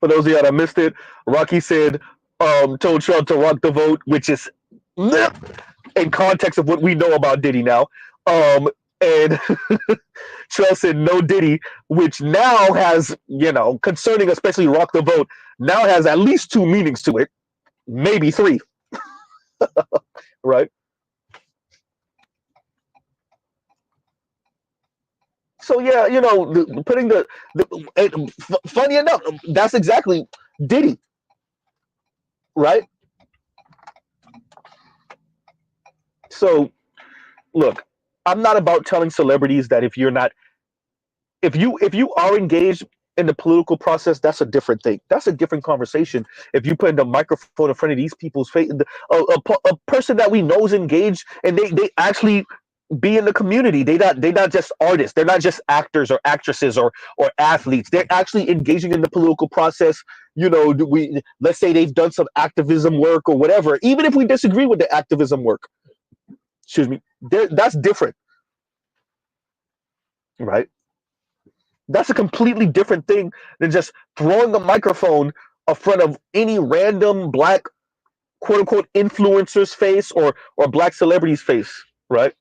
For those of y'all that missed it, Rocky said, told Trump to rock the vote, which is in context of what we know about Diddy now. And Trump said no Diddy, which now has, concerning especially rock the vote, now has at least two meanings to it, maybe three, right? So yeah, putting funny enough, that's exactly Diddy, right? So look, I'm not about telling celebrities that if you are engaged in the political process, that's a different thing. That's a different conversation. If you put the microphone in front of these people's face, a person that we know is engaged and they actually be in the community. They not just artists. They're not just actors or actresses or athletes. They're actually engaging in the political process. We let's say they've done some activism work or whatever. Even if we disagree with the activism work, excuse me, that's different, right? That's a completely different thing than just throwing a microphone in front of any random black quote unquote influencer's face or black celebrity's face, right?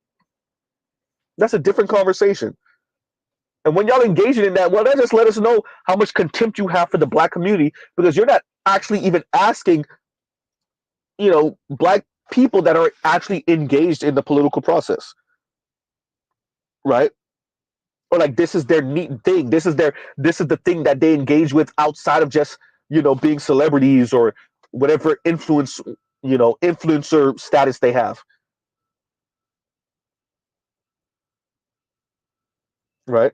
That's a different conversation. And when y'all engaging in that, well, that just let us know how much contempt you have for the black community because you're not actually even asking, black people that are actually engaged in the political process, right? or like this is their neat thing. This is the thing that they engage with outside of just being celebrities or whatever influencer status they have, right?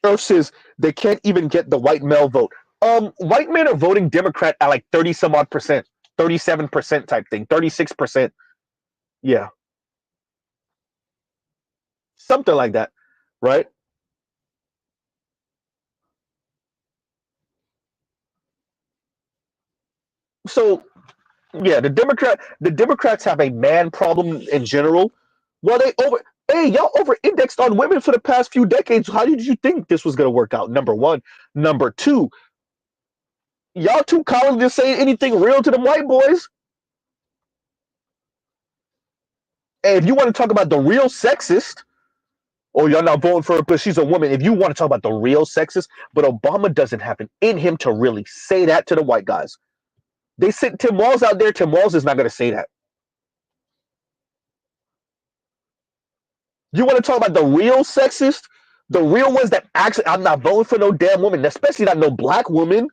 Versus they can't even get the white male vote. White men are voting Democrat at like 30 some odd percent, 37% type thing, 36%. Yeah, something like that, right? So yeah, the Democrats have a man problem in general. Well, y'all over indexed on women for the past few decades. How did you think this was going to work out? Number one. Number two, y'all too college to say anything real to them white boys. And if you want to talk about the real sexist, or y'all not voting for her because she's a woman. If you want to talk about the real sexist, but Obama doesn't have it in him to really say that to the white guys. They sent Tim Walz out there. Tim Walz is not going to say that. You want to talk about the real sexist, the real ones that actually, I'm not voting for no damn woman, especially not no black woman.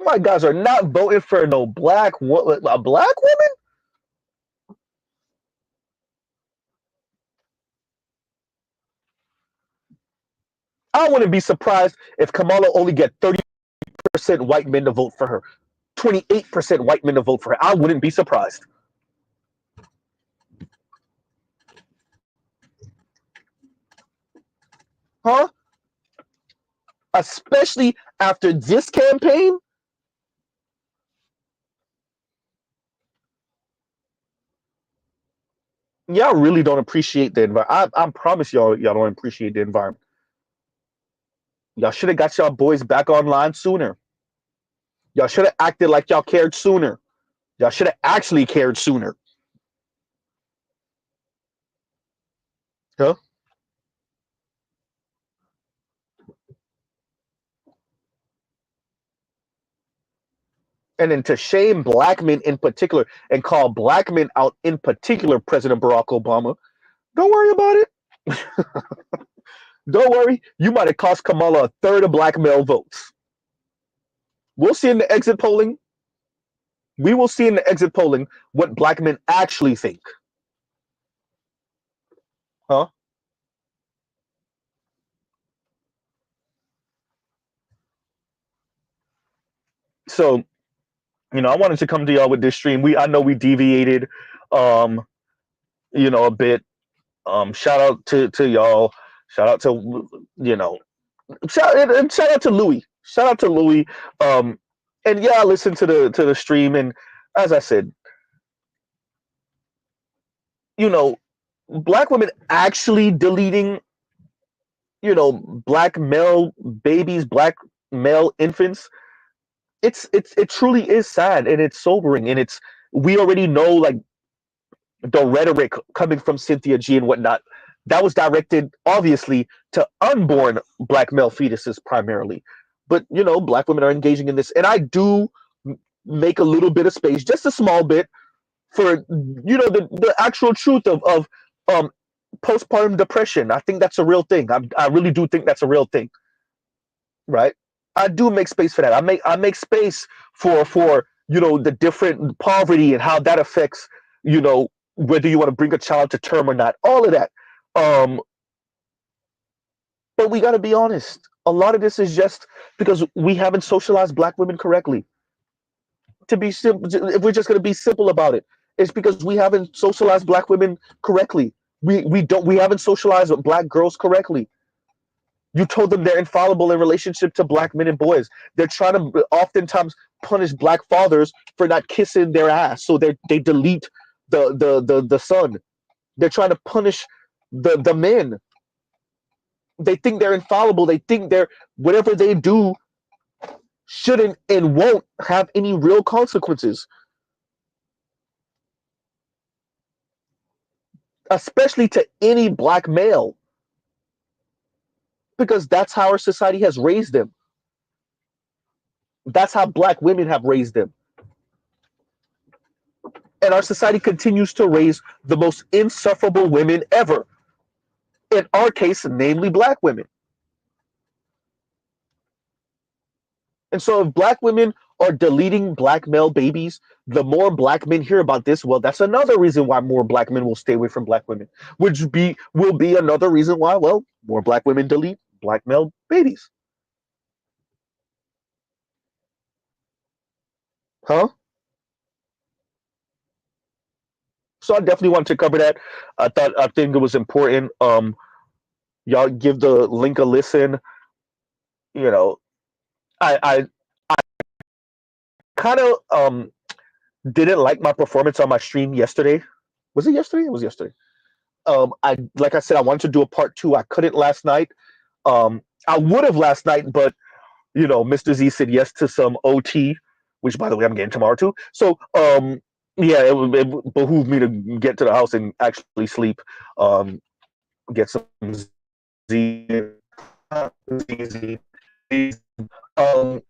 My guys are not voting for no a black woman. I wouldn't be surprised if Kamala only get 30% white men to vote for her, 28% white men to vote for her. I wouldn't be surprised, huh? Especially after this campaign. Y'all really don't appreciate the environment. I promise y'all don't appreciate the environment. Y'all should have got y'all boys back online sooner. Y'all should have acted like y'all cared sooner. Y'all should have actually cared sooner. Huh? And then to shame black men in particular and call black men out in particular, President Barack Obama, don't worry about it. Don't worry. You might have cost Kamala a third of black male votes. We'll see in the exit polling. We will see in the exit polling what black men actually think. Huh? So, I wanted to come to y'all with this stream. I know we deviated um, a bit. Shout out to y'all. Shout out to you know shout out to Louis. Shout out to Louis. Um, and yeah, I listened to the stream, and as I said, you know, black women actually deleting, black male babies, black male infants. It truly is sad and it's sobering, and we already know like the rhetoric coming from Cynthia G and whatnot. That was directed obviously to unborn black male fetuses primarily, but black women are engaging in this, and I do make a little bit of space, just a small bit, for the actual truth of um postpartum depression. I think that's a real thing. I really do think that's a real thing, right? I do make space for that. I make space for the different poverty and how that affects you know whether you want to bring a child to term or not. All of that. Um, but we got to be honest. A lot of this is just because we haven't socialized black women correctly. To be simple, if we're just going to be simple about it, it's because we haven't socialized black women correctly. We haven't socialized black girls correctly. You told them they're infallible in relationship to black men and boys. They're trying to oftentimes punish black fathers for not kissing their ass, so they delete the son. They're trying to punish the men. They think they're infallible. They think they're whatever they do shouldn't and won't have any real consequences, especially to any black male, because that's how our society has raised them. That's how black women have raised them. And our society continues to raise the most insufferable women ever. In our case, namely black women. And so if black women are deleting black male babies, the more black men hear about this, well, that's another reason why more black men will stay away from black women, which will be another reason why, well, more black women delete black male babies. Huh? So I definitely wanted to cover that. I think it was important. Y'all give the link a listen. You know, I kind of didn't like my performance on my stream yesterday. Was it yesterday? It was yesterday. I like I said, I wanted to do a part two. I couldn't last night. I would have last night, but Mr. Z said yes to some OT, which by the way I'm getting tomorrow too. So yeah, it behooved me to get to the house and actually sleep. Get some Z, Z. Um,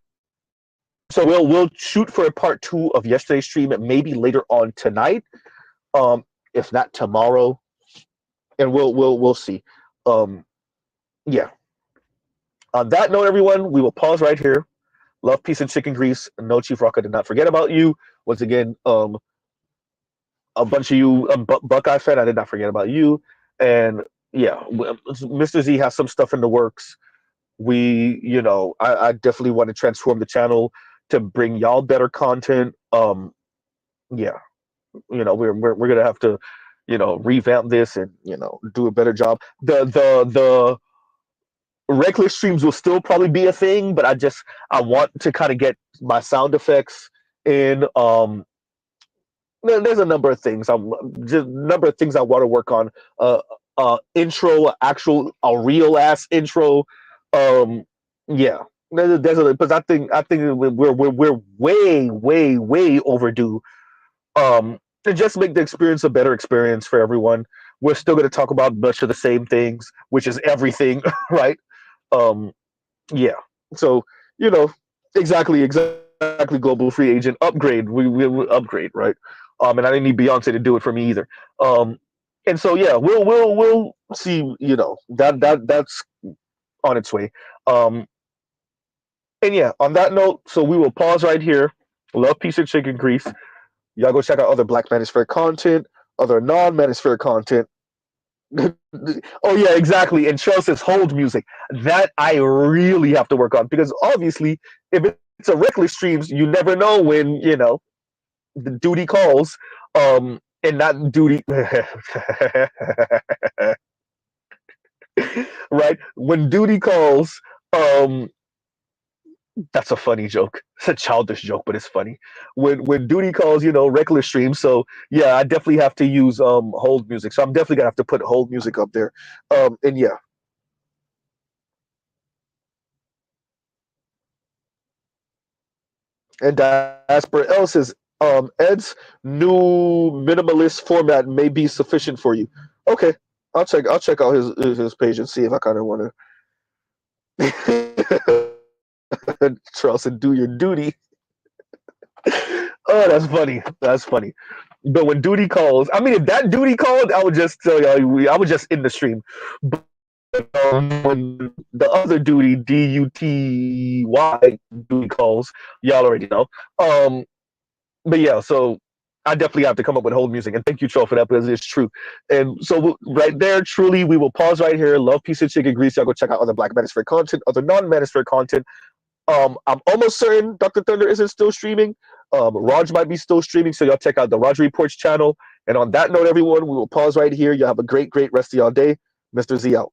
so we'll shoot for a part two of yesterday's stream, maybe later on tonight. If not tomorrow, and we'll see. Yeah. On that note, everyone, we will pause right here. Love, peace, and chicken grease. No, Chief Rocka did not forget about you. Once again, a bunch of you, Buckeye fan, I did not forget about you. And yeah, Mr. Z has some stuff in the works. I definitely want to transform the channel to bring y'all better content. Yeah, we're gonna have to, revamp this and do a better job. The regular streams will still probably be a thing, but I want to kind of get my sound effects in. There's a number of things. Just number of things I want to work on. Intro, a real ass intro. Um, yeah. Because I think we're way overdue. To just make the experience a better experience for everyone. We're still going to talk about much of the same things, which is everything, right? Um, yeah. So exactly. Global free agent upgrade. We upgrade, right? And I didn't need Beyonce to do it for me either. And so yeah, we'll see. That's on its way. And yeah, on that note, so we will pause right here. Love, peace, and chicken grease. Y'all go check out other Black Manosphere content, other non-Manosphere content. Oh yeah, exactly. And Cheryl says hold music. That I really have to work on because obviously, if it's a reckless streams, you never know when the duty calls. And not duty, right? When duty calls, um, that's a funny joke. It's a childish joke, but it's funny. When duty calls, reckless streams. So yeah, I definitely have to use hold music. So I'm definitely gonna have to put hold music up there. And yeah. And Diaspora L says, Ed's new minimalist format may be sufficient for you. Okay, I'll check out his page and see if I kind of want to. Charles said, "Do your duty." Oh, that's funny. That's funny. But when duty calls, I mean, if that duty called, I would just tell y'all, I would just end the stream. But when the other duty, DUTY, duty calls, y'all already know. But yeah, so I definitely have to come up with hold music. And thank you, Troll, for that because it's true. And so right there, truly, we will pause right here. Love, peace, and chicken grease. Y'all go check out other Black Manosphere content, other non-Manosphere content. I'm almost certain Dr. Thunder isn't still streaming. Raj might be still streaming, so y'all check out the Raj Reports channel. And on that note, everyone, we will pause right here. Y'all have a great rest of y'all day. Mr. Z out.